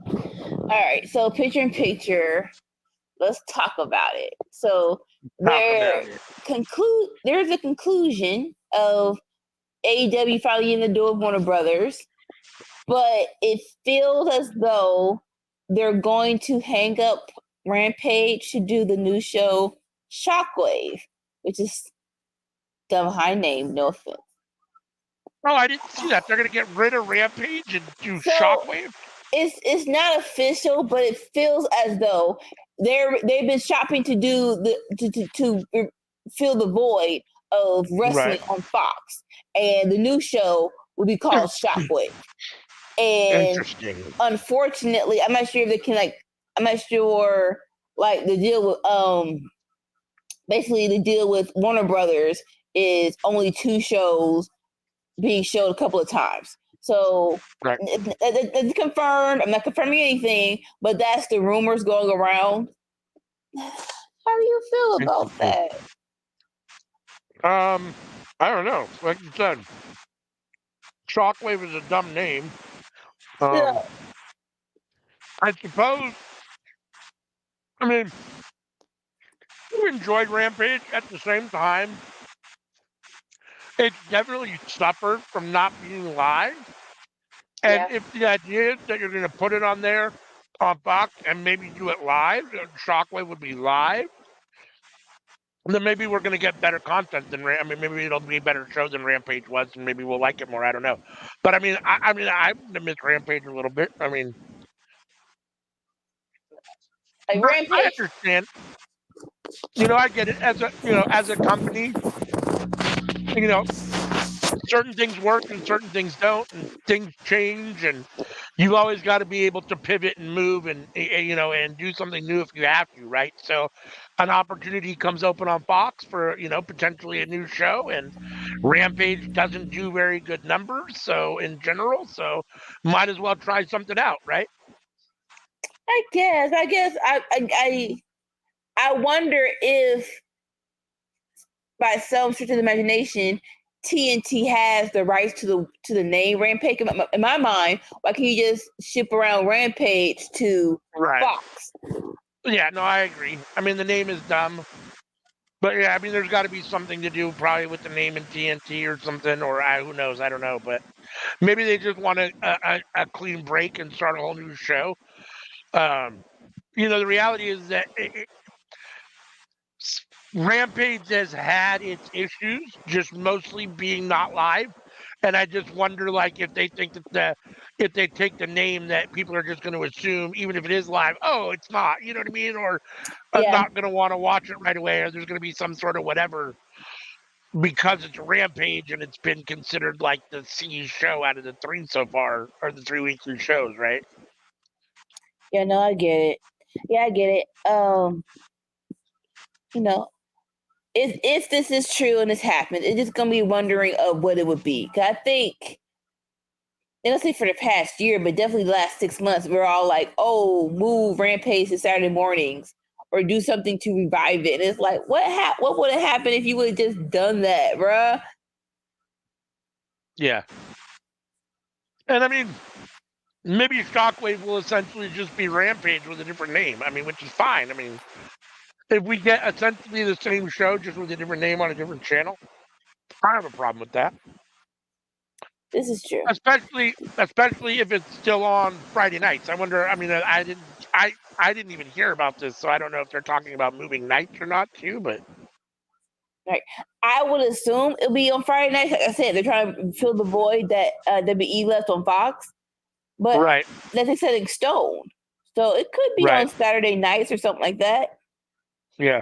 All right, so picture in picture. Let's talk about it. So there's a conclusion of AEW finally in the door of Warner Brothers, but it feels as though they're going to hang up Rampage to do the new show Shockwave, which is dumb high name, no offense. Oh, I didn't see that. They're going to get rid of Rampage and do Shockwave? It's not official, but it feels as though they've been shopping to do to fill the void of wrestling on Fox, and the new show will be called Shockwave. And unfortunately, I'm not sure if they can I'm not sure the deal with basically the deal with Warner Brothers is only 2 shows being showed a couple of times. So it's confirmed. I'm not confirming anything, but that's the rumors going around. How do you feel about that? I don't know. Like you said, Shockwave is a dumb name. I suppose. I mean, you enjoyed Rampage at the same time. It definitely suffered from not being live. And if the idea is that you're going to put it on there on Fox and maybe do it live, Shockwave would be live. then maybe we're going to get better content than maybe it'll be a better show than Rampage was, and maybe we'll like it more. I don't know, but I miss Rampage a little bit. I mean, Like I Rampage. understand. I get it as a company. You know, certain things work and certain things don't, and things change, and you always got to be able to pivot and move and do something new if you have to, right? So an opportunity comes open on Fox for potentially a new show, and Rampage doesn't do very good numbers, so in general, so might as well try something out, right? I guess I wonder if by some stretch of the imagination TNT has the rights to the name Rampage. In my mind, why can't you just ship around Rampage to Right. Fox? Yeah, no, I agree. I mean, the name is dumb. But yeah, I mean, there's got to be something to do probably with the name in TNT or something, or who knows? I don't know. But maybe they just want a clean break and start a whole new show. The reality is that Rampage has had its issues, just mostly being not live. And I just wonder, like, if they think that if they take the name that people are just going to assume, even if it is live, oh, it's not. You know what I mean? Or Yeah. not going to want to watch it right away, or there's going to be some sort of whatever because it's a Rampage and it's been considered like the C show out of the three so far, or the 3 weekly shows, right? Yeah, no, I get it. Yeah, I get it. If this is true and this happened, it's just gonna be wondering of what it would be. Cause I think, and let's say for the past year, but definitely the last 6 months, we're all like, "Oh, move Rampage to Saturday mornings, or do something to revive it." And it's like, what would have happened if you would have just done that, bruh? Yeah. And I mean, maybe Shockwave will essentially just be Rampage with a different name. I mean, which is fine. I mean, if we get essentially the same show just with a different name on a different channel, I have a problem with that. This is true. Especially if it's still on Friday nights. I wonder. I mean, I didn't even hear about this, so I don't know if they're talking about moving nights or not too. But Right. I would assume it'll be on Friday night. Like I said, they're trying to fill the void that WWE left on Fox, but right, that's set in stone. So it could be right, on Saturday nights or something like that. yeah.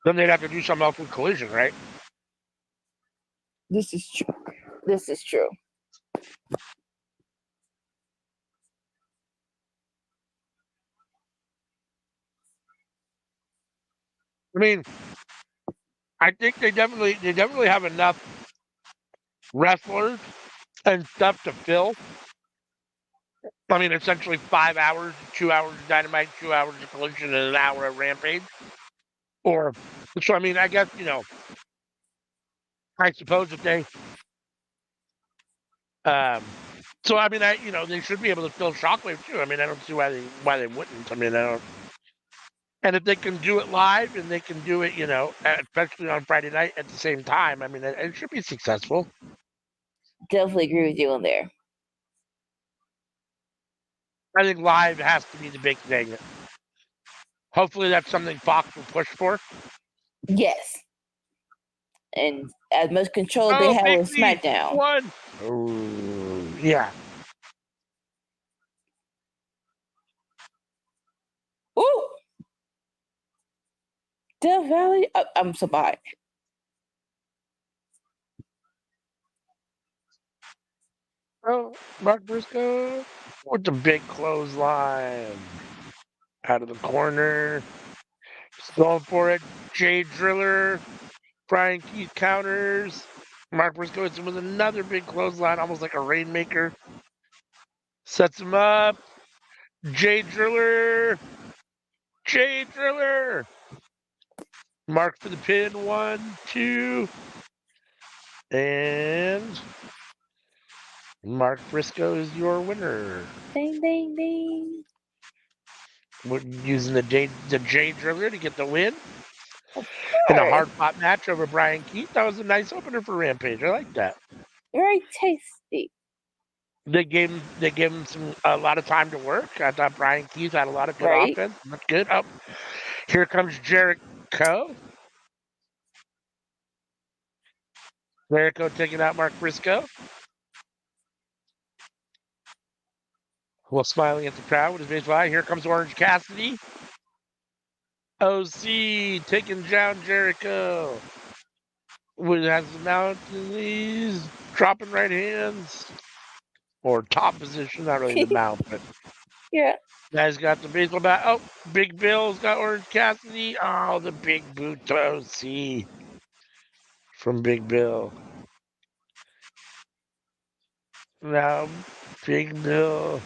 Then they'd have to do something else with Collision, right? This is true. This is true. I mean, I think they definitely have enough wrestlers and stuff to fill. I mean, essentially 5 hours, 2 hours of Dynamite, 2 hours of Collision, and an hour of Rampage. Or so. I mean, I guess I suppose if they. So I mean, they should be able to fill Shockwave too. I mean, I don't see why they wouldn't. I mean, I don't. And if they can do it live and they can do it, especially on Friday night at the same time, I mean, it should be successful. Definitely agree with you on there. I think live has to be the big thing. Hopefully, that's something Fox will push for. Yes. And as much control they have with SmackDown. One. Oh, yeah. Ooh. Death Valley. I'm so bad. Oh, Mark Briscoe with the big clothesline out of the corner. Just going for it. Jay Driller. Brian Keith counters. Mark Briscoe hits him with another big clothesline, almost like a rainmaker. Sets him up. Jay Driller. Jay Driller. Mark for the pin. 1, 2. And Mark Briscoe is your winner. Ding, ding, ding. We're using the Jay Driller to get the win. In a hard fought match over Brian Keith. That was a nice opener for Rampage. I like that. Very tasty. They gave him a lot of time to work. I thought Brian Keith had a lot of good offense. That's good. Oh, Here comes Jericho. Jericho taking out Mark Briscoe. While smiling at the crowd with his baseball eye. Here comes Orange Cassidy. OC taking down Jericho. Has the mountain knees, dropping right hands. Or top position, not really the mount, but Yeah. guy's got the baseball bat. Oh, Big Bill's got Orange Cassidy. Oh, the big boot to OC from Big Bill. Now, Big Bill.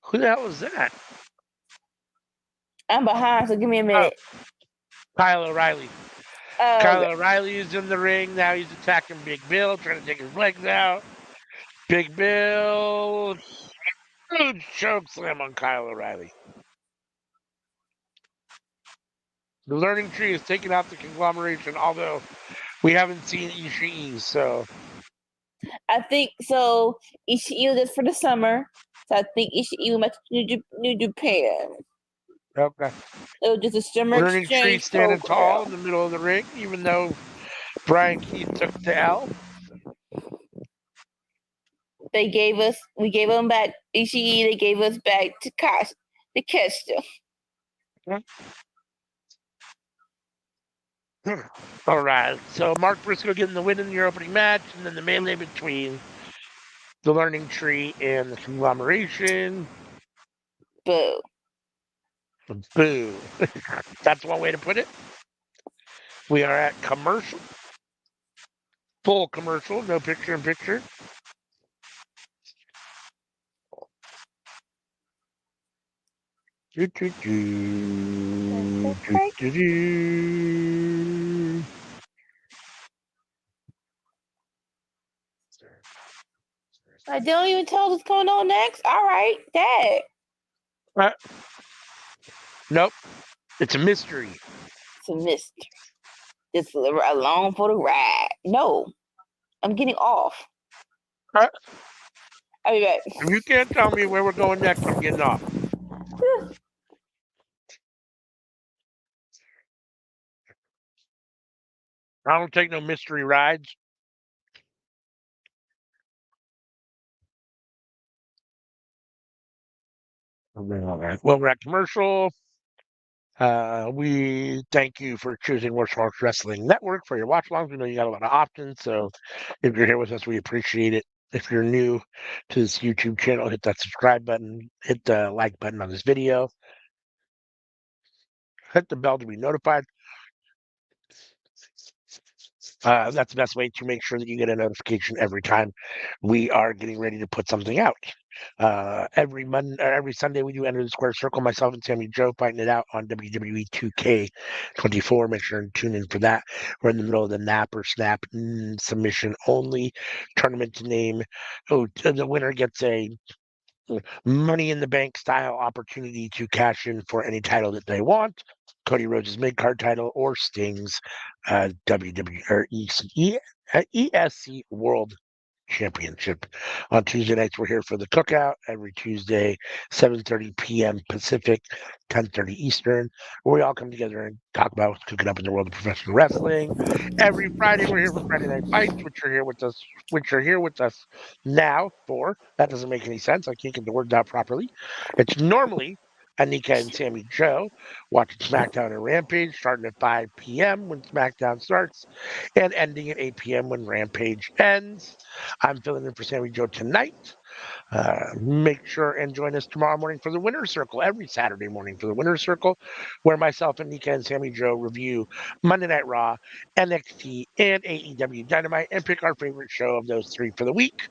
Who the hell was that? I'm behind, so give me a minute. Kyle O'Reilly. Oh, Kyle O'Reilly is in the ring. Now he's attacking Big Bill, trying to take his legs out. Big Bill. Huge choke slam on Kyle O'Reilly. The learning tree is taking out the conglomeration, although we haven't seen Ishii, so. I think so. Ishii was just for the summer, so I think Ishii will match New Japan. Okay. It was just a summer Learning tree exchange standing tall in program. the middle of the ring, even though Brian Keith took the L. We gave them back Ishii. They gave us back Takeshita. All right. So Mark Briscoe getting the win in your opening match, and then the melee between the learning tree and the conglomeration. Boo. Boo. That's one way to put it. We are at commercial. Full commercial, no picture in picture. Do, do, do, do, do, do. I don't even tell us what's going on next. All right, Dad. Nope. It's a mystery. It's a mystery. Just along for the ride. No, I'm getting off. Uh, I'll be back. If you can't tell me where we're going next, I'm getting off. I don't take no mystery rides. Well, we're at commercial. We thank you for choosing Watchalong Wrestling Network for your watch alongs. We know you got a lot of options, so if you're here with us, we appreciate it. If you're new to this YouTube channel, hit that subscribe button, hit the like button on this video, hit the bell to be notified. That's the best way to make sure that you get a notification every time we are getting ready to put something out. Every Sunday we do Enter the Square Circle. Myself and Sammy Joe fighting it out on WWE 2K24. Make sure and tune in for that. We're in the middle of the nap or snap submission only tournament to name. Oh, the winner gets a Money in the Bank style opportunity to cash in for any title that they want. Cody Rhodes' mid card title or Sting's WWE or ESC World Championship. On Tuesday nights, we're here for the cookout every Tuesday, 7:30 p.m. Pacific, 10:30 Eastern, where we all come together and talk about what's cooking up in the world of professional wrestling. Every Friday, we're here for Friday Night Fights, which are here with us now for. That doesn't make any sense. I can't get the words out properly. It's normally Anika and Sammy Joe watching SmackDown and Rampage, starting at 5 p.m. when SmackDown starts, and ending at 8 p.m. when Rampage ends. I'm filling in for Sammy Joe tonight. Make sure and join us tomorrow morning for the Winner's Circle, every Saturday morning for the Winner's Circle, where myself and Nika and Sammy Joe review Monday Night Raw, NXT, and AEW Dynamite and pick our favorite show of those three for the week.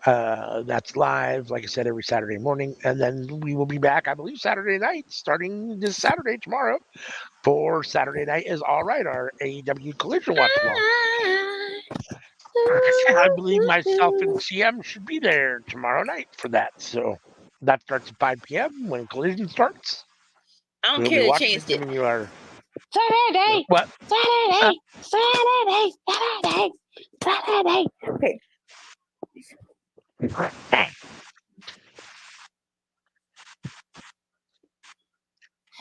That's live, like I said, every Saturday morning. And then we will be back, I believe, Saturday night, starting this Saturday, tomorrow, for Saturday Night is All Right, our AEW Collision Watch Along. I believe myself and CM should be there tomorrow night for that. So that starts at 5 p.m. when Collision starts. I don't We'll care be to watching change it, giving you our Saturday. what? Saturday. Saturday. Okay.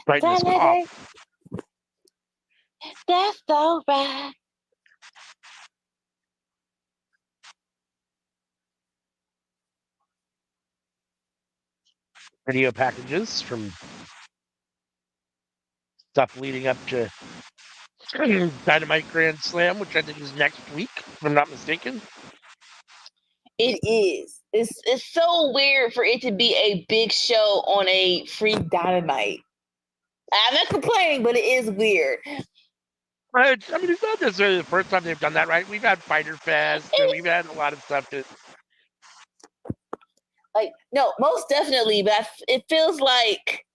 Right in this Saturday. cough. That's all right. Video packages from stuff leading up to Dynamite Grand Slam, which I think is next week, if I'm not mistaken. It is. It's so weird for it to be a big show on a free Dynamite. I'm not complaining, but it is weird. I mean, it's not necessarily the first time they've done that, right? We've had Fighter Fest, and we've had a lot of stuff that. Like, no, most definitely, but it feels like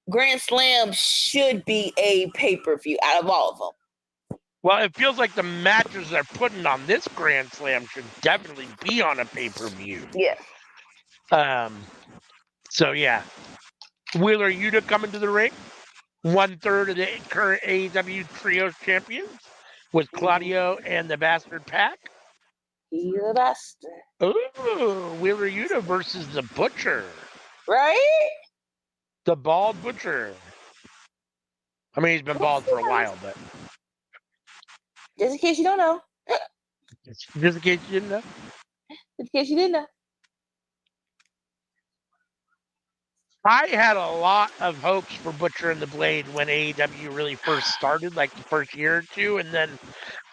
Grand Slam should be a pay-per-view out of all of them. Well, it feels like the matches they're putting on this Grand Slam should definitely be on a pay-per-view. Yeah. So yeah, Wheeler Yuta coming to the ring, 1/3 of the current AEW Trios champions, with Claudio and the Bastard Pack. He's the bastard. Ooh, Wheeler Yuta versus the Butcher. Right? The Bald Butcher. I mean, he's been bald for a while, but just in case you don't know. just in case you didn't know. Just in case you didn't know. I had a lot of hopes for Butcher and the Blade when AEW really first started, like the first year or two, and then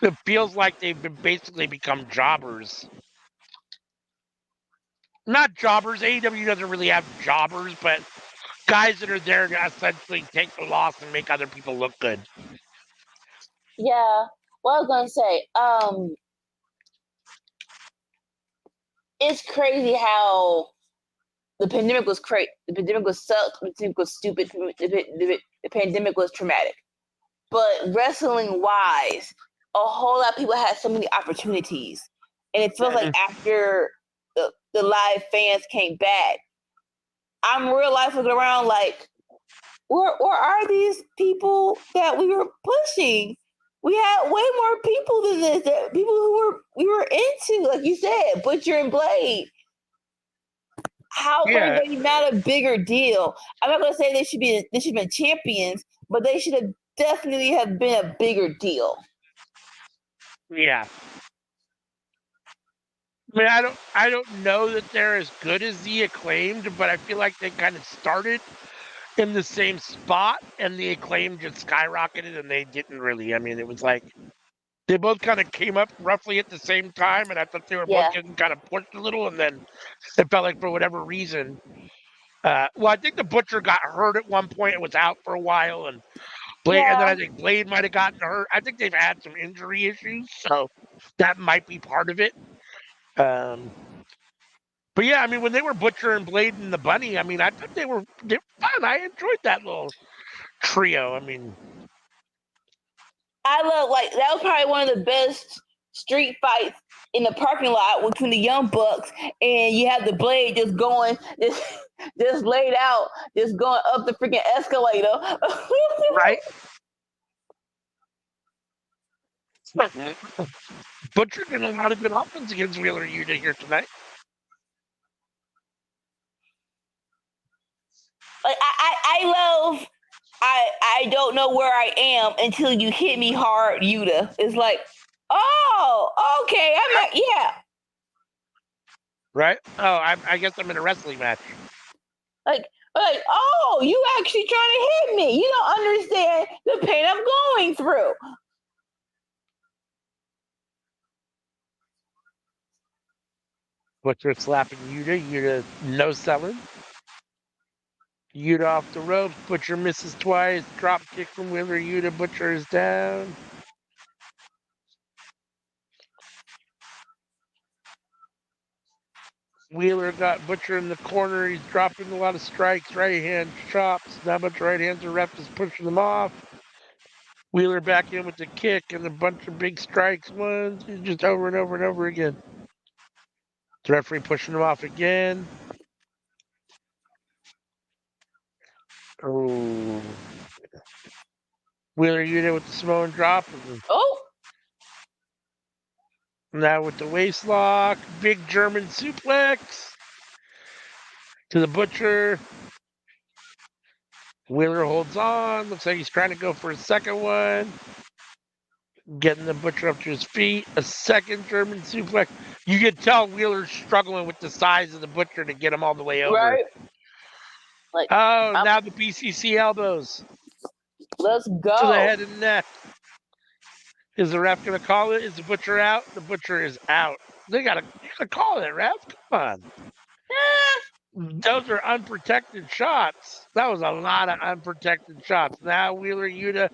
it feels like they've basically become jobbers. Not jobbers. AEW doesn't really have jobbers, but guys that are there to essentially take the loss and make other people look good. Yeah. What I was gonna say, it's crazy how the pandemic was crazy. The pandemic was sucked. The pandemic was stupid. The pandemic was traumatic. But wrestling wise, a whole lot of people had so many opportunities, and it feels like after the live fans came back, I'm real life looking around like, where are these people that we were pushing? We had way more people than this. That people who we were into, like you said, Butcher and Blade. How were they not a bigger deal? I'm not gonna say they should have been champions, but they should have definitely have been a bigger deal. Yeah. I mean, I don't know that they're as good as the Acclaimed, but I feel like they kind of started in the same spot, and the Acclaimed just skyrocketed, and they didn't really. I mean, it was like they both kind of came up roughly at the same time, and I thought they were both getting kind of pushed a little, and then it felt like for whatever reason. Well, I think the Butcher got hurt at one point and was out for a while, and Blade, and then I think Blade might have gotten hurt. I think they've had some injury issues, so that might be part of it. But yeah, I mean, when they were Butcher and Blade and the Bunny, I mean, I thought they were fun. I enjoyed that little trio. I mean, I love that was probably one of the best street fights in the parking lot between the Young Bucks, and you have the Blade just going, just laid out, just going up the freaking escalator. Right? Butcher did a lot of good offense against Wheeler Yuta here tonight. Like I love. I don't know where I am until you hit me hard, Yuta. It's like, oh, okay, yeah. Right? Oh, I guess I'm in a wrestling match. Like, oh, you actually trying to hit me. You don't understand the pain I'm going through. Butcher slapping Yuta no selling. Yuta off the ropes, Butcher misses twice, drop kick from Wheeler Yuta, Butcher is down. Wheeler got Butcher in the corner, he's dropping a lot of strikes, right hand chops, not much right hands, the ref is pushing them off. Wheeler back in with the kick and a bunch of big strikes, ones, just over and over and over again. The referee pushing him off again. Oh. Wheeler Yuta with the Samoan drop. Oh. Now with the waist lock, big German suplex to the Butcher. Wheeler holds on. Looks like he's trying to go for a second one. Getting the Butcher up to his feet. A second German suplex. You can tell Wheeler's struggling with the size of the Butcher to get him all the way over. Right? Like, now the BCC elbows let's to the go. head and neck. Is the ref going to call it? Is the Butcher out? The Butcher is out. You gotta call it, ref. Come on. Those are unprotected shots. That was a lot of unprotected shots. Now Wheeler Yuta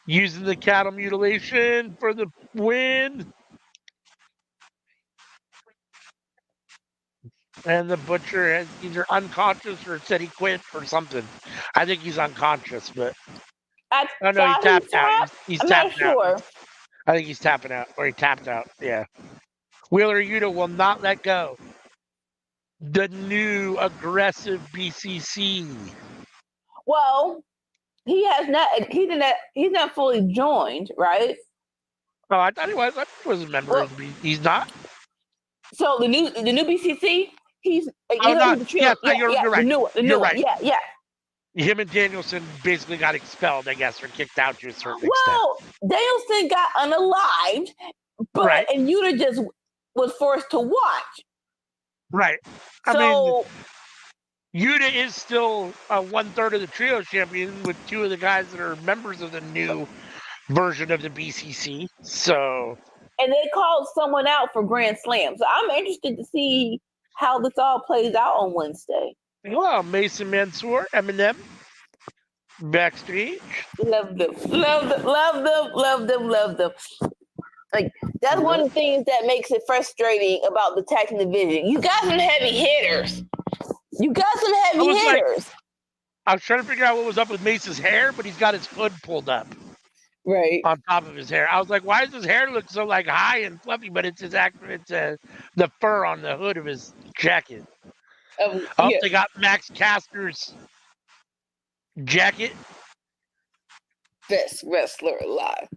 using the cattle mutilation for the win. And the Butcher is either unconscious or said he quit or something. I think he's unconscious, but I oh no, he thought tapped he out. tapped. He's I'm not tapped out. sure. I think he's tapping out, or he tapped out. Yeah. Wheeler Yuta will not let go. The new aggressive BCC. Well, he has not. He's not fully joined, right? Oh, I thought he was. I thought he was a member of the BCC. He's not. So the new BCC, he's not. he's the Yes, yeah, you're yeah, right. the new one, You're one. right. Yeah. Him and Danielson basically got expelled, I guess, or kicked out to a certain Well, Danielson got unalived, but Right. and Yuta just was forced to watch. Right. I So mean, Yuta is still 1/3 of the trio champion with two of the guys that are members of the new version of the BCC. So, and they called someone out for Grand Slam. So I'm interested to see how this all plays out on Wednesday. well, Mason Mansoor, Eminem, backstage. Love them. Like that's one of the things that makes it frustrating about the tag team division. You got some heavy hitters. I was trying to figure out what was up with Mace's hair, but he's got his hood pulled up Right. on top of his hair. I was like, why does his hair look so like high and fluffy? But it's the fur on the hood of his jacket. Yeah. They got Max Caster's jacket. Best wrestler alive.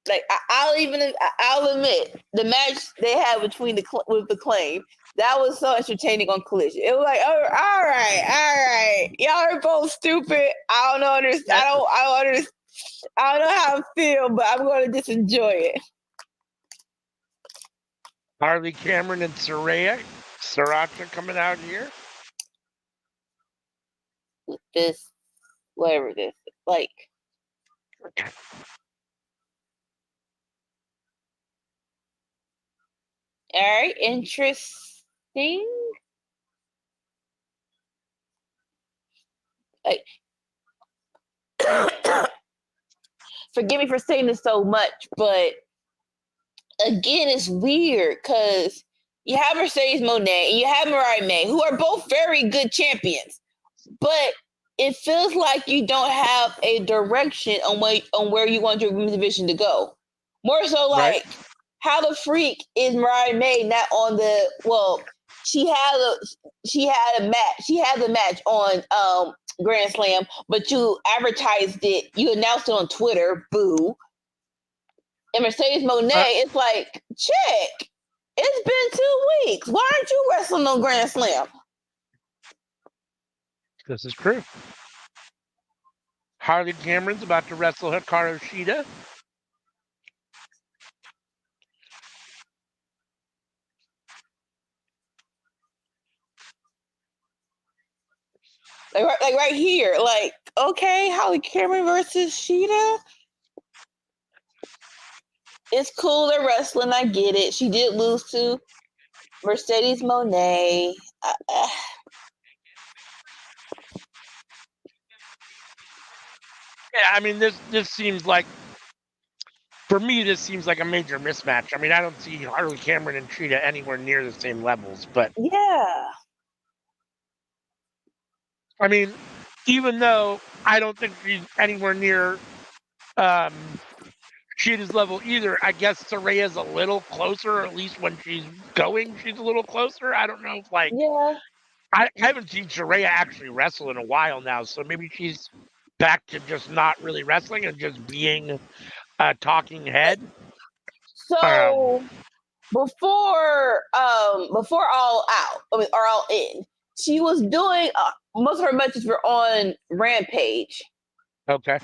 Like I'll admit the match they had between with the Claim, that was so entertaining on Collision. It was like, oh, all right, y'all are both stupid. I don't know. I don't understand. I don't know how I feel, but I'm going to just enjoy it. Harley Cameron and Sriracha coming out here. This, whatever this, like. All right, interesting. Like, forgive me for saying this so much, but again, it's weird because you have Mercedes Moné and you have Mariah May, who are both very good champions, but it feels like you don't have a direction on where you want your women's division to go. More so, like, how the freak is Mariah May not on the? Well, she had a match. She had the match on Grand Slam, but you advertised it. You announced it on Twitter. Boo. And Mercedes Moné, it's like, chick, it's been 2 weeks. Why aren't you wrestling on Grand Slam? This is true. Harley Cameron's about to wrestle Hikaru Shida. Like right here. Like, okay, Harley Cameron versus Shida. It's cool they're wrestling. I get it. She did lose to Mercedes Moné. Yeah, I mean, this seems like, for me, this seems like a major mismatch. I mean, I don't see Harley Cameron and Shida anywhere near the same levels, but yeah. I mean, even though I don't think she's anywhere near Shida's level either, I guess Saraya's a little closer, or at least when she's going, she's a little closer. I don't know if, like, yeah. I haven't seen Saraya actually wrestle in a while now, so maybe she's back to just not really wrestling and just being a talking head. So before All Out, or All In, she was doing most of her matches were on Rampage. Okay.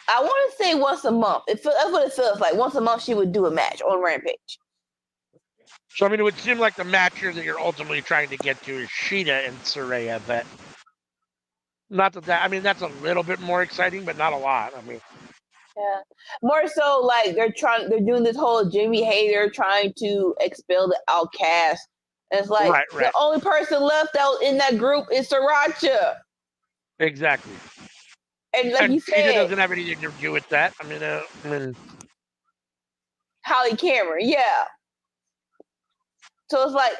I want to say once a month. That's what it feels like. Once a month, she would do a match on Rampage. So, I mean, it would seem like the match here that you're ultimately trying to get to is Sheeta and Saraya, but not that I mean, that's a little bit more exciting, but not a lot. I mean, yeah, more so like they're doing this whole Jimmy Hater trying to expel the Outcast. And it's like right. the only person left out in that group is Sriracha. Exactly. And like you Sheeta said, doesn't have anything to do with that. I mean, Holly Cameron, yeah. So it's like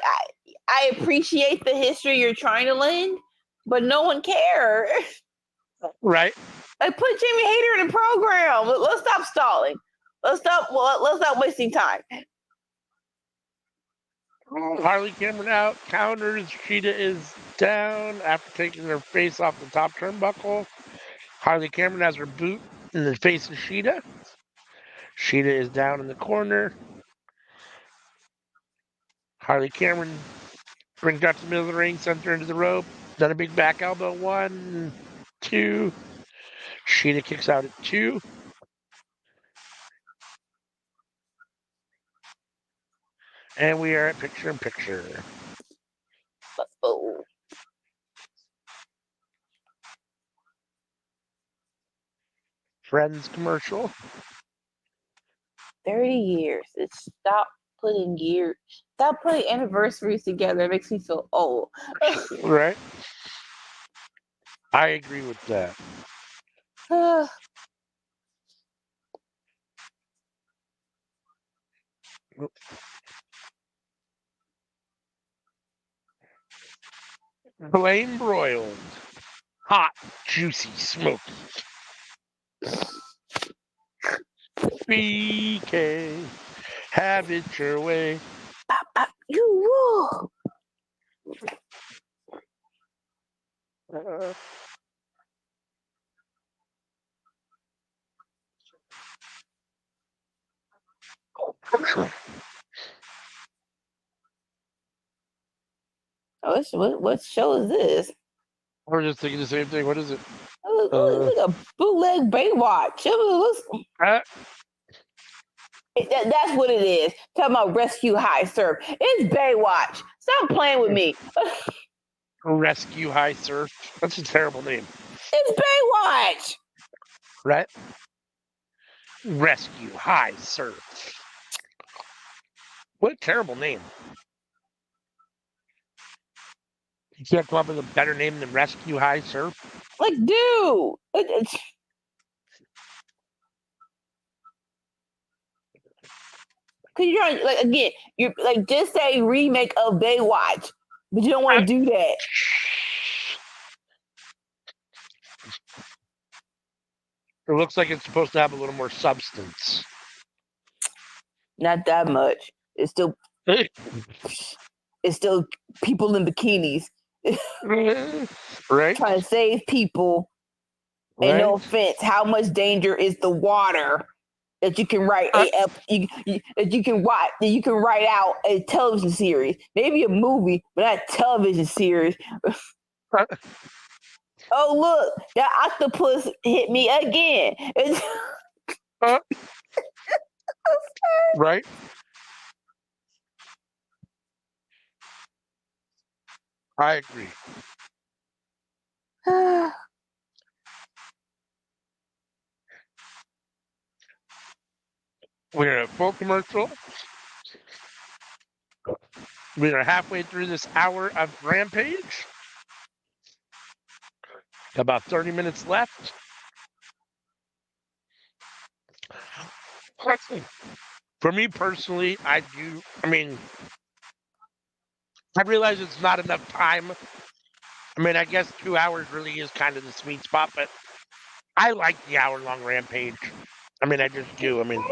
I appreciate the history you're trying to lend, but no one cares. Right. Like put Jimmy Hater in the program. Let's stop stalling. Let's stop wasting time. Harley Cameron out, counters. Sheeta is down after taking her face off the top turnbuckle. Harley Cameron has her boot in the face of Sheeta. Sheeta is down in the corner. Harley Cameron brings her to the middle of the ring, sends her into the rope. Then a big back elbow. 1, 2. Sheeta kicks out at 2. And we are at picture in picture. Oh. Friends commercial. 30 years. It's stop putting anniversaries together. It makes me feel old. Right. I agree with that. Plain broiled. Hot, juicy, smoky. BK, have it your way. You rule. What show is this? I was just thinking the same thing. What is it? Look a bootleg Baywatch. That's what it is. Talking about Rescue High Surf. It's Baywatch. Stop playing with me. Rescue High Surf. That's a terrible name. It's Baywatch. Right? Rescue High Surf. What a terrible name. You can't come up with a better name than Rescue High Surf? Like, dude. Cause you're like again, you're like just say remake of Baywatch, but you don't want to do that. It looks like it's supposed to have a little more substance. Not that much. It's still people in bikinis. Right? Trying to save people. Right? And no offense, how much danger is the water that you can write that you can write out a television series, maybe a movie, but not a television series. Oh look, that octopus hit me again. Right? I agree. We're at full commercial. We are halfway through this hour of Rampage. About 30 minutes left. For me personally, I realize it's not enough time. I mean, I guess 2 hours really is kind of the sweet spot, but I like the hour-long Rampage. I mean, I just do. I mean,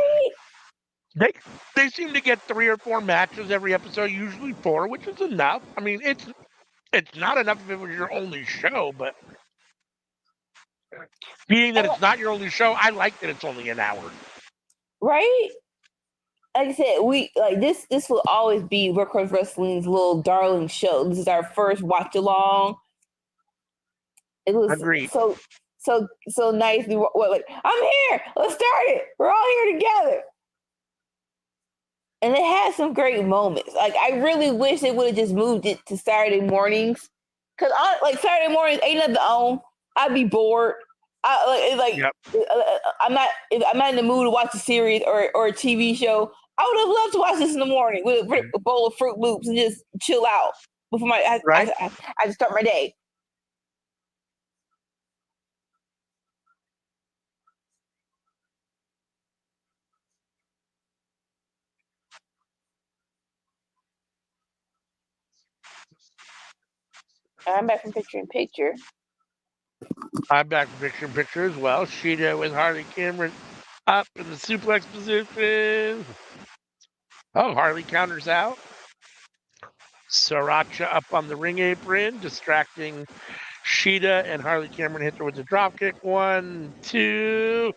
they seem to get 3 or 4 matches every episode, usually 4, which is enough. I mean, it's not enough if it was your only show, but being that it's not your only show, I like that it's only an hour. Right? like I said, we like this. This will always be Workhorse Wrestling's little darling show. This is our first watch along. It was Agreed. so nice. We were like, I'm here. Let's start it. We're all here together. And it had some great moments. Like I really wish they would have just moved it to Saturday mornings, because like Saturday mornings ain't nothing on. I'd be bored. Yep. I'm not in the mood to watch a series or a TV show. I would have loved to watch this in the morning with a bowl of Fruit Loops and just chill out before I just start my day. I'm back from picture in picture. I'm back from picture in picture as well. Sheeta with Harley Cameron up in the suplex position. Oh, Harley counters out. Sriracha up on the ring apron, distracting Sheeta, and Harley Cameron hit her with the dropkick. 1, 2.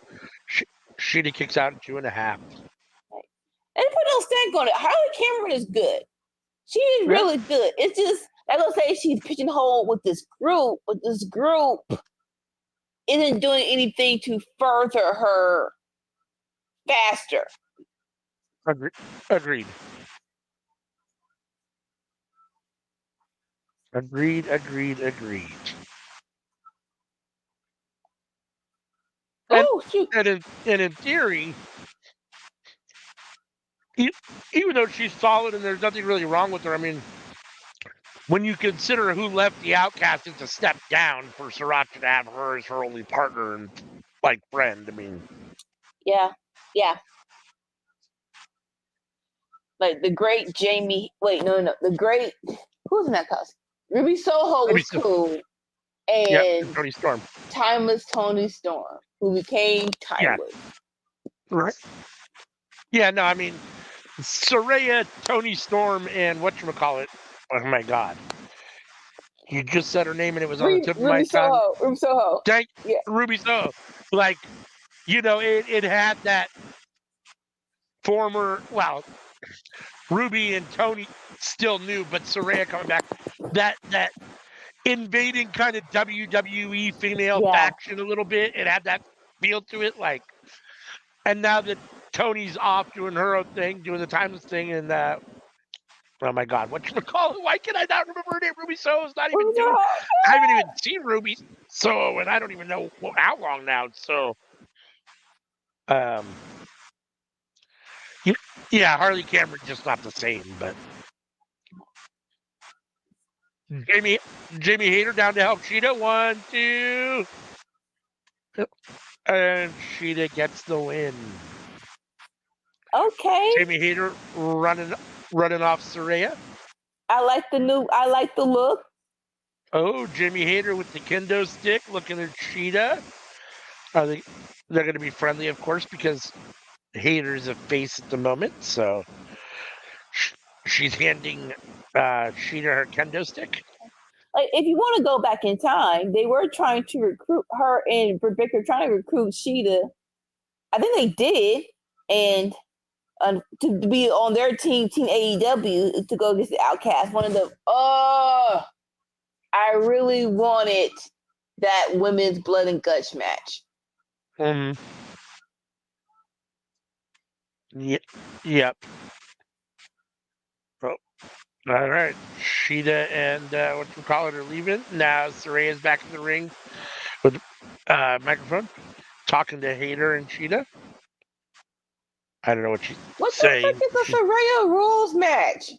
Sheeta kicks out in 2.5. And put no stank on it. Harley Cameron is good. She is really good. It's just, I don't say she's pigeonholed with this group, but this group isn't doing anything to further her faster. Agreed. Oh, shoot. And in theory, even though she's solid and there's nothing really wrong with her, I mean, when you consider who left the Outcast, it's a step down for Sriracha to have her as her only partner and like friend. I mean, yeah. Like the great Jamie. Wait, no. The great, who's in that costume? Ruby Soho was cool, and Tony Storm, Timeless Tony Storm, who became Timeless. Yeah. Right. Yeah. No, I mean, Saraya, Tony Storm, and whatchamacallit. Oh my God. You just said her name and it was on the tip of my tongue. Ruby Soho. Yeah. Ruby Soho. Like, it had that former, well, Ruby and Tony still new, but Saraya coming back. That invading kind of WWE female faction a little bit. It had that feel to it. Like, and now that Tony's off doing her own thing, doing the Timeless thing, and oh my God, whatchamacallit? Why can I not remember her name? Ruby Soho's not even doing. I haven't even seen Ruby Soho, and I don't even know how long now. So, yeah, Harley Cameron just not the same, but Jamie Hayter down to help Sheeta. 1, 2, and Sheeta gets the win. Okay. Jamie Hayter running off Saraya. I like the look. Oh, Jamie Hayter with the kendo stick, looking at Sheeta. They're going to be friendly, of course, because Hayter's a face at the moment. So she's handing Sheeta her kendo stick. Like, if you want to go back in time, they were trying to recruit her and Rebecca, trying to recruit Sheeta. I think they did, and to be on their team AEW, to go against the Outcast. One of the I really wanted that women's blood and guts match. Yep. Oh, all right. Sheeta and whatchamacallit are leaving. Now Saraya's back in the ring with microphone, talking to Hayter and Sheeta. I don't know what she's saying. What the fuck is a Saraya rules match?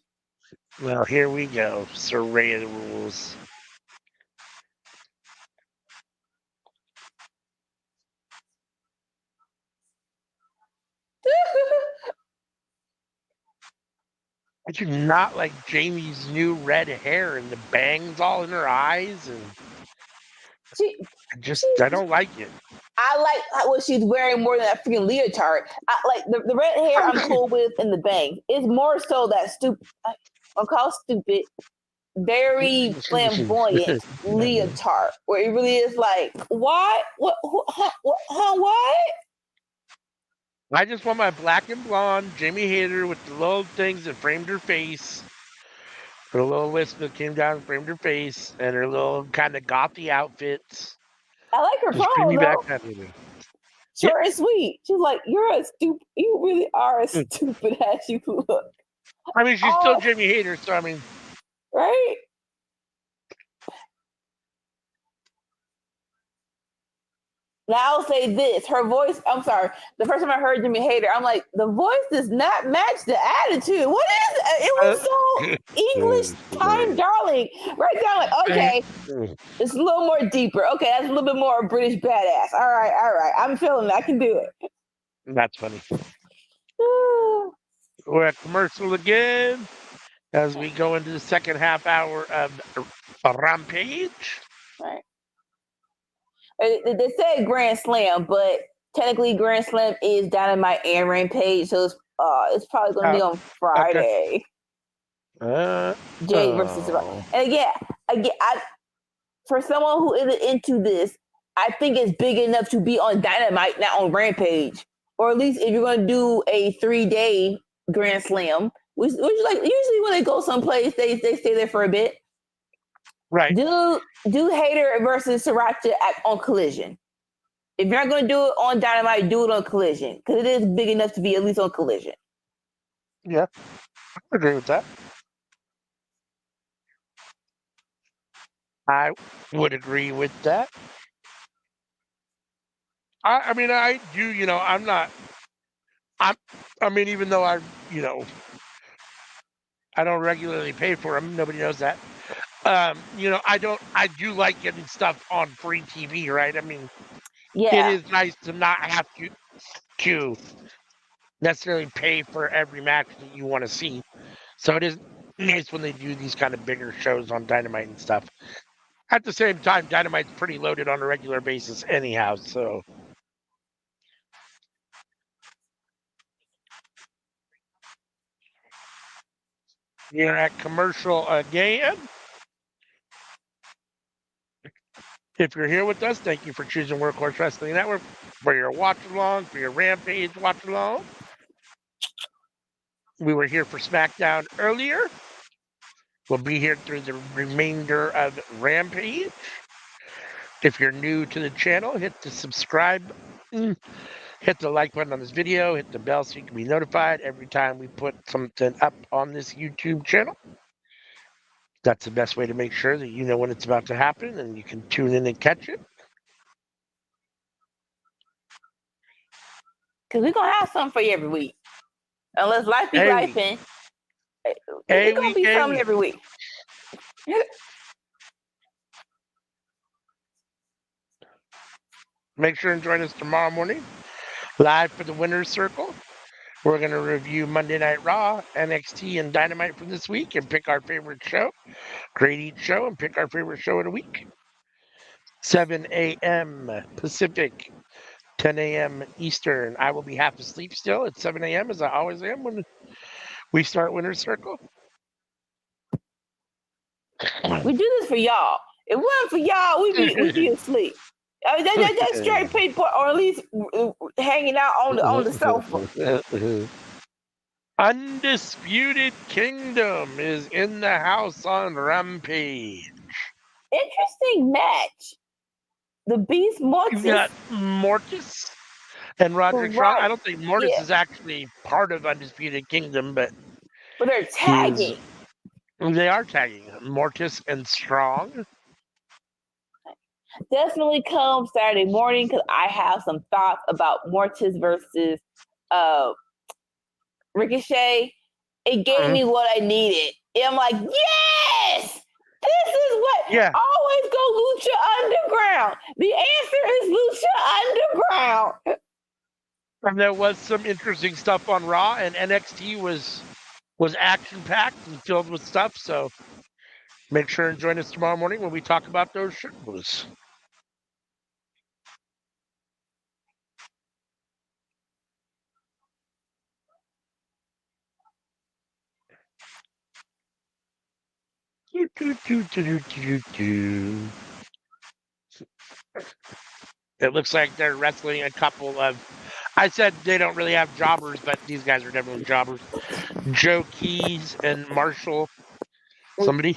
Well, here we go. Saraya rules. I do not like Jamie's new red hair and the bangs all in her eyes, and I don't like it. I like what she's wearing more than that freaking leotard. I like the red hair. I'm cool with, and the bangs. It's more so that stupid. I'll call stupid. Very flamboyant leotard, where it really is like, what? What? What? I just want my black and blonde Jamie Hayter with the little things that framed her face. Her little wisp that came down and framed her face, and her little kind of gothy outfits. I like her Just bring promo me back though. that Hayter. Short and sweet. She's like, "You're a stupid. You really are as Mm. stupid as you look." I mean, she's still Jamie Hayter, so I mean, Right? Now I'll say this: her voice. I'm sorry. The first time I heard Jimmy Hater, I'm like, the voice does not match the attitude. What is it? It was so English time, darling. Right down, like, okay, it's a little more deeper. Okay, that's a little bit more British badass. All right. I'm feeling it. I can do it. That's funny. We're at commercial again as we go into the second half hour of Rampage. Right. They said Grand Slam, but technically Grand Slam is Dynamite and Rampage, so it's probably going to be on Friday. Jade versus Rock. And again, for someone who isn't into this, I think it's big enough to be on Dynamite, not on Rampage. Or at least if you're going to do a 3-day Grand Slam, which like usually when they go someplace, they stay there for a bit. Right. Do Hayter versus Sriracha on Collision. If you're not going to do it on Dynamite, do it on Collision because it is big enough to be at least on Collision. Yeah, I agree with that. I would agree with that. I mean, I do. I'm not. I mean, even though I don't regularly pay for them. Nobody knows that. I don't. I do like getting stuff on free TV, right? I mean, it is nice to not have to necessarily pay for every match that you want to see. So it is nice when they do these kind of bigger shows on Dynamite and stuff. At the same time, Dynamite's pretty loaded on a regular basis anyhow, so. You're at commercial again. If you're here with us, thank you for choosing Workhorse Wrestling Network for your watch along, for your Rampage watch along. We were here for SmackDown earlier. We'll be here through the remainder of Rampage. If you're new to the channel, hit the subscribe button, hit the like button on this video, hit the bell so you can be notified every time we put something up on this YouTube channel. That's the best way to make sure that you know when it's about to happen and you can tune in and catch it. Because we're going to have something for you every week. Unless life be lifing. It's going to be something every week. Make sure and join us tomorrow morning, live for the Winner's Circle. We're going to review Monday Night Raw, NXT, and Dynamite from this week and pick our favorite show, grade each show, and pick our favorite show of the week. 7 a.m. Pacific, 10 a.m. Eastern. I will be half asleep still at 7 a.m. as I always am when we start Winner's Circle. We do this for y'all. If it wasn't for y'all, we'd be asleep. I mean, that's straight people, or at least hanging out on the sofa. Undisputed Kingdom is in the house on Rampage. Interesting match. The Beast Mortis. You got Mortis and Roderick Strong. I don't think Mortis is actually part of Undisputed Kingdom, but they're tagging. They are tagging Mortis and Strong. Definitely come Saturday morning because I have some thoughts about Mortis versus Ricochet. It gave me what I needed. And I'm like, yes! This is what always go Lucha Underground. The answer is Lucha Underground. And there was some interesting stuff on Raw, and NXT was action-packed and filled with stuff, so make sure and join us tomorrow morning when we talk about those shows. It looks like they're wrestling a couple of I said they don't really have jobbers, but these guys are definitely jobbers. Joe Keys and Marshall. Somebody?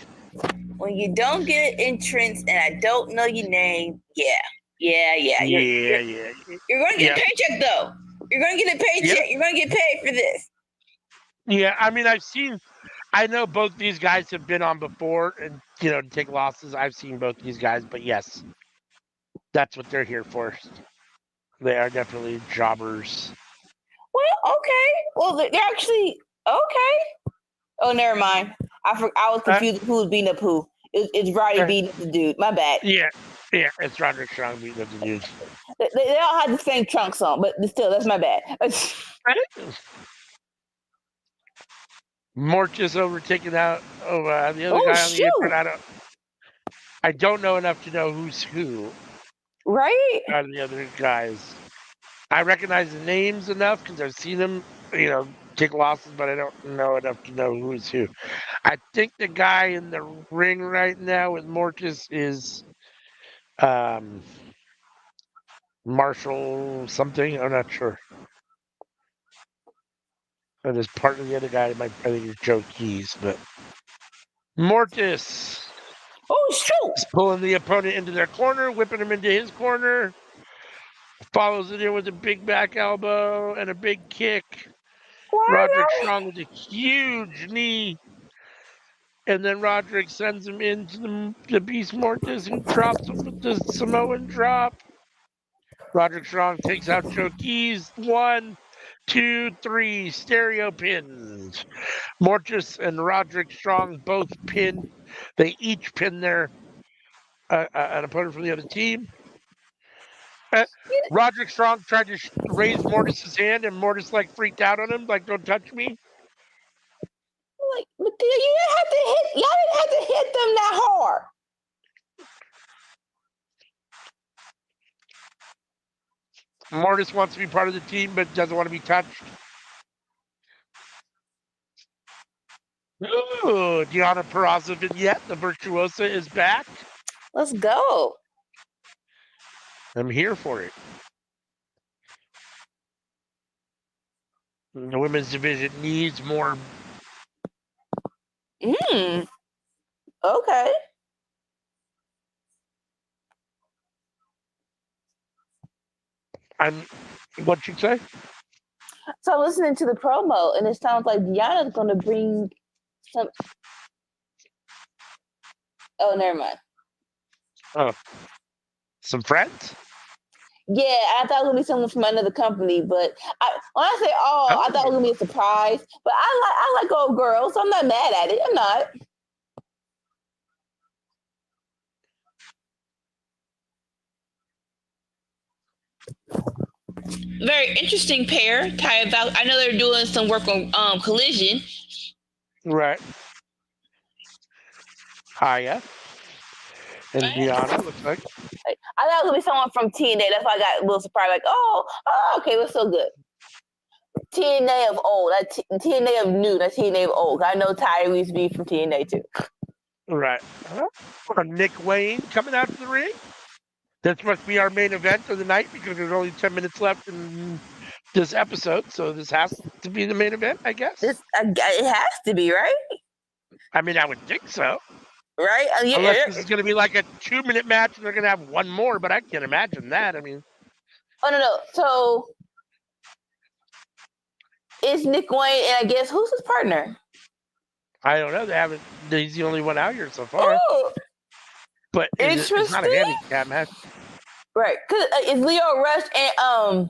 When you don't get an entrance and I don't know your name, yeah. Yeah. You're going to get a paycheck, though. You're going to get a paycheck. Yeah. You're going to get paid for this. Yeah, I mean, I know both these guys have been on before and, to take losses. I've seen both these guys, but yes, that's what they're here for. They are definitely jobbers. Well, okay. Well, they're actually okay. Oh, never mind. I was confused who was beating up who. It's Roddy beating up the dude. My bad. Yeah, it's Roderick Strong beating up the dude. They all had the same trunks on, but still, that's my bad. Mortis overtaken out the other guy on the apron. I don't know enough to know who's who. Right? Out of the other guys. I recognize the names enough because I've seen them, take losses, but I don't know enough to know who's who. I think the guy in the ring right now with Mortis is Marshall something. I'm not sure. And as part of the other guy, I think it's Joe Keys, but Mortis. Oh, shoot! Is pulling the opponent into their corner, whipping him into his corner. Follows it in with a big back elbow and a big kick. Roderick Strong with a huge knee. And then Roderick sends him into the Beast Mortis, who drops him with the Samoan drop. Roderick Strong takes out Joe Keys. 1, 2, 3 stereo pins. Mortis and Roderick Strong both pin. They each pin their an opponent from the other team. Roderick Strong tried to raise Mortis's hand, and Mortis freaked out on him, "Don't touch me." But y'all didn't have to hit them that hard. Mortis wants to be part of the team, but doesn't want to be touched. Ooh, Deonna Purrazzo vignette. The Virtuosa is back. Let's go. I'm here for it. The women's division needs more. Okay. What'd you say? So I'm listening to the promo, and it sounds like Deanna's going to bring some. Oh, never mind. Oh, some friends? Yeah, I thought it was going to be someone from another company, but when I say I thought it was going to be a surprise. But I like old girls, so I'm not mad at it. I'm not. Very interesting pair. I know they're doing some work on Collision. Right. Hiya. And Deanna looks like. I thought it was going to be someone from TNA. That's why I got a little surprised. Okay, that's so good. TNA of old. TNA of new. That's TNA of old. I know Tyree used to be from TNA too. Right. Nick Wayne coming out to the ring. This must be our main event of the night because there's only 10 minutes left in this episode. So this has to be the main event, I guess. It has to be, right? I mean, I would think so. Right? Unless this is going to be like a 2-minute match and they're going to have one more, but I can't imagine that. I mean. Oh, no. So it's Nick Wayne, and I guess who's his partner? I don't know. He's the only one out here so far. Oh, but it's not a handicap match. Right. Because it's Leo Rush and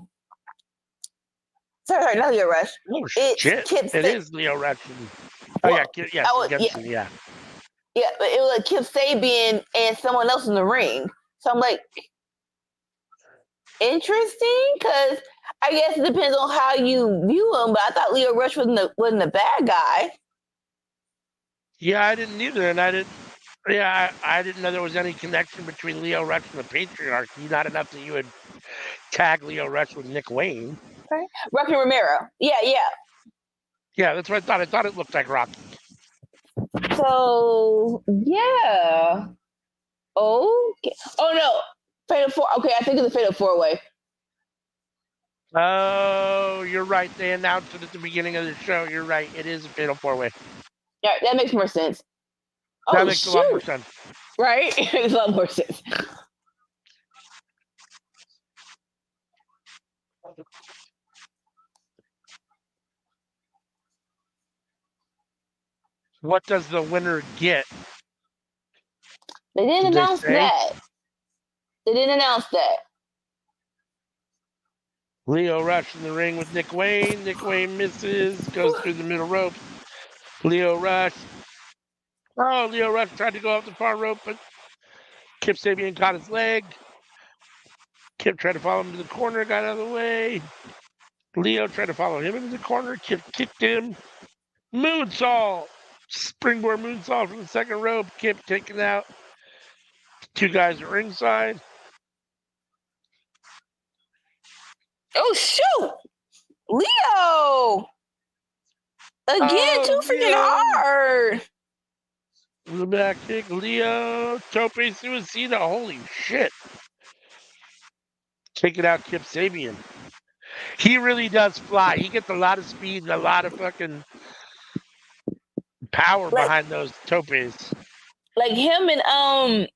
sorry, not Leo Rush. Oh shit! It is Leo Rush. Yeah, yeah, but it was like Kip Sabian and someone else in the ring. So I'm like, interesting, because I guess it depends on how you view him. But I thought Leo Rush wasn't the bad guy. Yeah, I didn't either, and I didn't. Yeah, I didn't know there was any connection between Leo Rush and the Patriarchy. Not enough that you would tag Leo Rush with Nick Wayne. Okay. Rocky Romero. Yeah. Yeah, that's what I thought. I thought it looked like Rocky. So yeah. Okay. Oh no, Fatal 4. Okay, I think it's a Fatal 4-way. Oh, you're right. They announced it at the beginning of the show. You're right. It is a fatal 4-way. Yeah, that makes more sense. That Oh makes a lot more shoot! sense. Right? It makes a lot more sense. What does the winner get? They didn't Did they announce say? that. They didn't announce that. Leo Rush in the ring with Nick Wayne. Nick Wayne misses, goes through the middle rope. Leo Rush. Oh, Leo Rush tried to go off the far rope, but Kip Sabian caught his leg. Kip tried to follow him to the corner, got out of the way. Leo tried to follow him into the corner. Kip kicked him. Moonsault. Springboard moonsault from the second rope. Kip taken out. Two guys at ringside. Oh shoot! Leo! Again, too freaking hard. The back kick. Leo. Tope Suicida. Holy shit. Taking out Kip Sabian. He really does fly. He gets a lot of speed and a lot of fucking power behind those topes. Like him and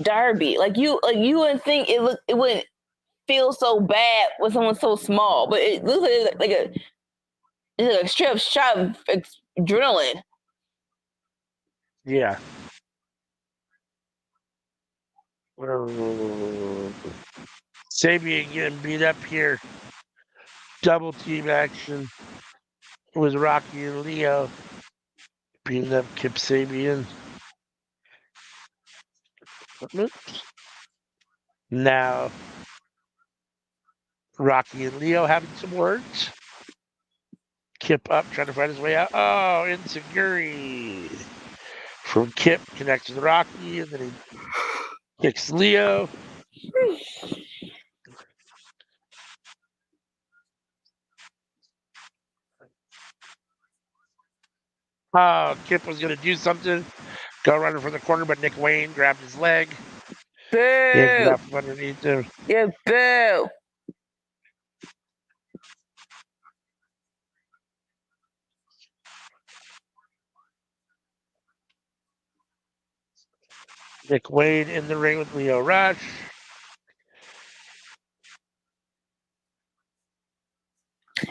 Darby. Like you wouldn't think it wouldn't feel so bad with someone so small, but it looks like a strip shot of adrenaline. Yeah. Sabian getting beat up here. Double team action with Rocky and Leo beating up Kip Sabian. Now, Rocky and Leo having some words. Kip up, trying to find his way out. Oh, insecurity from Kip connects with Rocky, and then he kicks Leo. Oh, Kip was going to do something. Go running from the corner, but Nick Wayne grabbed his leg. Boo! And got from underneath him. Yeah, boo! Nick Wayne in the ring with Leo Rush.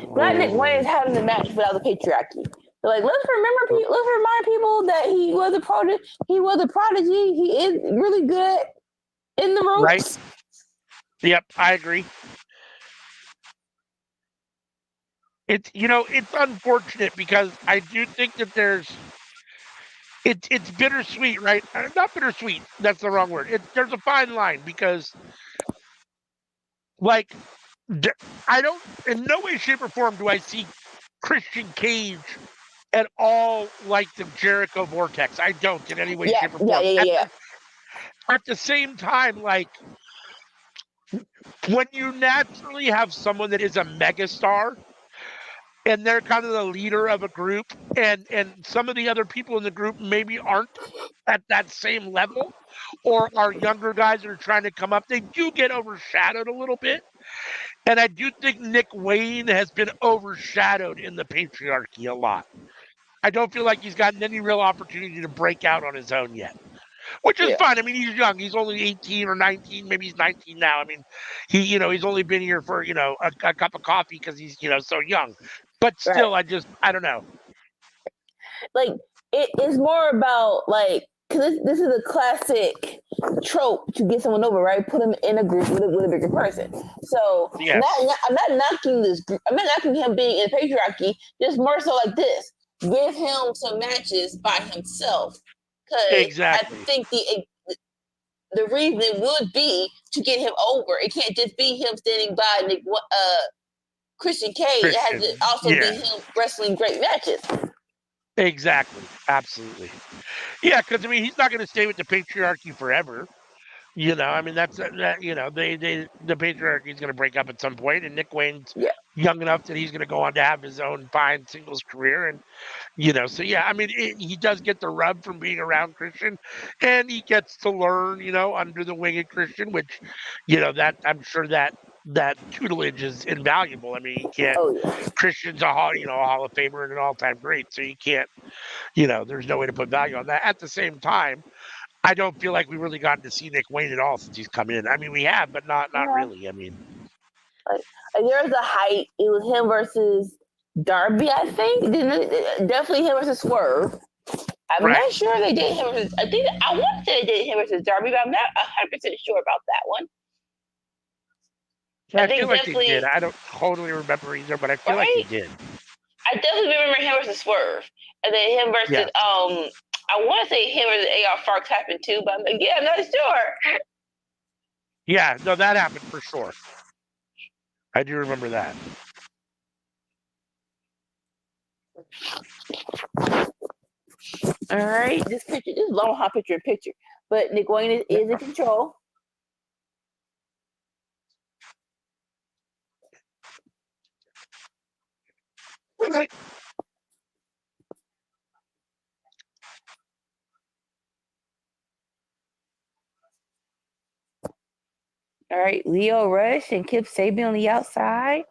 Not Nick Wayne's having the match without the patriarchy. So like, let's remind people that he was a prodigy. He is really good in the ropes. Right. Yep, I agree. It's unfortunate because I do think that it's bittersweet, right? Not bittersweet. That's the wrong word. There's a fine line because, like, I don't, in no way, shape, or form do I see Christian Cage at all like the Jericho Vortex. I don't in any way, shape, or form. Yeah. At the same time, like, when you naturally have someone that is a megastar and they're kind of the leader of a group, and some of the other people in the group maybe aren't at that same level, or are younger guys that are trying to come up, they do get overshadowed a little bit. And I do think Nick Wayne has been overshadowed in the patriarchy a lot. I don't feel like he's gotten any real opportunity to break out on his own yet, which is fine. I mean, he's young. He's only 18 or 19. Maybe he's 19 now. I mean, he's only been here for, a cup of coffee because he's, so young. But still, I don't know. Like, it is more about, like, because this is a classic trope to get someone over, right? Put them in a group with a bigger person. So Yes. I'm not knocking this group. I'm not knocking him being in patriarchy. Just more so like this: give him some matches by himself. Because Exactly. I think the reason would be to get him over. It can't just be him standing by Christian Cage. It has to also be him wrestling great matches. Exactly. Absolutely. Yeah, because I mean, he's not going to stay with the patriarchy forever. I mean, that's the patriarchy is going to break up at some point, and Nick Wayne's young enough that he's going to go on to have his own fine singles career, and so yeah, I mean, he does get the rub from being around Christian, and he gets to learn, under the wing of Christian, which, that I'm sure that that tutelage is invaluable. I mean, you can't. Oh yeah. Christian's a Hall of Famer and an all-time great, so you can't. There's no way to put value on that. At the same time, I don't feel like we've really gotten to see Nick Wayne at all since he's come in. I mean, we have, but not really. I mean, there was a hype. It was him versus Darby, I think. Definitely him versus Swerve. I'm right. not sure they did him versus. I want to say they did him versus Darby, but I'm not 100% sure about that one. I feel like they did. I don't totally remember either, but I feel like they did. I definitely remember him versus Swerve, and then him versus I want to say him versus AR Farks happened too, but I'm not sure. Yeah, no, that happened for sure. I do remember that. All right, this is long hot picture in picture, but Nick Wayne is in control. All right, Lio Rush and Kip Sabian on the outside.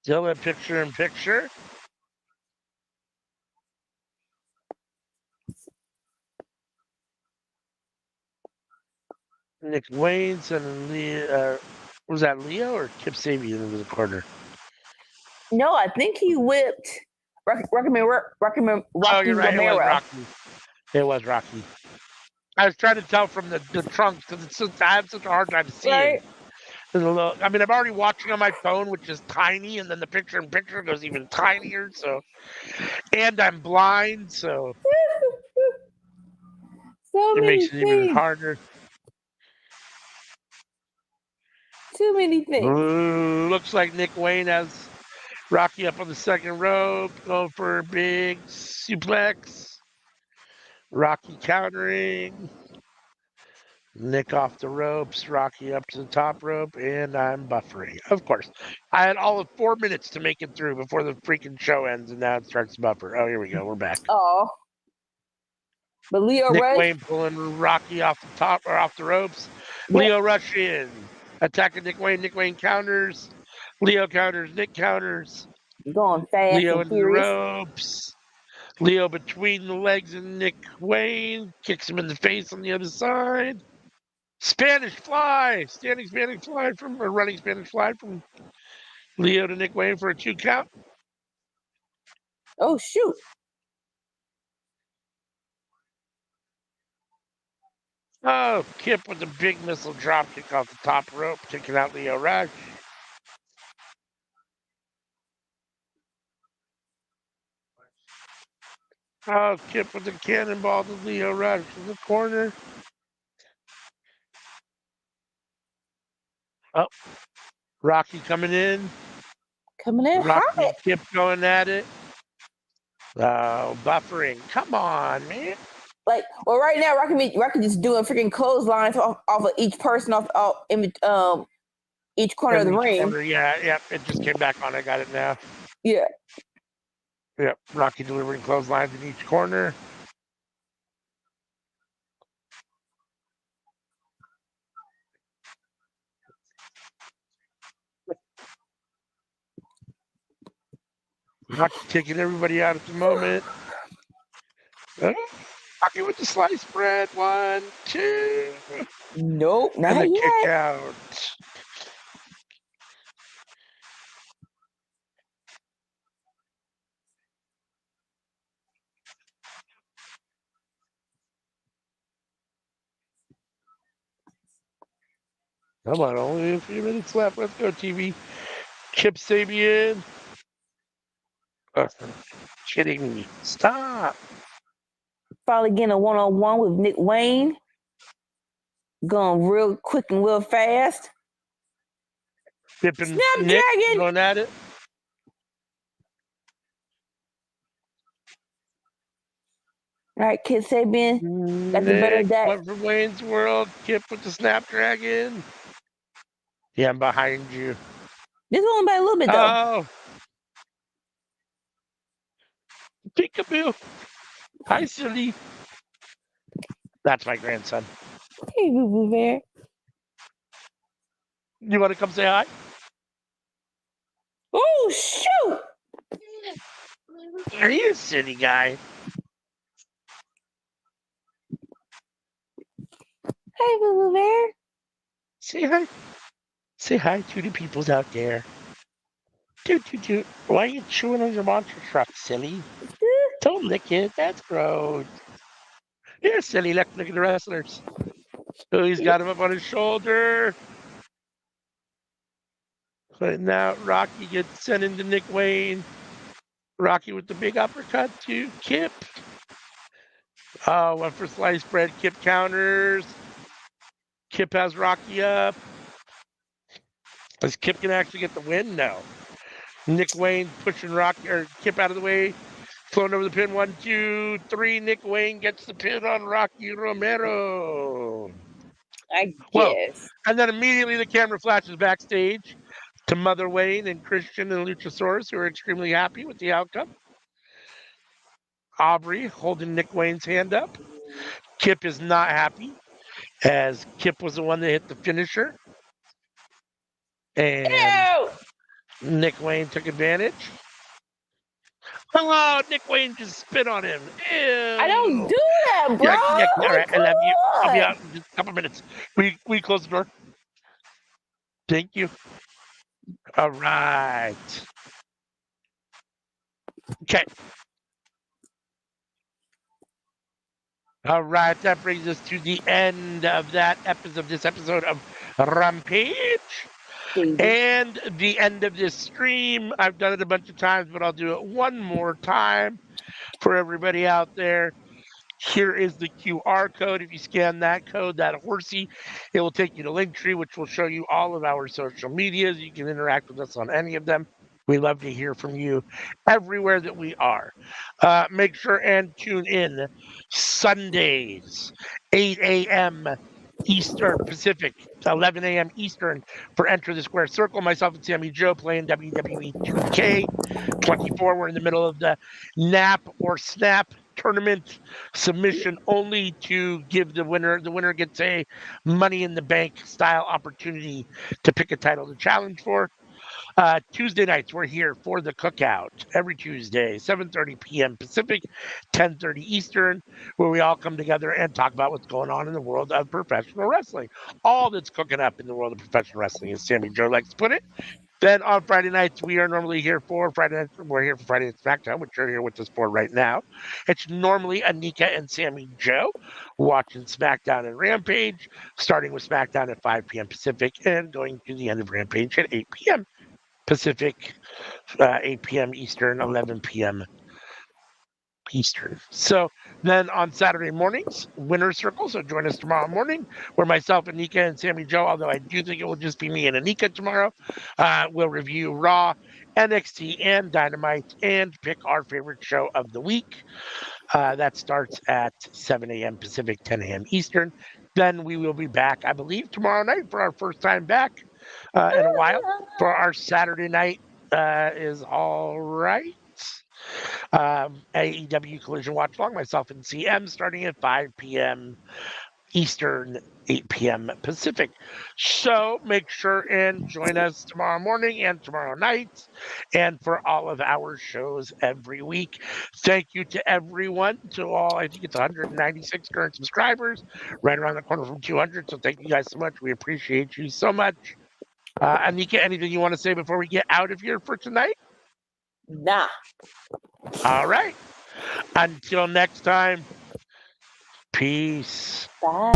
Still in picture in picture. Nick Wayne's and Leo. Was that Leo or Kip Sabian into the corner? No, I think he whipped Rocky Oh, you're right. Romero. It was Rocky. It was Rocky. I was trying to tell from the trunks because I have such a hard time seeing. Right. I mean, I'm already watching on my phone, which is tiny, and then the picture in picture goes even tinier. So, and I'm blind, so it makes it even harder. Too many things. Looks like Nick Wayne has Rocky up on the second rope, going for a big suplex. Rocky countering. Nick off the ropes, Rocky up to the top rope, and I'm buffering. Of course. I had all of 4 minutes to make it through before the freaking show ends, and now it starts to buffer. Oh, here we go. We're back. Oh. But Lio Nick Rush. Wayne pulling Rocky off the top or off the ropes. Yep. Lio Rush in. Attacking Nick Wayne. Nick Wayne counters. Lio counters. Nick counters. Going fast. Lio and into furious. the ropes. Lio between the legs and Nick Wayne. Kicks him in the face on the other side. Spanish fly. Running Spanish fly from Lio to Nick Wayne for a 2 count. Oh, shoot. Oh, Kip with the big missile drop kick off the top rope, kicking out Lio Rush. Oh, Kip with the cannonball to Lio Rush in the corner. Oh, Rocky coming in. Rocky and Kip going at it. Oh, buffering. Come on, man. Well, right now, Rocky just doing freaking clotheslines off of each person each corner of the ring. Yeah, it just came back on. I got it now. Yeah. Yep, Rocky delivering clotheslines in each corner. Rocky taking everybody out at the moment. Rocky with the sliced bread. 1, 2. Nope, not and the yet. Kick out. Come on, only a few minutes left. Let's go, TV. Kip Sabian. Kidding me. Stop. Finally getting a one-on-one with Nick Wayne. Going real quick and real fast. Snapdragon going at it. All right, Kip Sabian got the better of that. Went for Wayne's World. Kip with the Snapdragon. Yeah, I'm behind you. This one by a little bit, though. Oh. Peekaboo. Hi, silly. That's my grandson. Hey, Boo Boo Bear. You want to come say hi? Oh, shoot! Are you a silly guy? Hey, Boo Boo Bear. Say hi. Say hi to the peoples out there. Toot. Why are you chewing on your monster truck, silly? Don't lick it. That's gross. Here, silly. Look at the wrestlers. Oh, he's got him up on his shoulder. But now Rocky gets sent into Nick Wayne. Rocky with the big uppercut to Kip. Went for sliced bread. Kip counters. Kip has Rocky up. Is Kip gonna actually get the win? No. Nick Wayne pushing Rocky or Kip out of the way. Floating over the pin. 1, 2, 3. Nick Wayne gets the pin on Rocky Romero. I Whoa. guess. And then immediately the camera flashes backstage to Mother Wayne and Christian and Luchasaurus, who are extremely happy with the outcome. Aubrey holding Nick Wayne's hand up. Kip is not happy, as Kip was the one that hit the finisher. And Ew! Nick Wayne took advantage. Hello, Nick Wayne just spit on him. Ew. I don't do that, bro. Yeah, all right, I love you. I'll be on. out in just a couple minutes. We close the door. Thank you. All right. Okay. All right, that brings us to the end of this episode of Rampage. And the end of this stream. I've done it a bunch of times, but I'll do it one more time for everybody out there. Here is the QR code. If you scan that code, that horsey, it will take you to Linktree, which will show you all of our social medias. You can interact with us on any of them. We love to hear from you everywhere that we are. Make sure and tune in Sundays, 8 a.m. Eastern Pacific, 11 a.m. Eastern for Enter the Square Circle. Myself and Sammy Joe playing WWE 2K24. We're in the middle of the Nap or Snap tournament, submission only to give the winner. The winner gets a Money in the Bank style opportunity to pick a title to challenge for. Tuesday nights, we're here for the cookout every Tuesday, 7:30 p.m. Pacific, 10:30 Eastern, where we all come together and talk about what's going on in the world of professional wrestling. All that's cooking up in the world of professional wrestling, as Sammy Joe likes to put it. Then on Friday nights, we are normally here for Friday nights. We're here for Friday Night Smackdown, which you're here with us for right now. It's normally Anika and Sammy Joe watching SmackDown and Rampage, starting with SmackDown at 5 p.m. Pacific and going to the end of Rampage at 8 p.m. Pacific, 8 p.m. Eastern, 11 p.m. Eastern. So then on Saturday mornings, Winner's Circle. So join us tomorrow morning, where myself, Anika, and Sammy Joe, although I do think it will just be me and Anika tomorrow, we'll review Raw, NXT, and Dynamite and pick our favorite show of the week. That starts at 7 a.m. Pacific, 10 a.m. Eastern. Then we will be back, I believe, tomorrow night for our first time back in a while. For our Saturday night is all right. AEW Collision Watchalong, myself and CM, starting at 5 p.m. Eastern, 8 p.m. Pacific. So make sure and join us tomorrow morning and tomorrow night and for all of our shows every week. Thank you to everyone, to all, I think it's 196 current subscribers, right around the corner from 200. So thank you guys so much. We appreciate you so much. Anika, anything you want to say before we get out of here for tonight? Nah. All right. Until next time, peace. Bye.